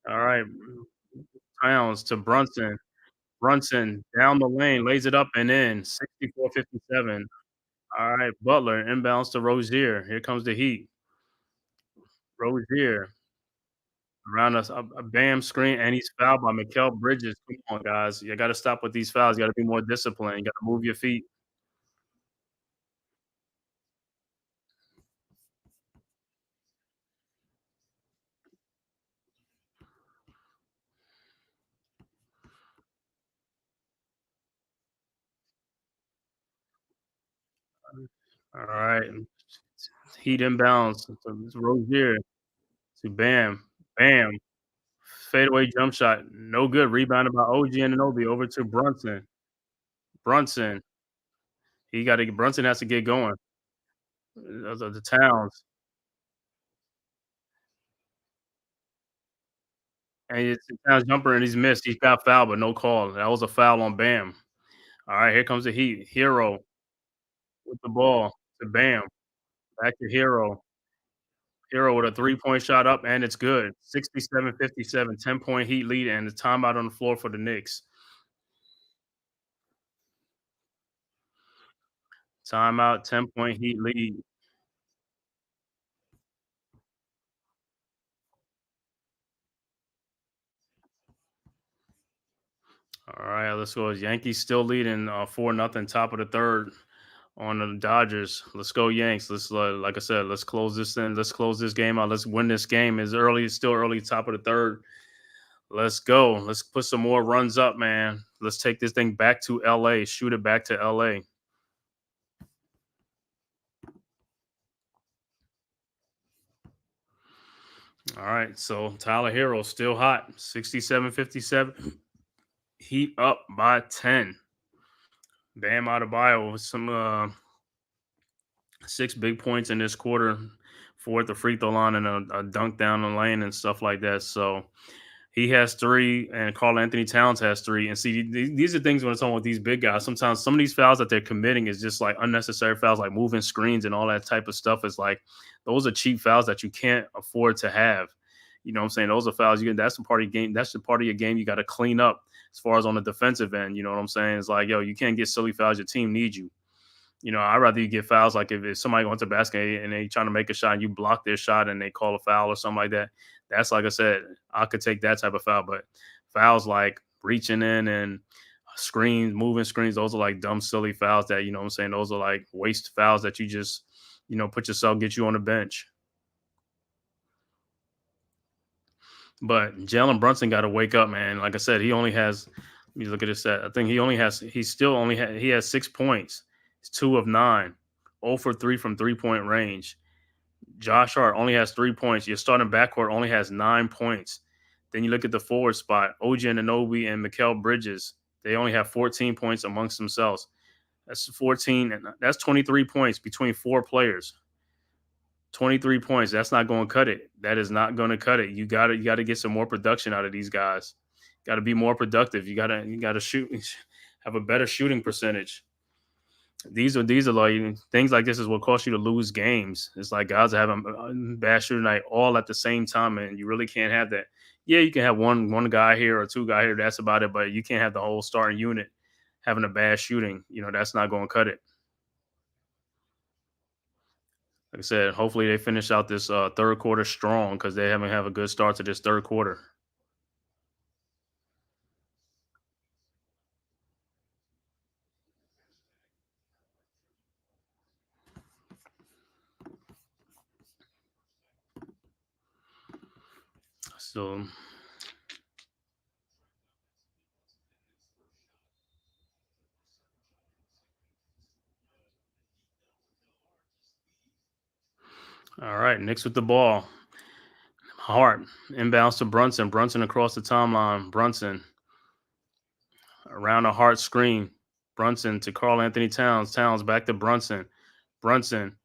Speaker 5: All right, Towns to Brunson. Brunson down the lane, lays it up and in. 64-57. All right, Butler inbounds to Rozier. Here comes the Heat. Rozier around us, a Bam screen, and he's fouled by Mikal Bridges. Come on, guys. You got to stop with these fouls. You got to be more disciplined. You got to move your feet. All right. Heat inbounds to Rozier to Bam. Bam. Fadeaway jump shot. No good. Rebounded by OG Anunoby over to Brunson. Brunson. Brunson has to get going. The Towns. And it's the Towns jumper and he's missed. He's got fouled, but no call. That was a foul on Bam. All right, here comes the Heat. Hero with the ball to Bam. Back to Hero. Hero with a three-point shot up, and it's good. 67-57, 10-point Heat lead, and the timeout on the floor for the Knicks. Timeout, 10-point Heat lead. All right, let's go. Yankees still leading 4-0, top of the third on the Dodgers. Let's go, Yanks. Let's like I said, let's close this in. Let's close this game out. Let's win this game. It's still early, top of the third. Let's go. Let's put some more runs up, man. Let's take this thing back to LA. Shoot it back to LA. All right, so Tyler Hero still hot, 67-57. Heat up by 10. Bam Adebayo with some 6 big points in this quarter, 4 at the free throw line and a dunk down the lane and stuff like that. So he has 3, and Carl Anthony Towns has 3. And see, these are things when it's on with these big guys. Sometimes some of these fouls that they're committing is just like unnecessary fouls, like moving screens and all that type of stuff. Is like those are cheap fouls that you can't afford to have. You know what I'm saying? Those are fouls. That's the part of your game. That's the part of your game you got to clean up as far as on the defensive end. You know what I'm saying? It's like, yo, you can't get silly fouls. Your team needs you. I'd rather you get fouls. Like if somebody wants a basket and they trying to make a shot and you block their shot and they call a foul or something like that. That's, like I said, I could take that type of foul. But fouls like reaching in and screens, moving screens, those are like dumb, silly fouls that, what I'm saying, those are like waste fouls that you just, put yourself, get you on the bench. But Jalen Brunson got to wake up, man. Like I said, he only has, let me look at his set. I think he has 6 points. He's 2 of 9, 0 for 3 from 3-point range. Josh Hart only has 3 points. Your starting backcourt only has 9 points. Then you look at the forward spot, OG Anunoby and Mikal Bridges. They only have 14 points amongst themselves. That's 14, and that's 23 points between 4 players. 23 points. That's not going to cut it. That is not going to cut it. You got to get some more production out of these guys. Got to be more productive. You got to shoot, have a better shooting percentage. These are like things like this is what costs you to lose games. It's like guys are having a bad shooting night all at the same time, and you really can't have that. Yeah, you can have one guy here or 2 guys here. That's about it. But you can't have the whole starting unit having a bad shooting. That's not going to cut it. Like I said, hopefully they finish out this third quarter strong because they haven't have a good start to this third quarter. So, all right, Knicks with the ball. Hart inbounds to Brunson. Brunson across the timeline. Brunson around a Hart screen. Brunson to Karl Anthony Towns. Towns back to Brunson. Brunson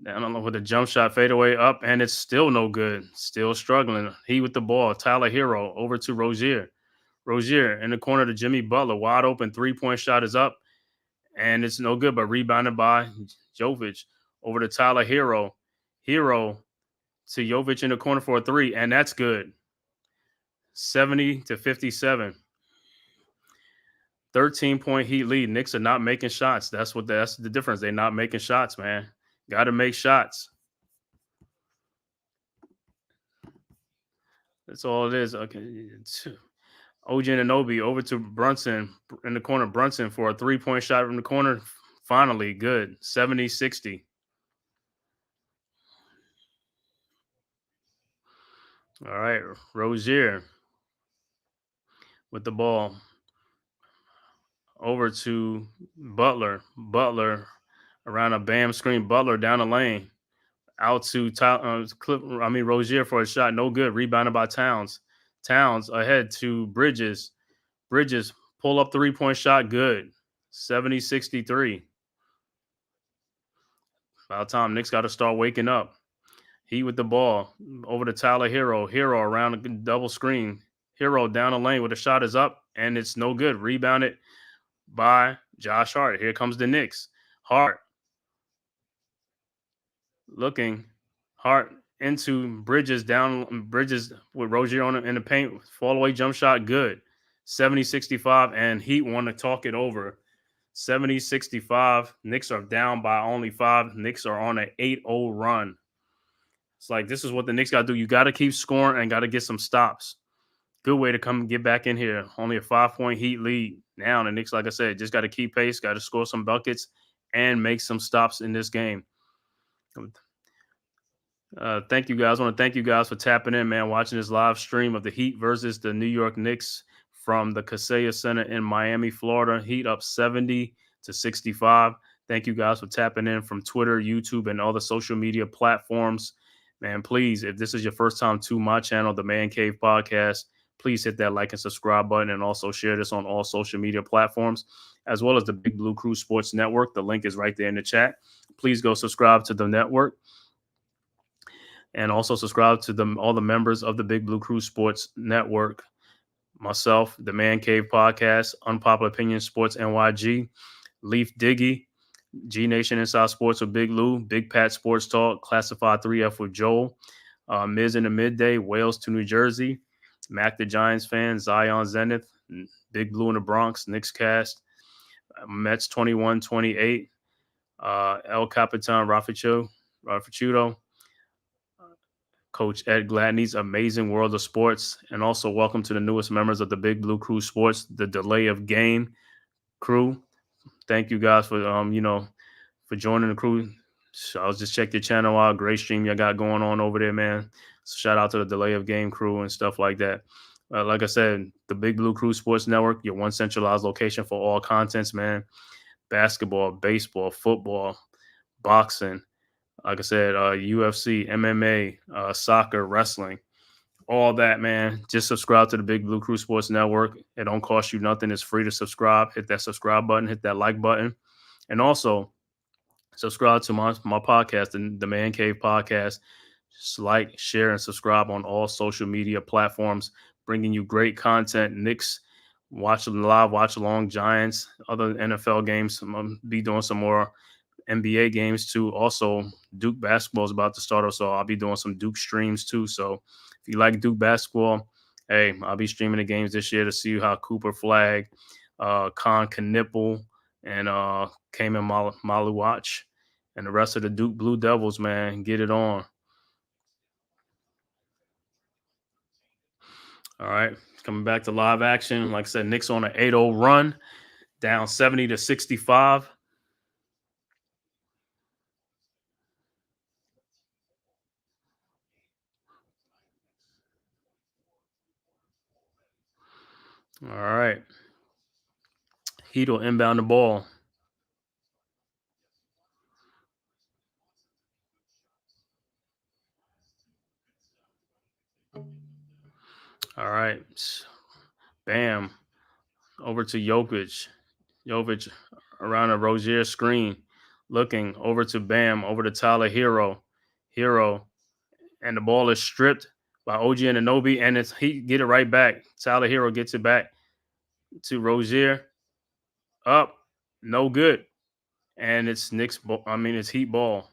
Speaker 5: down with a jump shot, fadeaway up, and it's still no good. Still struggling. He with the ball. Tyler Hero over to Rozier. Rozier in the corner to Jimmy Butler. Wide open 3-point shot is up, and it's no good, but rebounded by Jovic. Over to Tyler Hero. Hero to Jovic in the corner for a 3, and that's good. 70-57. 13-point Heat lead. Knicks are not making shots. That's the difference. They're not making shots, man. Got to make shots. That's all it is. Okay. OG Anunoby over to Brunson in the corner. Brunson for a 3-point shot from the corner. Finally, good. 70-60. All right. Rozier with the ball. Over to Butler. Butler around a Bam screen. Butler down the lane. Out to Rozier for a shot. No good. Rebounded by Towns. Towns ahead to Bridges. Bridges pull up 3-point shot. Good. 70-63. About time. Knicks got to start waking up. He with the ball. Over to Tyler Hero. Hero around a double screen. Hero down the lane with a shot is up, and it's no good. Rebounded by Josh Hart. Here comes the Knicks. Hart looking. Hart into Bridges down. Bridges with Rozier on in the paint. Fall away jump shot. Good. 70-65, and Heat want to talk it over. 70-65. Knicks are down by only 5. Knicks are on an 8-0 run. It's like this is what the Knicks got to do. You got to keep scoring and got to get some stops. Good way to come and get back in here. Only a 5-point Heat lead. Now the Knicks, like I said, just got to keep pace, got to score some buckets, and make some stops in this game. Thank you guys. I want to thank you guys for tapping in, man, watching this live stream of the Heat versus the New York Knicks from the Kaseya Center in Miami, Florida. Heat up 70-65. Thank you guys for tapping in from Twitter, YouTube, and all the social media platforms. Man, please, if this is your first time to my channel, the Man Cave Podcast, please hit that like and subscribe button and also share this on all social media platforms, as well as the Big Blue Crew Sports Network. The link is right there in the chat. Please go subscribe to the network and also subscribe to all the members of the Big Blue Crew Sports Network. Myself, the Man Cave Podcast, Unpopular Opinion Sports NYG, Leaf Diggy, G Nation Inside Sports with Big Lou, Big Pat Sports Talk, Classified 3F with Joel, Miz in the Midday, Wales to New Jersey, Mac the Giants fan, Zion Zenith, Big Blue in the Bronx, Knicks Cast, Mets 21-28, El Capitan Rafachudo, Coach Ed Gladney's Amazing World of Sports, and also welcome to the newest members of the Big Blue Crew Sports, the Delay of Game crew. Thank you guys for for joining the crew. So I'll just check your channel out. Great stream y'all got going on over there, man. So shout out to the Delay of Game crew and stuff like that. Like I said, the Big Blue Crew Sports Network, your one centralized location for all contents, man. Basketball, baseball, football, boxing. Like I said, UFC, MMA, soccer, wrestling, all that, man. Just subscribe to the Big Blue Crew Sports Network. It don't cost you nothing. It's free to subscribe. Hit that subscribe button. Hit that like button. And also, subscribe to my podcast, the Man-Cave podcast. Just like, share, and subscribe on all social media platforms, bringing you great content. Knicks, watch live, watch along, Giants, other NFL games. I'm going to be doing some more NBA games too. Also, Duke basketball is about to start up, so I'll be doing some Duke streams too. So if you like Duke basketball, hey, I'll be streaming the games this year to see how Cooper Flag, Khan Knipple, and Kaman Maluach, and the rest of the Duke Blue Devils, man, get it on. All right, coming back to live action. Like I said, Knicks on an 8-0 run, down 70-65. All right. Heat will inbound the ball. All right. Bam. Over to Jokic. Jokic around a Rozier screen. Looking over to Bam. Over to Tyler Hero. And the ball is stripped by OG Anunoby. And he get it right back. Tyler Hero gets it back to Rozier. Up. No good. And it's it's Heat ball.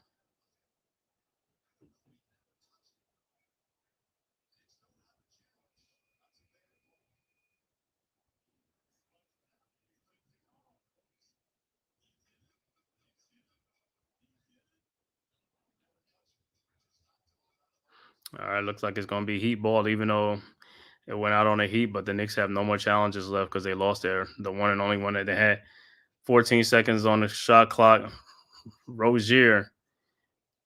Speaker 5: All right, looks like it's going to be Heat ball, even though it went out on a Heat, but the Knicks have no more challenges left because they lost the one and only one that they had. 14 seconds on the shot clock. Rozier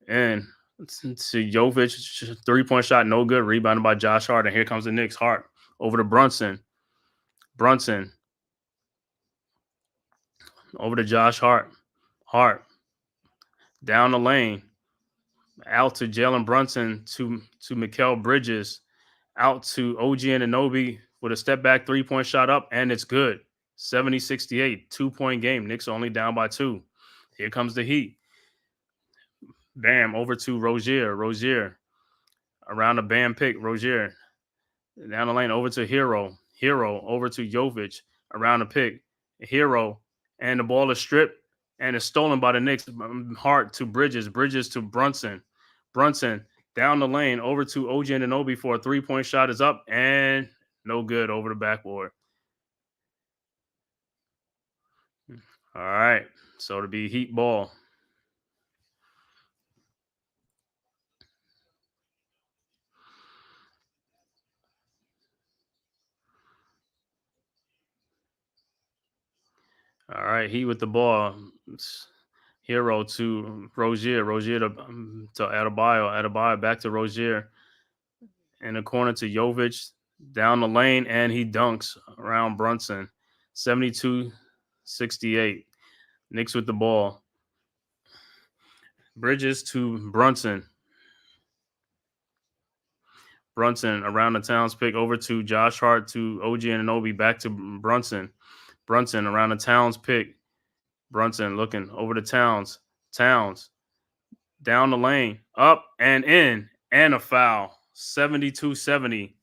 Speaker 5: and to Jovic, 3-point shot, no good. Rebounded by Josh Hart, and here comes the Knicks. Hart over to Brunson. Over to Josh Hart. Down the lane. Out to Jalen Brunson to Mikal Bridges. Out to OG Anunoby with a step back 3-point shot up, and it's good. 70-68, 2-point game. Knicks are only down by 2. Here comes the Heat. Bam, over to Rozier. Around the Bam pick, Rozier. Down the lane, over to Hero. Over to Jovic. Around the pick. Hero. And the ball is stripped and is stolen by the Knicks. Hart to Bridges. Bridges to Brunson. Down the lane, over to OG Anunoby for a 3-point shot is up and no good over the backboard. All right, so it'll be Heat ball. All right, Heat with the ball. Hero to Rozier to Adebayo back to Rozier. In the corner to Jovic, down the lane, and he dunks around Brunson. 72-68. Knicks with the ball. Bridges to Brunson around the Towns pick, over to Josh Hart to OG Anunoby, back to Brunson around the Towns pick. Brunson looking over to Towns down the lane, up and in, and a foul. 72-70.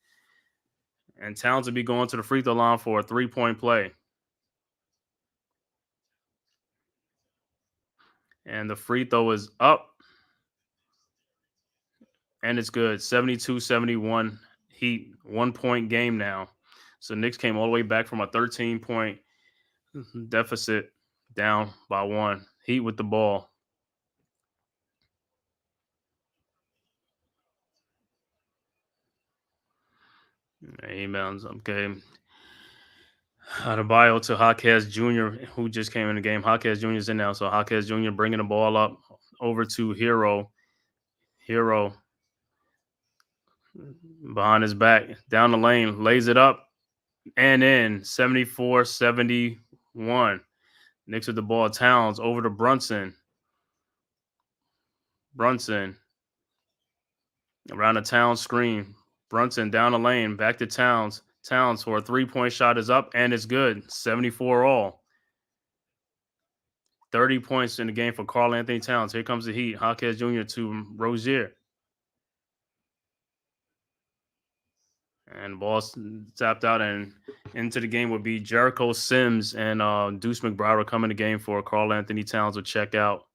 Speaker 5: And Towns will be going to the free throw line for a 3-point play. And the free throw is up. And it's good. 72-71 Heat. 1-point game now. So Knicks came all the way back from a 13-point deficit down by 1. Heat with the ball. Inbounds. Okay. Adebayo to Jaquez Jr., who just came in the game. Jaquez Jr. is in now. So Jaquez Jr. bringing the ball up over to Hero. Hero behind his back. Down the lane. Lays it up and in. 74-71. Knicks with the ball. Towns over to Brunson. Brunson around the Towns screen. Brunson down the lane. Back to Towns. Towns for a 3-point shot is up and it's good. 74 all. 30 points in the game for Karl Anthony Towns. Here comes the Heat. Jaquez Jr. to Rozier. And the ball tapped out and into the game would be Jericho Sims and Deuce McBride will come in the game for Karl Anthony Towns will check out.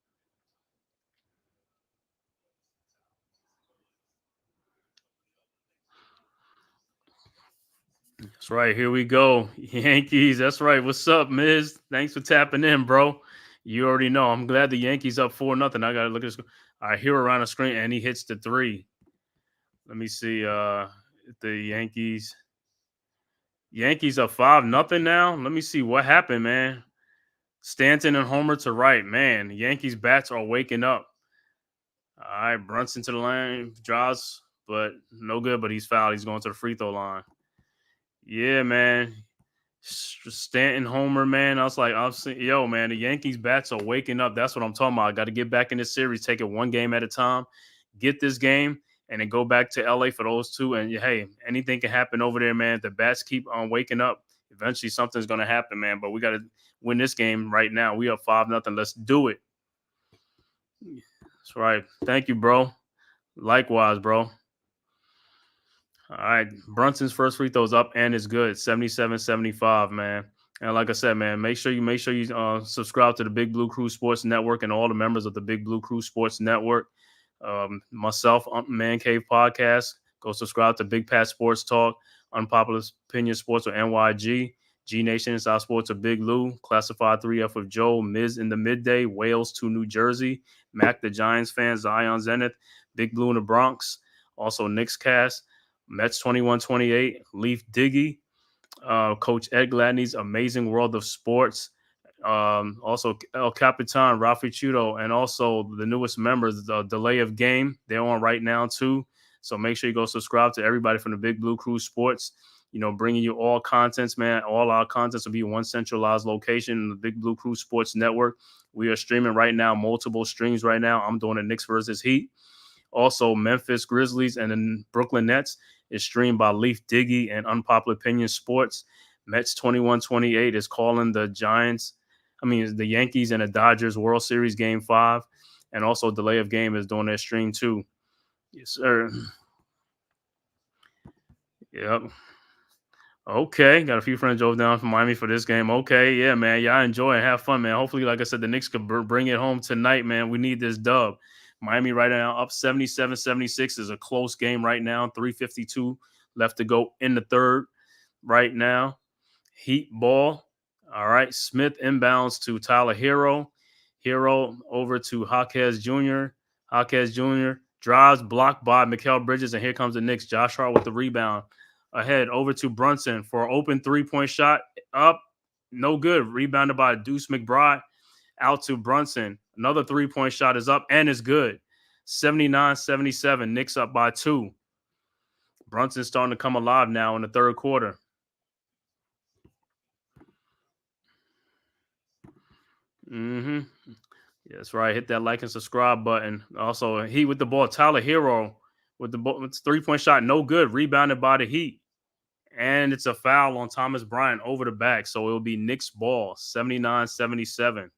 Speaker 5: That's right. Here we go. Yankees. That's right. What's up, Miz? Thanks for tapping in, bro. You already know. I'm glad the Yankees up 4-0. I got to look at this. I hear around the screen and he hits the 3. Let me see. The Yankees. Yankees up 5-0 now. Let me see what happened, man. Stanton and Homer to right. Man, Yankees bats are waking up. All right, Brunson to the line. Draws, but no good, but he's fouled. He's going to the free throw line. Yeah, man. Stanton, Homer, man. I was saying, yo, man, the Yankees bats are waking up. That's what I'm talking about. I got to get back in this series, take it one game at a time, get this game, and then go back to LA for those two. And hey, anything can happen over there, man. The bats keep on waking up. Eventually, something's going to happen, man. But we got to win this game right now. We up 5-0. Let's do it. That's right. Thank you, bro. Likewise, bro. All right. Brunson's first free throw's up and it's good. 77-75, man. And like I said, man, make sure you subscribe to the Big Blue Crew Sports Network and all the members of the Big Blue Crew Sports Network. Myself, Man-Cave Podcast. Go subscribe to Big Pat Sports Talk, Unpopular Opinion Sports or NYG, G Nation Inside Sports or Big Lou, Classified 3F with Joe, Miz in the Midday, Wales to New Jersey, Mac the Giants fan, Zion Zenith, Big Blue in the Bronx, also Knicks Cast, Mets 2128, Leaf Diggy, Coach Ed Gladney's Amazing World of Sports, also El Capitan, Rafi Chudo, and also the newest members, the Delay of Game. They're on right now too. So make sure you go subscribe to everybody from the Big Blue Crew Sports. You know, bringing you all contents, man. All our contents will be one centralized location in the Big Blue Crew Sports Network. We are streaming right now, multiple streams right now. I'm doing the Knicks versus Heat. Also, Memphis Grizzlies and the Brooklyn Nets is streamed by Leaf Diggy and Unpopular Opinion Sports. Mets 2128 is calling the the Yankees and the Dodgers World Series Game 5. And also Delay of Game is doing their stream too. Yes, sir. Yep. Okay. Got a few friends drove down from Miami for this game. Okay. Yeah, man. Y'all enjoy and have fun, man. Hopefully, like I said, the Knicks could bring it home tonight, man. We need this dub. Miami right now up 77-76 is a close game right now. 3:52 left to go in the third right now. Heat ball. All right. Smith inbounds to Tyler Hero. Hero over to Jaquez Jr. Jaquez Jr. drives, blocked by Mikal Bridges, and here comes the Knicks. Josh Hart with the rebound. Ahead over to Brunson for an open 3-point shot. Up. No good. Rebounded by Deuce McBride. Out to Brunson. Another 3-point shot is up and is good. 79-77. Knicks up by 2. Brunson's starting to come alive now in the third quarter. Yeah, that's right. Hit that like and subscribe button. Also, Heat with the ball. Tyler Hero with the ball. It's 3-point shot. No good. Rebounded by the Heat. And it's a foul on Thomas Bryant over the back. So it'll be Knicks ball. 79-77.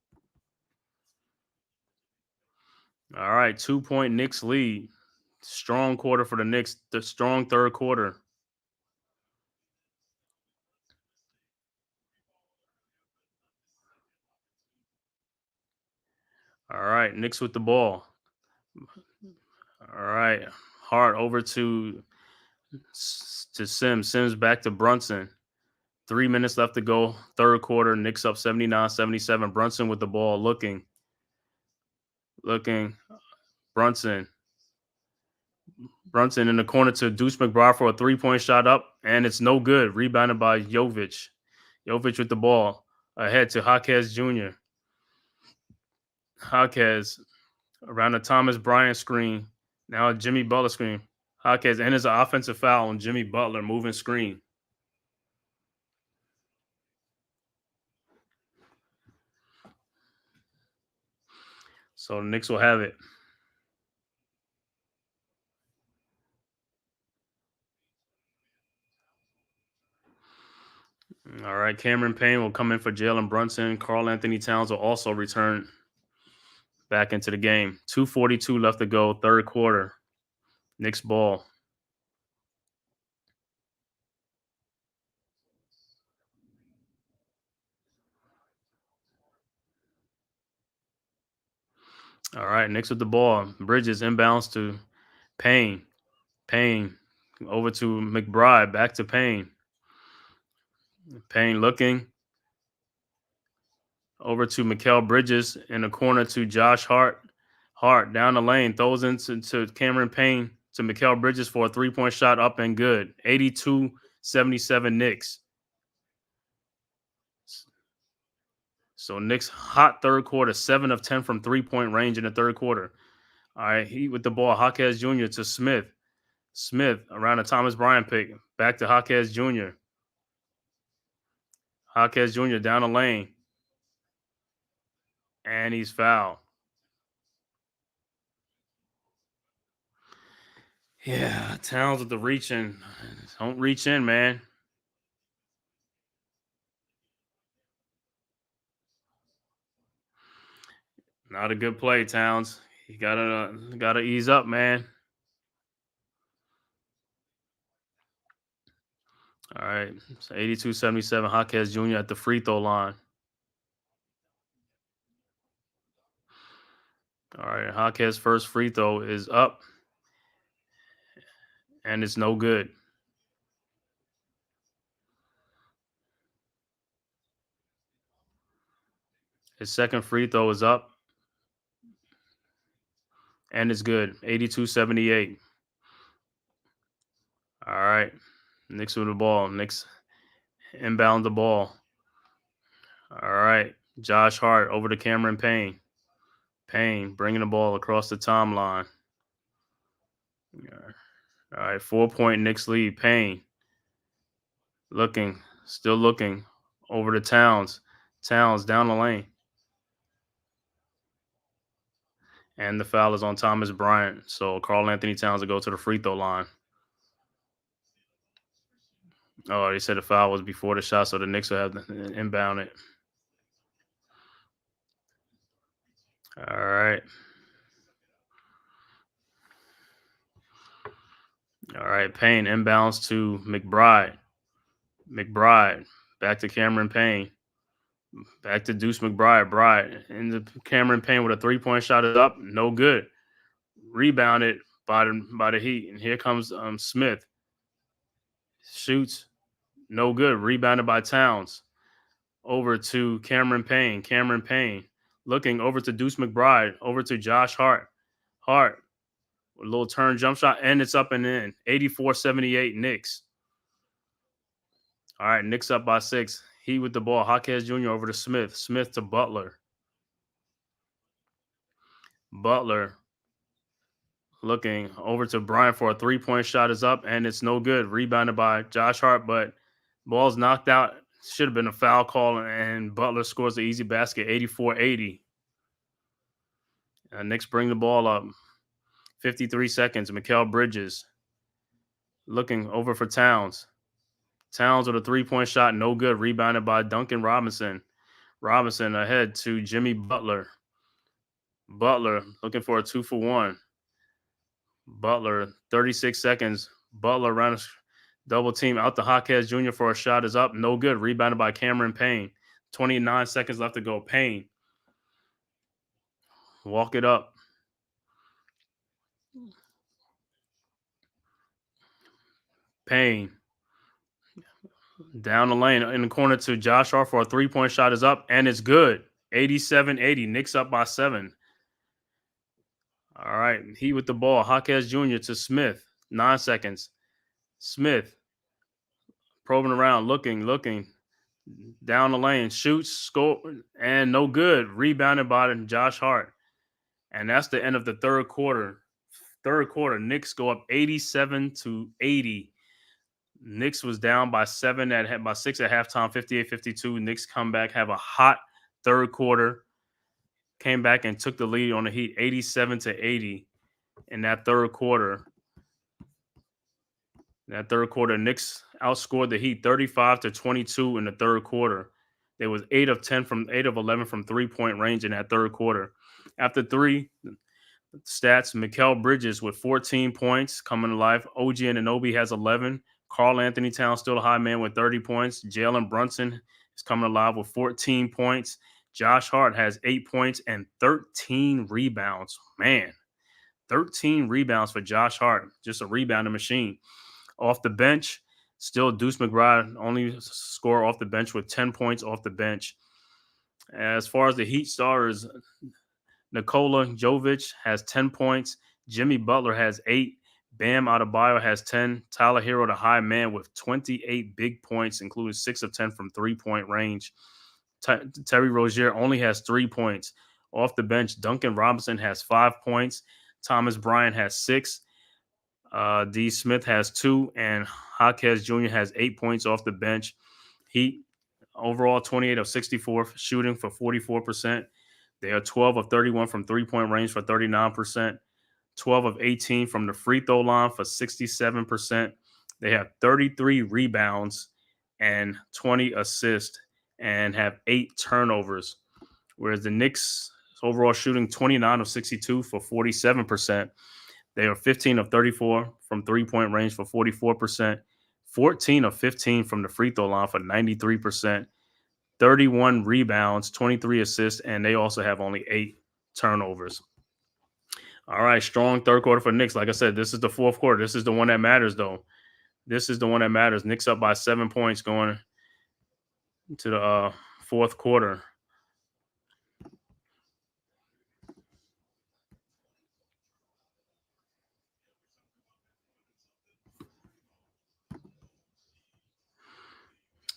Speaker 5: All right, 2-point Knicks lead. Strong quarter for the Knicks. The strong third quarter. All right, Knicks with the ball. All right, Hart over to Sims. Sims back to Brunson. 3 minutes left to go. Third quarter. Knicks up 79-77. Brunson with the ball looking. Looking. Brunson in the corner to Deuce McBride for a 3-point shot up, and it's no good. Rebounded by Jovic. Jovic with the ball. Ahead to Jaquez Jr. Jaquez around the Thomas Bryant screen. Now a Jimmy Butler screen. Jaquez, and there's an offensive foul on Jimmy Butler moving screen. So the Knicks will have it. All right, Cameron Payne will come in for Jalen Brunson. Karl Anthony Towns will also return back into the game. 2:42 left to go, third quarter. Knicks ball. All right, Knicks with the ball. Bridges inbounds to Payne. Payne over to McBride. Back to Payne. Payne looking. Over to Mikal Bridges in the corner to Josh Hart. Hart down the lane. Throws into Cameron Payne to Mikal Bridges for a 3-point shot up and good. 82-77 Knicks. So Knicks hot third quarter, 7 of 10 from 3-point range in the third quarter. All right, he with the ball, Jaquez Jr. to Smith. Smith around the Thomas Bryant pick. Back to Jaquez Jr. Jaquez Jr. down the lane. And he's fouled. Yeah, Towns with the reaching. Don't reach in, man. Not a good play, Towns. You gotta ease up, man. All right, so 82-77, Jaquez Jr. at the free throw line. All right, Jaquez's first free throw is up, and it's no good. His second free throw is up, and it's good. 82-78. All right, Knicks with the ball. Knicks inbound the ball. All right, Josh Hart over to Cameron Payne. Payne bringing the ball across the timeline. All right, 4-point Knicks lead. Payne still looking over to Towns. Towns down the lane. And the foul is on Thomas Bryant. So Karl Anthony Towns will go to the free throw line. Oh, they said the foul was before the shot, so the Knicks will have to inbound it. All right. All right, Payne inbounds to McBride. McBride back to Cameron Payne. Back to Deuce McBride. Bride into Cameron Payne with a 3-point shot is up. No good. Rebounded by the Heat. And here comes Smith. Shoots. No good. Rebounded by Towns. Over to Cameron Payne. Cameron Payne looking over to Deuce McBride. Over to Josh Hart. Hart. A little turn jump shot. And it's up and in. 84-78 Knicks. All right. Knicks up by 6. He with the ball. Jaquez Jr. over to Smith. Smith to Butler. Butler looking over to Bryant for a 3-point shot is up, and it's no good. Rebounded by Josh Hart, but ball's knocked out. Should have been a foul call, and Butler scores the easy basket, 84-80. Knicks bring the ball up. 53 seconds. Mikal Bridges looking over for Towns. Towns with a 3-point shot, no good. Rebounded by Duncan Robinson. Robinson ahead to Jimmy Butler. Butler looking for a 2-for-1. Butler, 36 seconds. Butler around a double team out to Jaquez Jr. for a shot is up. No good. Rebounded by Cameron Payne. 29 seconds left to go. Payne. Walk it up. Payne. Down the lane in the corner to Josh Hart for a 3-point shot is up, and it's good. 87-80. Knicks up by 7. All right. Heat with the ball. Jaquez Jr. to Smith. 9 seconds. Smith probing around, looking. Down the lane. Shoots, score, and no good. Rebounded by Josh Hart. And that's the end of the third quarter. Knicks go up 87-80. Knicks was down by 6 at halftime, 58-52. Knicks come back, have a hot third quarter. Came back and took the lead on the Heat 87-80 in that third quarter. Knicks outscored the Heat 35-22 in the third quarter. There was 8 of 11 from 3-point range in that third quarter. After three stats, Mikal Bridges with 14 points coming to life. OG Anunoby has 11. Karl Anthony Towns still a high man with 30 points. Jalen Brunson is coming alive with 14 points. Josh Hart has 8 points and 13 rebounds. Man, 13 rebounds for Josh Hart. Just a rebounding machine. Off the bench, still Deuce McBride only score off the bench with 10 points off the bench. As far as the Heat starters, Nikola Jovic has 10 points. Jimmy Butler has 8. Bam Adebayo has 10. Tyler Hero, the high man, with 28 big points, including 6 of 10 from 3-point range. Terry Rozier only has 3 points. Off the bench, Duncan Robinson has 5 points. Thomas Bryant has 6. D. Smith has 2. And Jaquez Jr. has 8 points off the bench. Heat overall 28 of 64 shooting for 44%. They are 12 of 31 from 3-point range for 39%. 12 of 18 from the free throw line for 67%. They have 33 rebounds and 20 assists and have 8 turnovers. Whereas the Knicks overall shooting 29 of 62 for 47%. They are 15 of 34 from 3-point range for 44%. 14 of 15 from the free throw line for 93%. 31 rebounds, 23 assists, and they also have only 8 turnovers. All right, strong third quarter for Knicks. Like I said, this is the fourth quarter. This is the one that matters, though. This is the one that matters. Knicks up by 7 points going to the fourth quarter.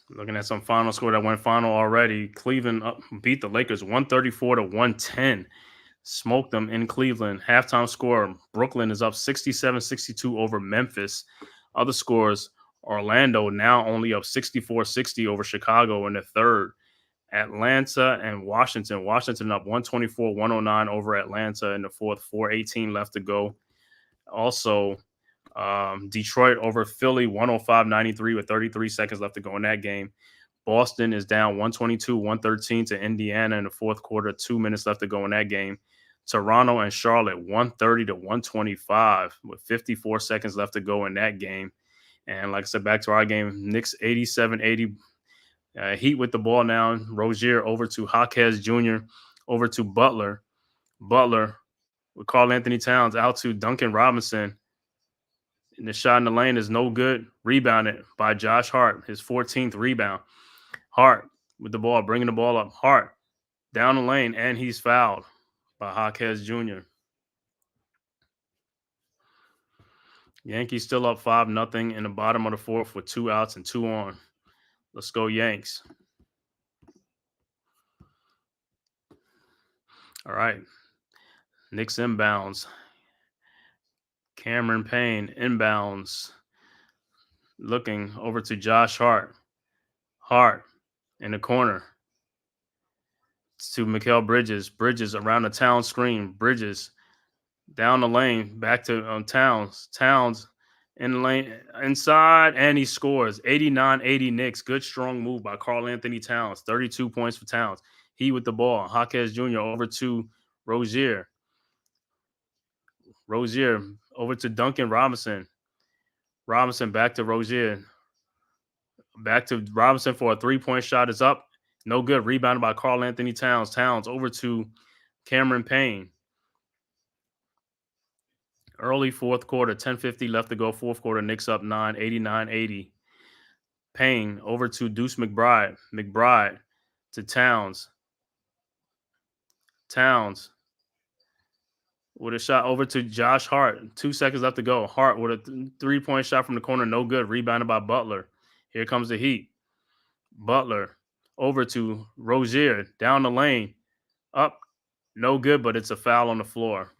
Speaker 5: Looking at some final score that went final already. Cleveland beat the Lakers 134-110. Smoked them in Cleveland. Halftime score, Brooklyn is up 67-62 over Memphis. Other scores, Orlando now only up 64-60 over Chicago in the third. Atlanta and Washington. Washington up 124-109 over Atlanta in the fourth. 4:18 left to go. Also, Detroit over Philly 105-93 with 33 seconds left to go in that game. Boston is down 122-113 to Indiana in the fourth quarter. 2 minutes left to go in that game. Toronto and Charlotte 130-125 with 54 seconds left to go in that game. And like I said, back to our game, Knicks 87-80. Heat with the ball now. Rozier over to Jaquez Jr. over to Butler. Butler with Karl Anthony Towns out to Duncan Robinson. And the shot in the lane is no good. Rebounded by Josh Hart, his 14th rebound. Hart with the ball, bringing the ball up. Hart down the lane, and he's fouled by Jaquez Jr. Yankees still up 5-0 in the bottom of the fourth with 2 outs and 2 on. Let's go Yanks. All right. Knicks inbounds. Cameron Payne inbounds. Looking over to Josh Hart. Hart in the corner. To Mikal Bridges. Bridges around the town screen. Bridges down the lane. Back to Towns. Towns in the lane inside, and he scores. 89-80 Knicks. Good strong move by Karl Anthony Towns. 32 points for Towns. He with the ball. Jaquez Jr. over to Rozier. Rozier over to Duncan Robinson. Robinson back to Rozier. Back to Robinson for a 3-point shot. Is up. No good. Rebounded by Karl Anthony Towns. Towns over to Cameron Payne. Early fourth quarter, 10:50 left to go. Fourth quarter, Knicks up 9, 89-80. Payne over to Deuce McBride. McBride to Towns. Towns with a shot over to Josh Hart. 2 seconds left to go. Hart with a 3-point shot from the corner, no good. Rebounded by Butler. Here comes the Heat. Butler over to Rozier down the lane. Up, no good, but it's a foul on the floor.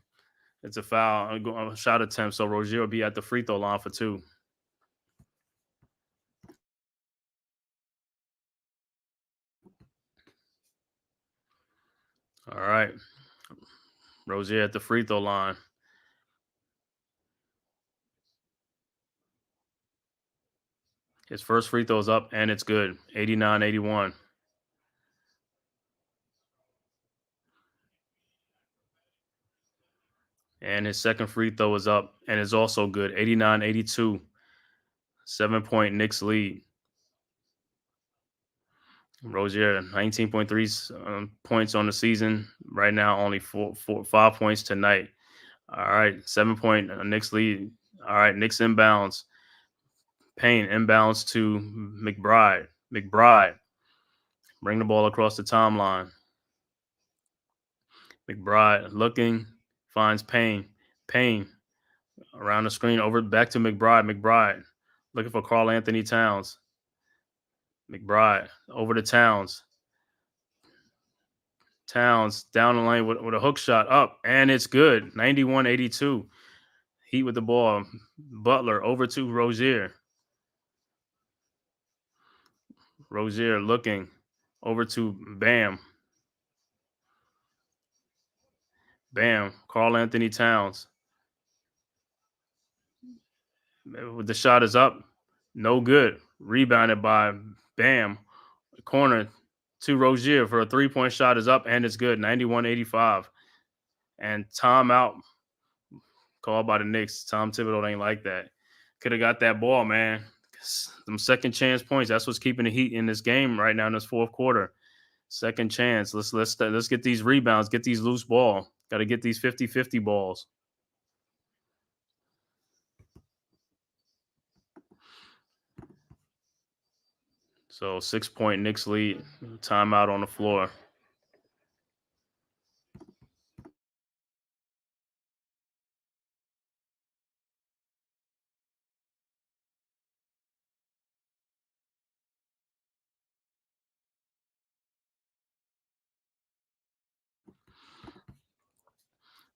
Speaker 5: It's a foul, a shot attempt. So Rozier will be at the free throw line for 2. All right. Rozier at the free throw line. His first free throw is up, and it's good. 89-81. And his second free throw is up, and is also good. 89-82. 7-point Knicks lead. Rozier, 19.3 points on the season. Right now, only 5 points tonight. All right, 7-point Knicks lead. All right, Knicks inbounds. Payne inbounds to McBride. McBride, bring the ball across the timeline. McBride looking, finds Payne. Payne around the screen, over back to McBride. McBride looking for Karl Anthony Towns. McBride over to Towns. Towns down the lane with a hook shot up, and it's good. 91-82. Heat with the ball. Butler over to Rozier. Rozier looking over to Bam. Bam. Karl Anthony Towns. The shot is up. No good. Rebounded by Bam. Corner to Rozier for a 3-point shot is up, and it's good. 91-85. And timeout called by the Knicks. Tom Thibodeau ain't like that. Could have got that ball, man. Them second chance points. That's what's keeping the Heat in this game right now in this fourth quarter. Second chance. Let's get these rebounds, get these loose ball. Got to get these 50-50 balls. So 6-point Knicks lead. Timeout on the floor.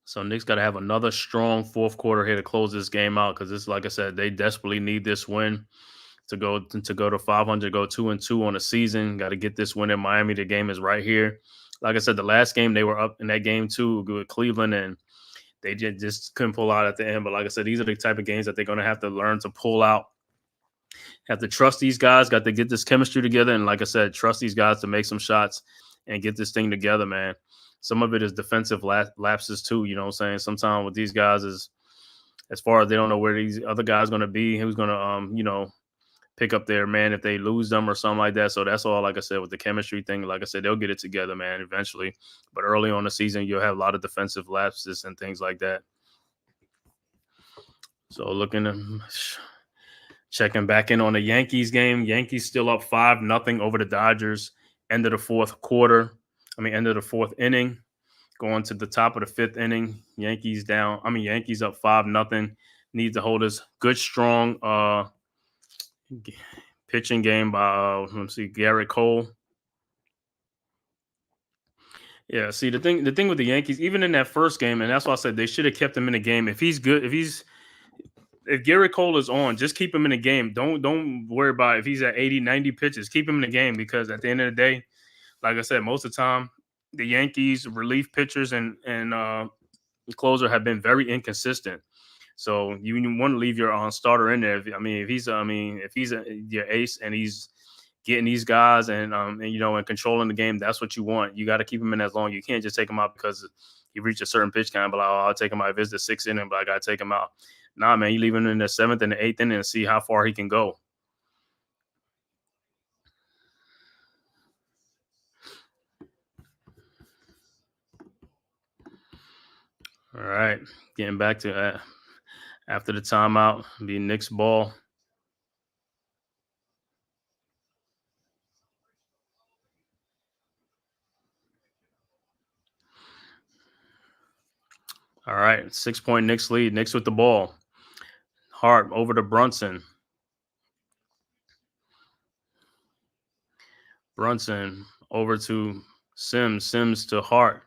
Speaker 5: So Knicks got to have another strong fourth quarter here to close this game out, because this, like I said, they desperately need this win to go to 500, go 2-2 on the season. Got to get this win in Miami. The game is right here. Like I said, the last game they were up in that game too with Cleveland, and they just couldn't pull out at the end. But like I said, these are the type of games that they're going to have to learn to pull out. Have to trust these guys. Got to get this chemistry together, and like I said, trust these guys to make some shots and get this thing together, man. Some of it is defensive lapses too. You know what I'm saying? Sometimes with these guys is as far as they don't know where these other guys going to be, who's going to pick up their man if they lose them or something like that. So that's all, like I said, with the chemistry thing. Like I said, they'll get it together, man, eventually. But early on the season, you'll have a lot of defensive lapses and things like that. So checking back in on the Yankees game. Yankees still up 5-0 over the Dodgers. End of the fourth inning. Going to the top of the fifth inning. Yankees up 5-0. Need to hold this good, strong pitching game by Garrett Cole. Yeah, see the thing with the Yankees, even in that first game, and that's why I said they should have kept him in the game. If he's good, if Garrett Cole is on, just keep him in the game. Don't worry about if he's at 80, 90 pitches. Keep him in the game, because at the end of the day, like I said, most of the time the Yankees relief pitchers and closer have been very inconsistent. So you want to leave your starter in there. If he's your ace and he's getting these guys and controlling the game, that's what you want. You got to keep him in as long. You can't just take him out because he reached a certain pitch count. But like, I'll take him out if it's the sixth inning, but I got to take him out. Nah, man, you leave him in the seventh and the eighth inning and see how far he can go. All right, getting back to after the timeout, be Knicks ball. All right, 6-point Knicks lead. Knicks with the ball. Hart over to Brunson. Brunson over to Sims. Sims to Hart.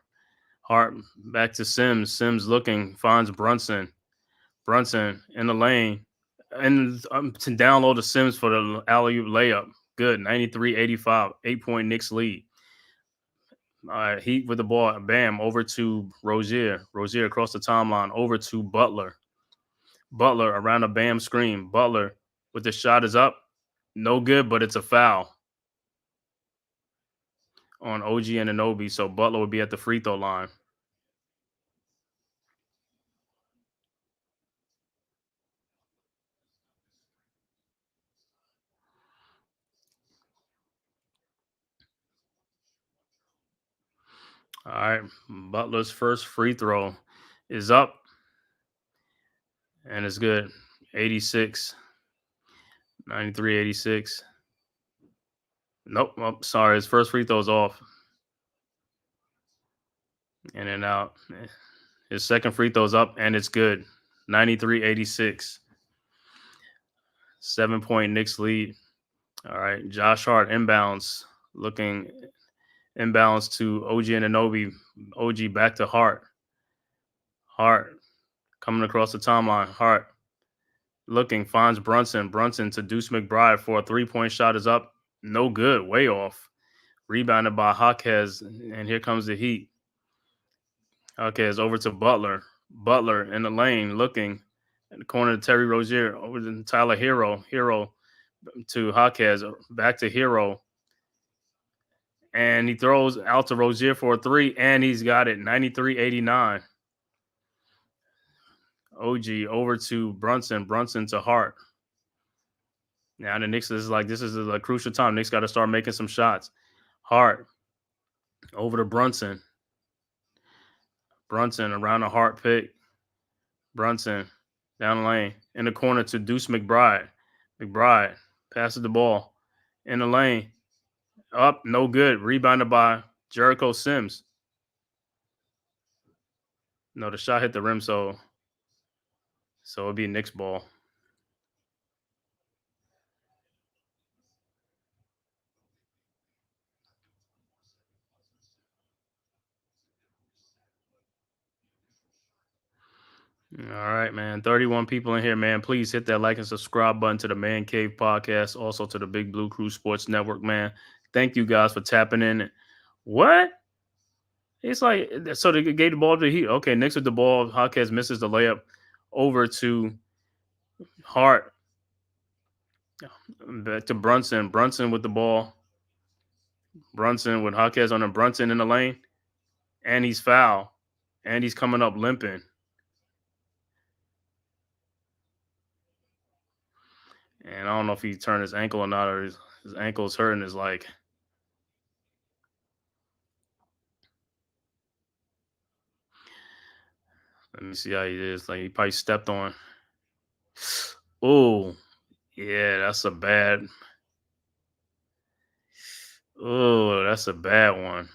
Speaker 5: Hart back to Sims. Sims looking, finds Brunson. Brunson in the lane. And to download the Sims for the alley-oop layup. Good, 93-85. 8-point Knicks lead. Heat with the ball. Bam, over to Rozier. Rozier across the timeline. Over to Butler. Butler around a Bam screen. Butler with the shot is up. No good, but it's a foul on OG Anunoby. So Butler would be at the free throw line. All right. Butler's first free throw is up. And it's good. 86. 93, 86. Nope. Oh, sorry. His first free throw's off. In and out. His second free throw's up, and it's good. 93, 86. 7-point Knicks lead. All right. Josh Hart inbounds. Looking inbounds to OG Anunoby. OG back to Hart. Hart coming across the timeline. Hart looking, finds Brunson. Brunson to Deuce McBride for a 3-point shot is up. No good. Way off. Rebounded by Jaquez, and here comes the Heat. Jaquez over to Butler. Butler in the lane looking in the corner to Terry Rozier. Over to Tyler Hero. Hero to Jaquez. Back to Hero. And he throws out to Rozier for a 3, and he's got it. 93-89. OG over to Brunson. Brunson to Hart. Now the Knicks is like, this is a crucial time. Knicks got to start making some shots. Hart over to Brunson. Brunson around the Hart pick. Brunson down the lane in the corner to Deuce McBride. McBride passes the ball in the lane. Up, no good. Rebounded by Jericho Sims. No, the shot hit the rim, so it'll be Knicks ball. All right, man. 31 people in here, man. Please hit that like and subscribe button to the Man Cave podcast, also to the Big Blue Crew Sports Network, man. Thank you guys for tapping in. What? It's like, so they gave the ball to the Heat. Okay, Knicks with the ball. Jaquez misses the layup over to Hart. Back to Brunson. Brunson with the ball. Brunson with Jaquez on him. Brunson in the lane. And he's foul. And he's coming up limping. And I don't know if he turned his ankle or not, or his ankle's hurting his like. Let me see how he is. Like, he probably stepped on. Oh, yeah, that's a bad. Oh, that's a bad one.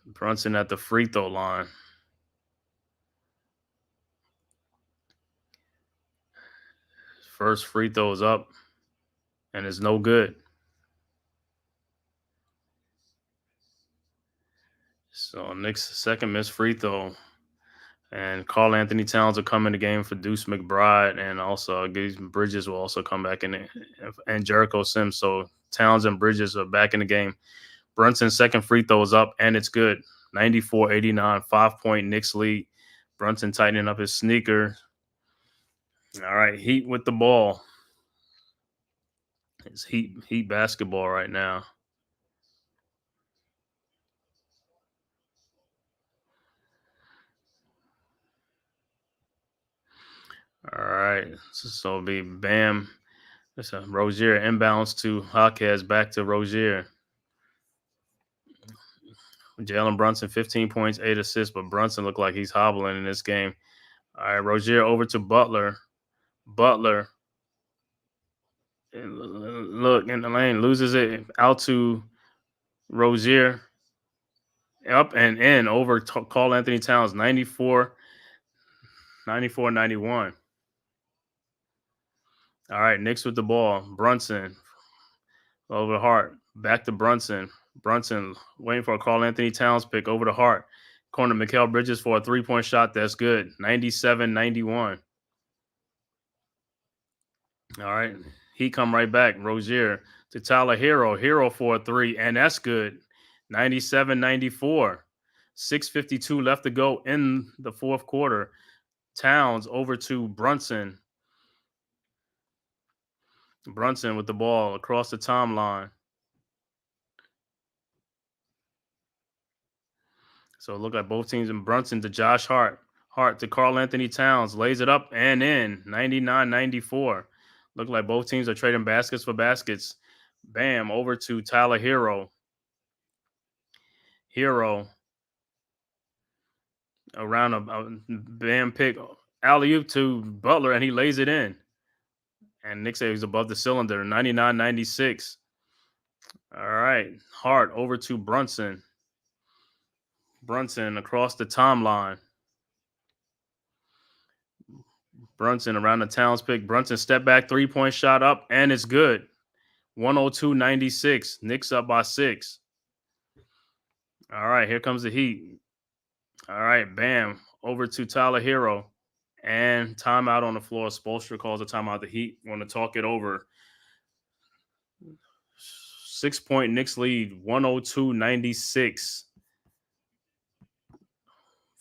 Speaker 5: Brunson at the free throw line. First free throw is up, and it's no good. So Knicks' second missed free throw. And Karl Anthony Towns will come in the game for Deuce McBride, and also Bridges will also come back in it, and Jericho Sims. So Towns and Bridges are back in the game. Brunson's second free throw is up, and it's good. 94-89, 5-point Knicks lead. Brunson tightening up his sneaker. All right, Heat with the ball. It's Heat basketball right now. All right, so it'll be Bam. That's a Rozier inbounds to Jaquez, back to Rozier. Jalen Brunson, 15 points, 8 assists, but Brunson looked like he's hobbling in this game. All right, Rozier over to Butler. Butler, look in the lane, loses it out to Rozier. Up and in over Carl Anthony Towns, 94-91. All right, Knicks with the ball. Brunson over Hart. Back to Brunson. Brunson waiting for a Carl Anthony Towns pick over to Hart. Corner Mikal Bridges for a 3-point shot. That's good. 97-91. All right. He come right back. Rozier to Tyler Hero. Hero for a 3, and that's good. 97-94. 6:52 left to go in the fourth quarter. Towns over to Brunson. Brunson with the ball across the timeline. So it looked like both teams in Brunson to Josh Hart. Hart to Carl Anthony Towns. Lays it up and in. 99-94. Looked like both teams are trading baskets for baskets. Bam, over to Tyler Hero. Hero around a bam pick. Alley-oop to Butler, and he lays it in. And Nick said he's above the cylinder. 99-96. All right. Hart over to Brunson. Brunson across the timeline. Brunson around the Towns pick. Brunson step back 3-point shot up, and it's good. 102-96. Knicks up by 6. All right, here comes the Heat. All right, bam. Over to Tyler Hero. And timeout on the floor. Spoelstra calls a timeout. The Heat want to talk it over. 6-point Knicks lead. 102-96.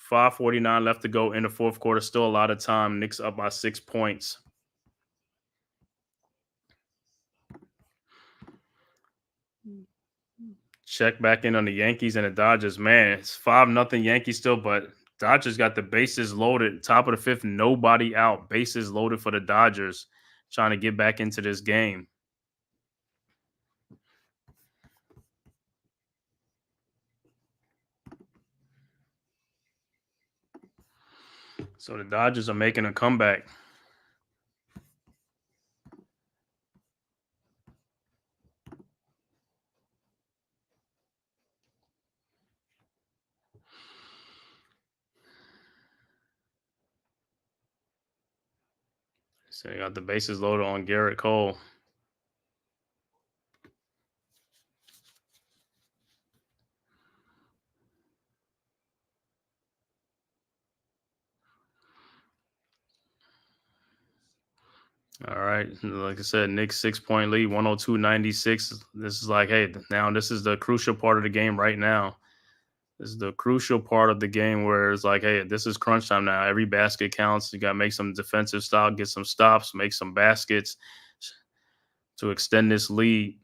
Speaker 5: 5:49 left to go in the fourth quarter. Still a lot of time. Knicks up by 6 points. Check back in on the Yankees and the Dodgers. Man, it's 5-0 Yankees still, but Dodgers got the bases loaded. Top of the fifth, nobody out. Bases loaded for the Dodgers. Trying to get back into this game. So the Dodgers are making a comeback. So they got the bases loaded on Garrett Cole. All right. Like I said, Knicks 6-point lead, 102-96. This is like, hey, now this is the crucial part of the game right now. This is the crucial part of the game where it's like, hey, this is crunch time now. Every basket counts. You got to make some defensive style, get some stops, make some baskets to extend this lead.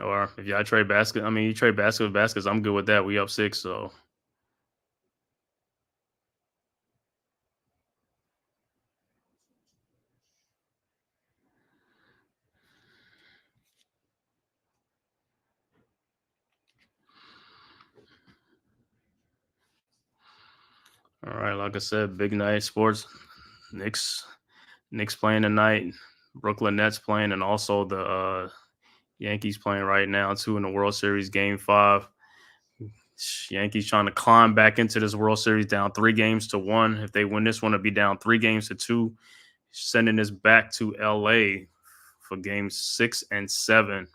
Speaker 5: Or if y'all trade basket, I mean, you trade basket with baskets, I'm good with that. We up 6, so. All right, like I said, big night sports. Knicks playing tonight. Brooklyn Nets playing, and also the Yankees playing right now too in the World Series Game 5. Yankees trying to climb back into this World Series down 3-1. If they win this one, it'll be down 3-2, sending this back to LA for games 6 and 7.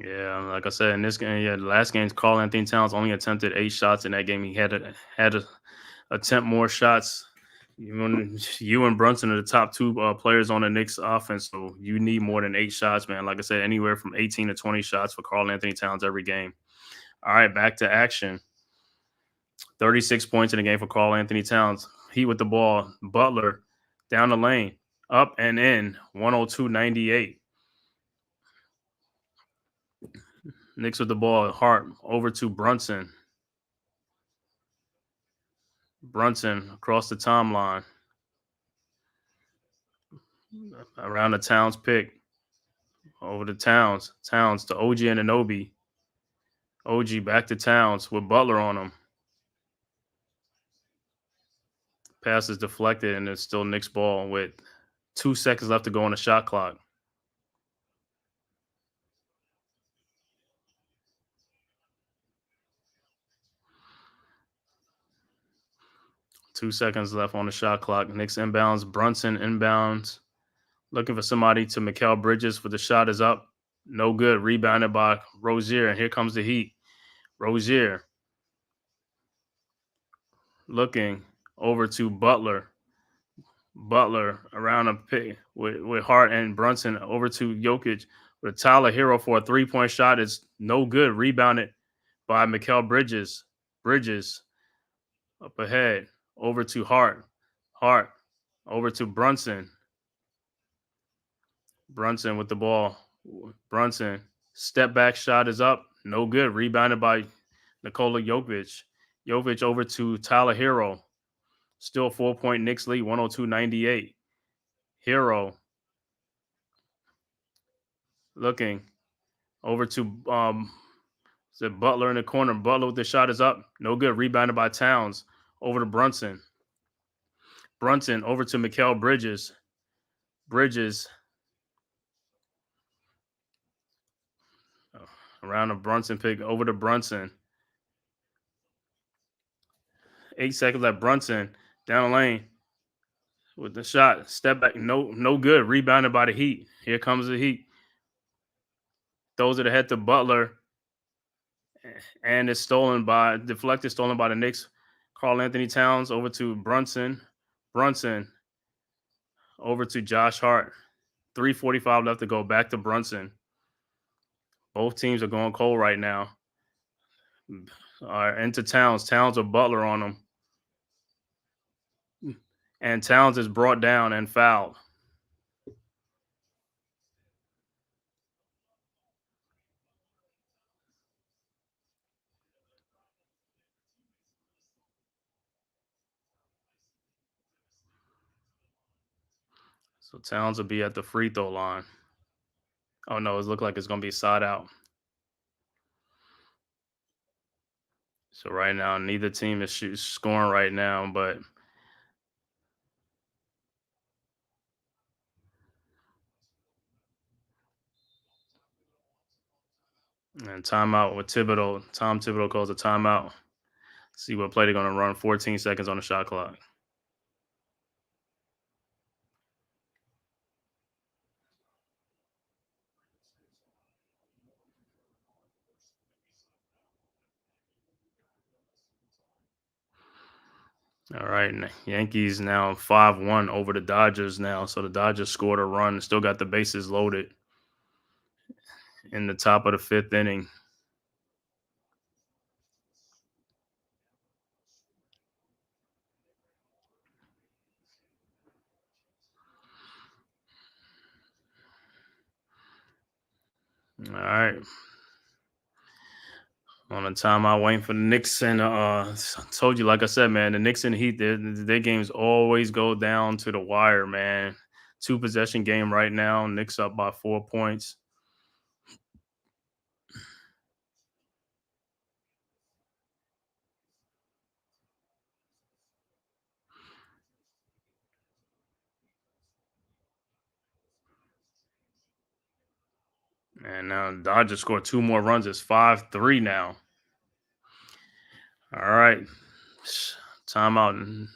Speaker 5: Yeah, like I said, in this game, the last game, Carl Anthony Towns only attempted 8 shots in that game. He had to attempt more shots. You and Brunson are the top 2 players on the Knicks offense, so you need more than 8 shots, man. Like I said, anywhere from 18 to 20 shots for Carl Anthony Towns every game. All right, back to action. 36 points in the game for Carl Anthony Towns. He with the ball. Butler down the lane, up and in, 102-98. Knicks with the ball. Hart over to Brunson. Brunson across the timeline. Around the Towns pick. Over to Towns. Towns to OG and Anunoby. OG back to Towns with Butler on him. Pass is deflected, and it's still Knicks ball with 2 seconds left to go on the shot clock. Two seconds left on the shot clock. Knicks inbounds. Brunson inbounds. Looking for somebody to Mikal Bridges, for the shot is up. No good. Rebounded by Rozier, and here comes the Heat. Rozier looking over to Butler. Butler around a pick with Hart and Brunson over to Jokic with Tyler Hero for a 3-point shot. Is no good. Rebounded by Mikal Bridges. Bridges up ahead over to Hart. Hart over to Brunson. Brunson with the ball. Brunson step back shot is up. No good. Rebounded by Nikola Jokic. Jokic over to Tyler Hero. Still 4-point Knicks lead, 102-98. Hero looking over to Butler in the corner. Butler with the shot is up. No good. Rebounded by Towns. Over to Brunson. Brunson over to Mikal Bridges. Bridges around a Brunson pick. Over to Brunson. 8 seconds left. Brunson down the lane with the shot. Step back. No good. Rebounded by the Heat. Here comes the Heat. Throws it ahead to Butler. And it's stolen by the Knicks. Karl Anthony Towns over to Brunson. Brunson over to Josh Hart. 3:45 left to go. Back to Brunson. Both teams are going cold right now. Into Towns. Towns with Butler on them. And Towns is brought down and fouled. So Towns will be at the free throw line. Oh, no, it looks like it's going to be side out. So right now, neither team is scoring right now, but and timeout with Thibodeau. Tom Thibodeau calls a timeout. See what play they're going to run. 14 seconds on the shot clock. All right, Yankees now 5-1 over the Dodgers now. So the Dodgers scored a run, still got the bases loaded in the top of the 5th inning. All right. On a timeout, waiting for the Knicks and told you, like I said, man, the Knicks and Heat, their games always go down to the wire, man. 2-possession game right now. Knicks up by 4 points. And now Dodgers scored 2 more runs. It's 5-3 now. All right. Timeout.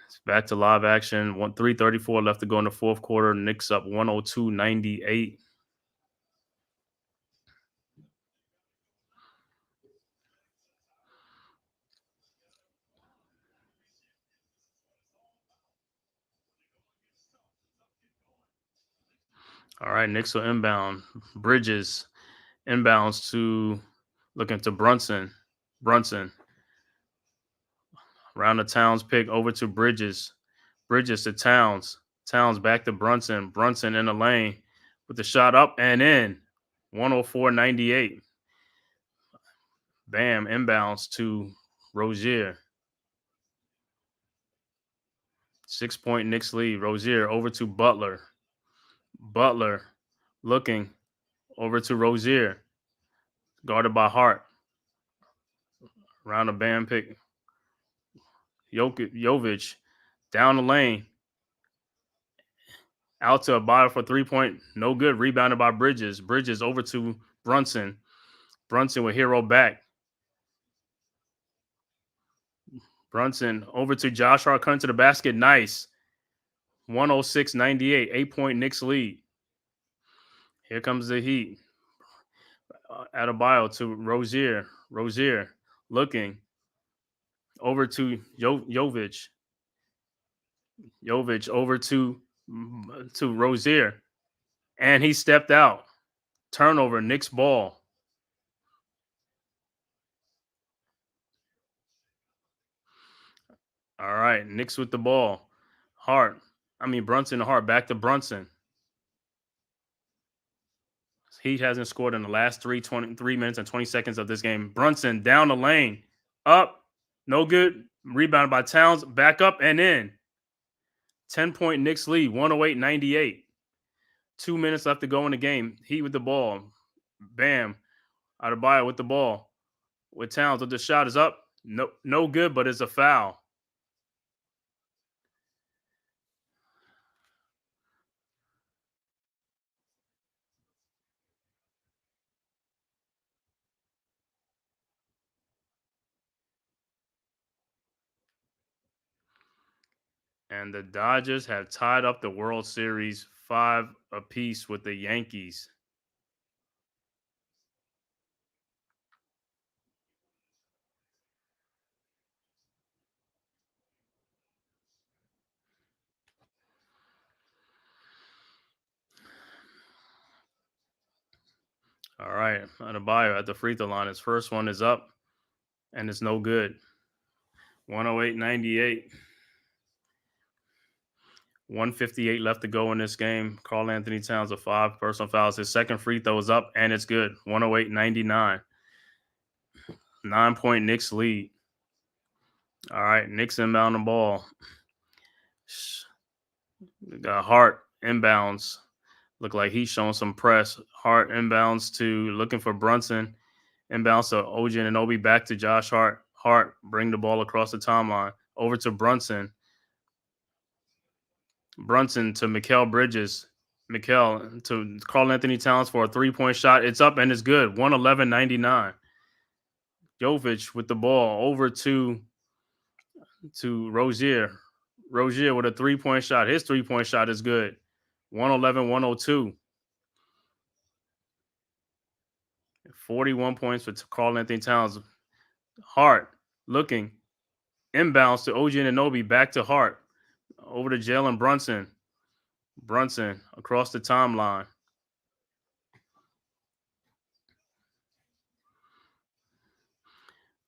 Speaker 5: It's back to live action. 3:34 left to go in the 4th quarter. Knicks up 102-98. All right, Knicks will inbound. Bridges inbounds to looking to Brunson. Brunson around the Towns pick over to Bridges. Bridges to Towns. Towns back to Brunson. Brunson in the lane with the shot up and in. 104-98. Bam, inbounds to Rozier. 6-point Knicks lead. Rozier over to Butler. Butler looking over to Rozier. Guarded by Hart. Around the band pick. Jovic down the lane. Out to Abaya for 3-point. No good. Rebounded by Bridges. Bridges over to Brunson. Brunson with Hero back. Brunson over to Josh Hart. Cutting to the basket. Nice. 106-98. 8-point Knicks lead. Here comes the Heat. Adebayo to Rozier. Rozier looking over to Jovic. Jovic over to Rozier. And he stepped out. Turnover, Knicks ball. All right, Knicks with the ball. Brunson to Hart. Back to Brunson. He hasn't scored in the last 3 minutes and 20 seconds of this game. Brunson down the lane. Up. No good. Rebounded by Towns. Back up and in. 10-point Knicks lead. 108-98. 2 minutes left to go in the game. Heat with the ball. Bam. Adebayo with the ball. With Towns. The shot is up. No good, but it's a foul. And the Dodgers have tied up the World Series 5 apiece with the Yankees. All right, Adebayo at the free throw line. His first one is up, and it's no good. 108-98. 158 left to go in this game. Karl-Anthony Towns with 5 personal fouls. His second free throw is up, and it's good. 108-99. 9-point Knicks lead. All right, Knicks inbound the ball. Got Hart inbounds. Look like he's showing some press. Hart inbounds to looking for Brunson. Inbounds to OG Anunoby. Back to Josh Hart. Hart bring the ball across the timeline. Over to Brunson. Brunson to Mikal Bridges. Mikal to Karl-Anthony Towns for a 3-point shot. It's up and it's good. 111-99. Jovic with the ball over to Rozier. Rozier with a 3-point shot. His 3-point shot is good. 111-102. 41 points for Karl-Anthony Towns. Hart looking. Inbounds to OG Anunoby. Back to Hart. Over to Jalen Brunson. Brunson across the timeline.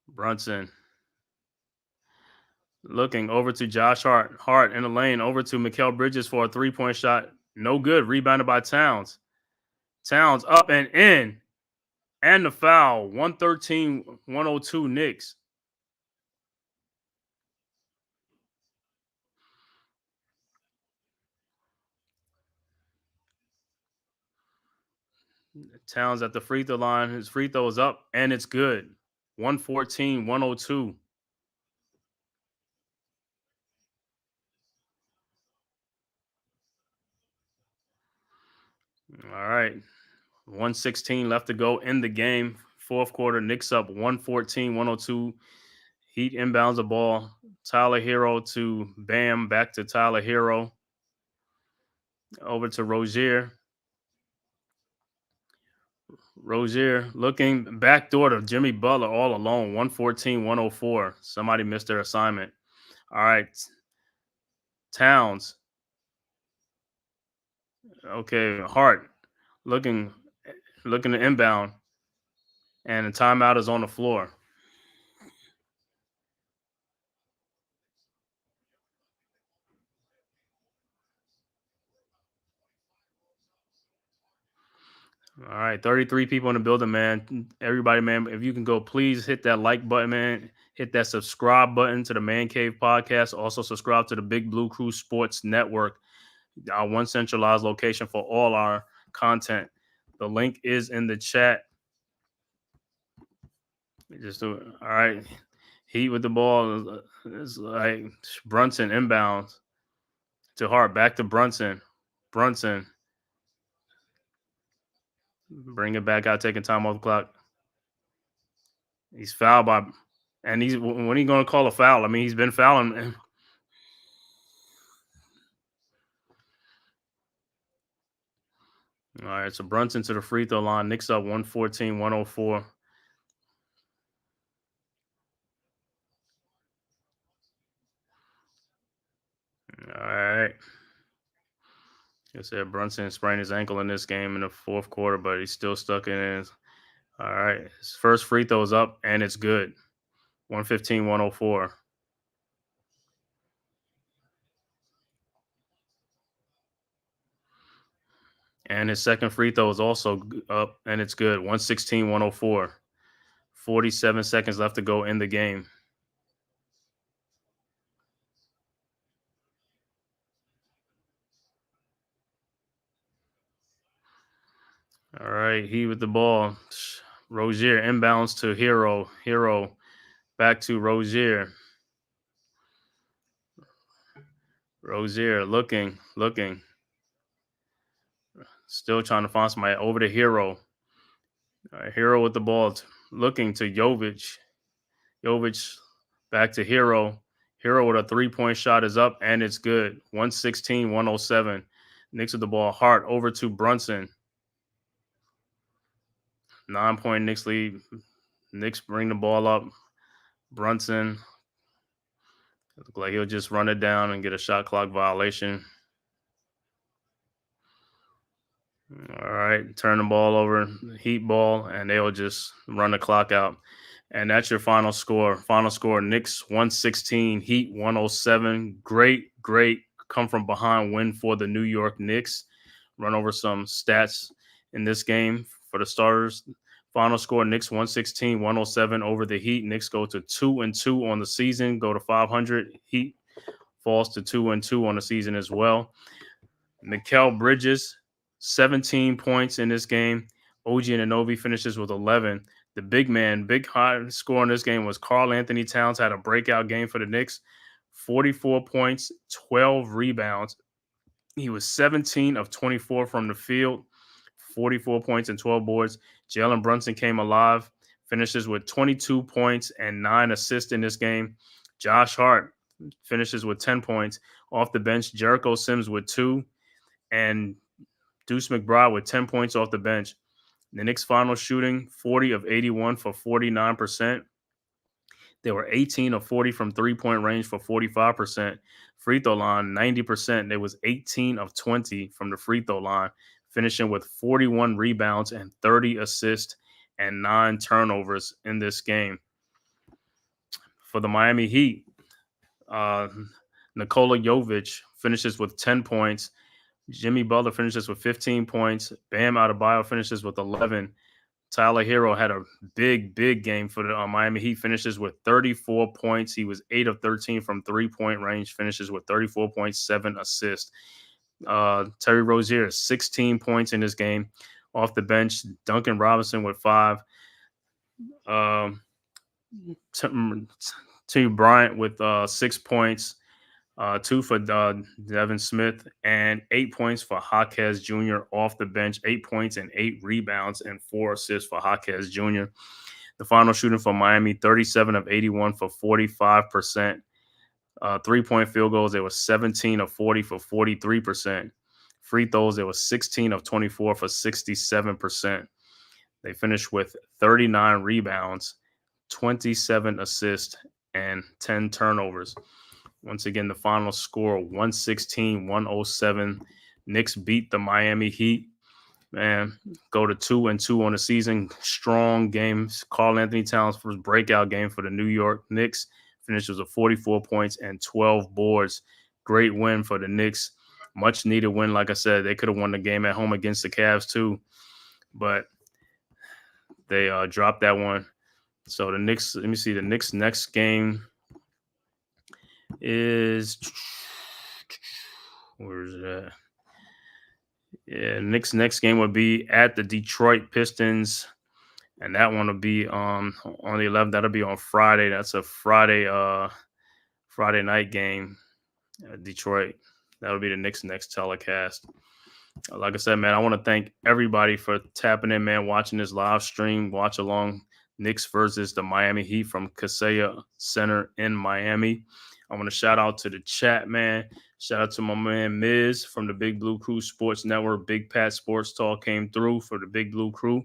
Speaker 5: Brunson looking over to Josh Hart. Hart in the lane over to Mikal Bridges for a 3-point shot. No good. Rebounded by Towns. Towns up and in. And the foul. 113-102 Knicks. Towns at the free throw line. His free throw is up and it's good. 114-102. All right. 116 left to go in the game. Fourth quarter, Knicks up 114-102. Heat inbounds the ball. Tyler Hero to Bam. Back to Tyler Hero. Over to Rozier. Rozier looking backdoor to Jimmy Butler all alone. 114-104. Somebody missed their assignment. All right. Towns. Okay. Hart looking to inbound. And the timeout is on the floor. All right, 33 people in the building, man. Everybody, man, if you can go, please hit that like button, man. Hit that subscribe button to the Man Cave podcast. Also, subscribe to the Big Blue Crew Sports Network, our one centralized location for all our content. The link is in the chat. Just do it. All right. Heat with the ball. It's like Brunson inbounds to Hart. Back to Brunson. Brunson. Bring it back out, taking time off the clock. He's fouled by, and when he going to call a foul? I mean, he's been fouling. All right, so Brunson to the free throw line. Knicks up 114-104. All right. I said Brunson sprained his ankle in this game in the fourth quarter, but he's still stuck in it. All right. His first free throw is up, and it's good. 115-104. And his second free throw is also up, and it's good. 116-104. 47 seconds left to go in the game. All right, he with the ball. Rozier inbounds to Hero. Hero back to Rozier. Rozier looking. Still trying to find somebody. Over to Hero. All right, Hero with the ball. Looking to Jovic. Jovic back to Hero. Hero with a three-point shot is up, and it's good. 116-107. Knicks with the ball. Hart over to Brunson. 9-point Knicks lead. Knicks bring the ball up. Brunson. Look like he'll just run it down and get a shot clock violation. All right, turn the ball over, Heat ball, and they'll just run the clock out. And that's your final score. Final score, Knicks 116, Heat 107. Great come from behind win for the New York Knicks. Run over some stats in this game for the starters. Final score, Knicks 116, 107 over the Heat. Knicks go to 2-2 on the season, go to 500. Heat falls to 2-2 on the season as well. Mikal Bridges, 17 points in this game. OG Anunoby finishes with 11. The big high score in this game was Karl Anthony Towns, had a breakout game for the Knicks. 44 points, 12 rebounds. He was 17 of 24 from the field, 44 points and 12 boards. Jalen Brunson came alive, finishes with 22 points and 9 assists in this game. Josh Hart finishes with 10 points. Off the bench, Jericho Sims with 2, and Deuce McBride with 10 points off the bench. The Knicks' final shooting, 40 of 81 for 49%. They were 18 of 40 from three-point range for 45%. Free throw line, 90%. They was 18 of 20 from the free throw line, finishing with 41 rebounds and 30 assists and 9 turnovers in this game. For the Miami Heat, Nikola Jovic finishes with 10 points. Jimmy Butler finishes with 15 points. Bam Adebayo finishes with 11. Tyler Hero had a big game for the Miami Heat, finishes with 34 points. He was 8 of 13 from three-point range, finishes with 34.7 assists. Terry Rozier, 16 points in this game. Off the bench, Duncan Robinson with 5. Tim Bryant with 6 points. 2 for Devin Smith, and 8 points for Jaquez Jr. off the bench. 8 points and 8 rebounds and 4 assists for Jaquez Jr. The final shooting for Miami, 37 of 81 for 45%. 3-point field goals, they were 17 of 40 for 43%. Free throws, they were 16 of 24 for 67%. They finished with 39 rebounds, 27 assists, and 10 turnovers. Once again, the final score, 116-107. Knicks beat the Miami Heat. Man, go to 2-2 on the season. Strong games. Karl Anthony Towns' first breakout game for the New York Knicks. Finishes with 44 points and 12 boards. Great win for the Knicks. Much needed win. Like I said, they could have won the game at home against the Cavs too. but they dropped that one. So the Knicks, let me see, the Knicks' next game is, where is it at? Yeah, Knicks' next game would be at the Detroit Pistons, and that one will be on the 11th. That'll be on Friday. That's a Friday night game. Detroit. That'll be the Knicks' next telecast. Like I said, man, I want to thank everybody for tapping in, man, watching this live stream. Watch along Knicks versus the Miami Heat from Kaseya Center in Miami. I want to shout out to the chat, man. Shout out to my man Miz from the Big Blue Crew Sports Network. Big Pat Sports Talk came through for the Big Blue Crew.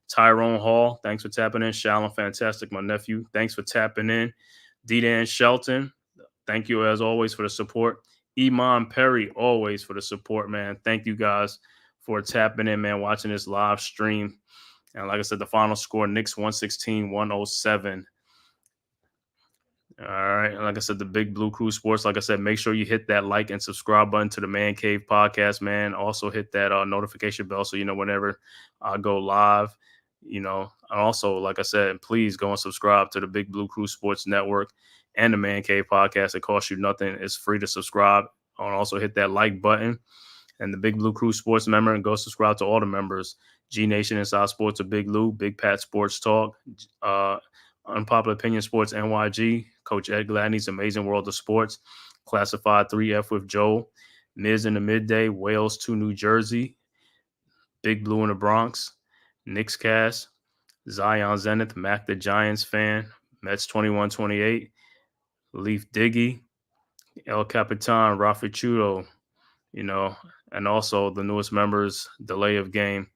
Speaker 5: Tyrone Hall, thanks for tapping in. Shallon Fantastic, my nephew, thanks for tapping in. D-Dan Shelton, thank you as always for the support. Iman Perry, always for the support, man. Thank you guys for tapping in, man, watching this live stream. And like I said, the final score, Knicks 116-107. All right. And like I said, the Big Blue Crew Sports, like I said, make sure you hit that like and subscribe button to the Man Cave podcast, man. Also hit that notification bell so you know whenever I go live, you know. And also, like I said, please go and subscribe to the Big Blue Crew Sports Network and the Man Cave podcast. It costs you nothing. It's free to subscribe. And also hit that like button. And the Big Blue Crew Sports member, and go subscribe to all the members. G Nation Inside Sports of Big Lou, Big Pat Sports Talk, Unpopular Opinion Sports NYG, Coach Ed Gladney's Amazing World of Sports, Classified 3F with Joe, Miz in the Midday, Wales to New Jersey, Big Blue in the Bronx, Knicks Cast, Zion Zenith, Mac the Giants fan, Mets 2128, Leaf Diggy, El Capitan, Rafa Chudo, you know, and also the newest members, Delay of Game,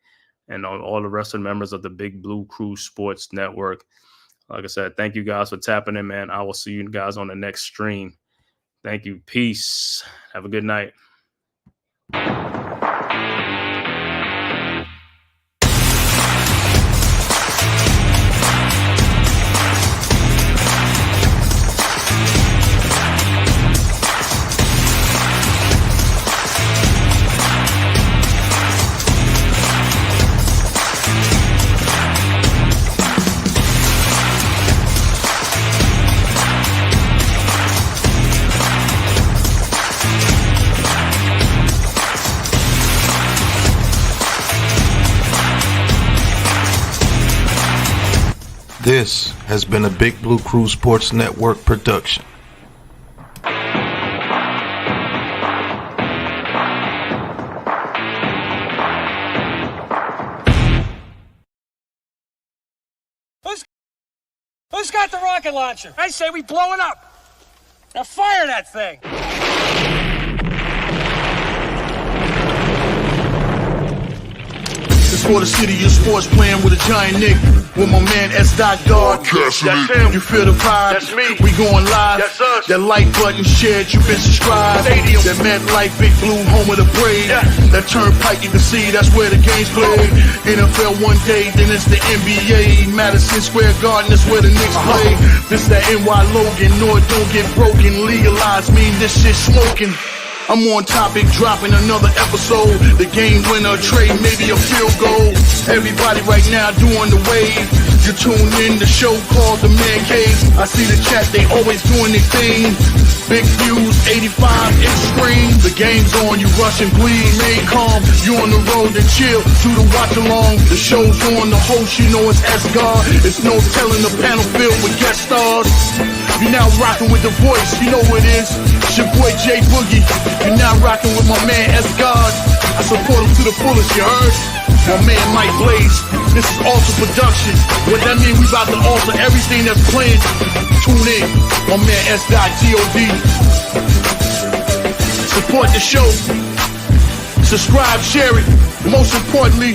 Speaker 5: and all the rest of the members of the Big Blue Crew Sports Network. Like I said, thank you guys for tapping in, man. I will see you guys on the next stream. Thank you. Peace. Have a good night.
Speaker 1: This has been a Big Blue Crew Sports Network production.
Speaker 2: Who's got the rocket launcher? I say we blow it up. Now fire that thing.
Speaker 3: It's for the city of sports, playing with a giant Nick. With my man S. God.
Speaker 4: That's him.
Speaker 3: You feel the vibe?
Speaker 4: That's me.
Speaker 3: We going live.
Speaker 4: That's us.
Speaker 3: That like button shared, you been subscribed.
Speaker 4: Stadium.
Speaker 3: That MetLife, Big Blue, home of the Braves.
Speaker 4: Yeah.
Speaker 3: That turnpike, you can see that's where the game's played. NFL one day, then it's the NBA. Madison Square Garden, that's where the Knicks play. This that NY Logan, no, it don't get broken. Legalized mean this shit smoking. I'm on topic, dropping another episode. The game winner, trade, maybe a field goal. Everybody right now doing the wave. You tune in the show called TheMan-Cave. I see the chat, they always doing their thing. Big views, 85 inch screen. The game's on, you rush and bleed. Remain calm, you on the road and chill. Do the watch along. The show's on, the host, you know it's S-God. It's no telling, the panel filled with guest stars. You're now rocking with the voice, you know what it is. It's your boy J Boogie. You're now rocking with my man S-God. I support him to the fullest, you heard? My man Mike Blaze. This is Alter Production. What that mean, we about to alter everything that's playing. Tune in. My man S.God. Support the show. Subscribe, share it. Most importantly,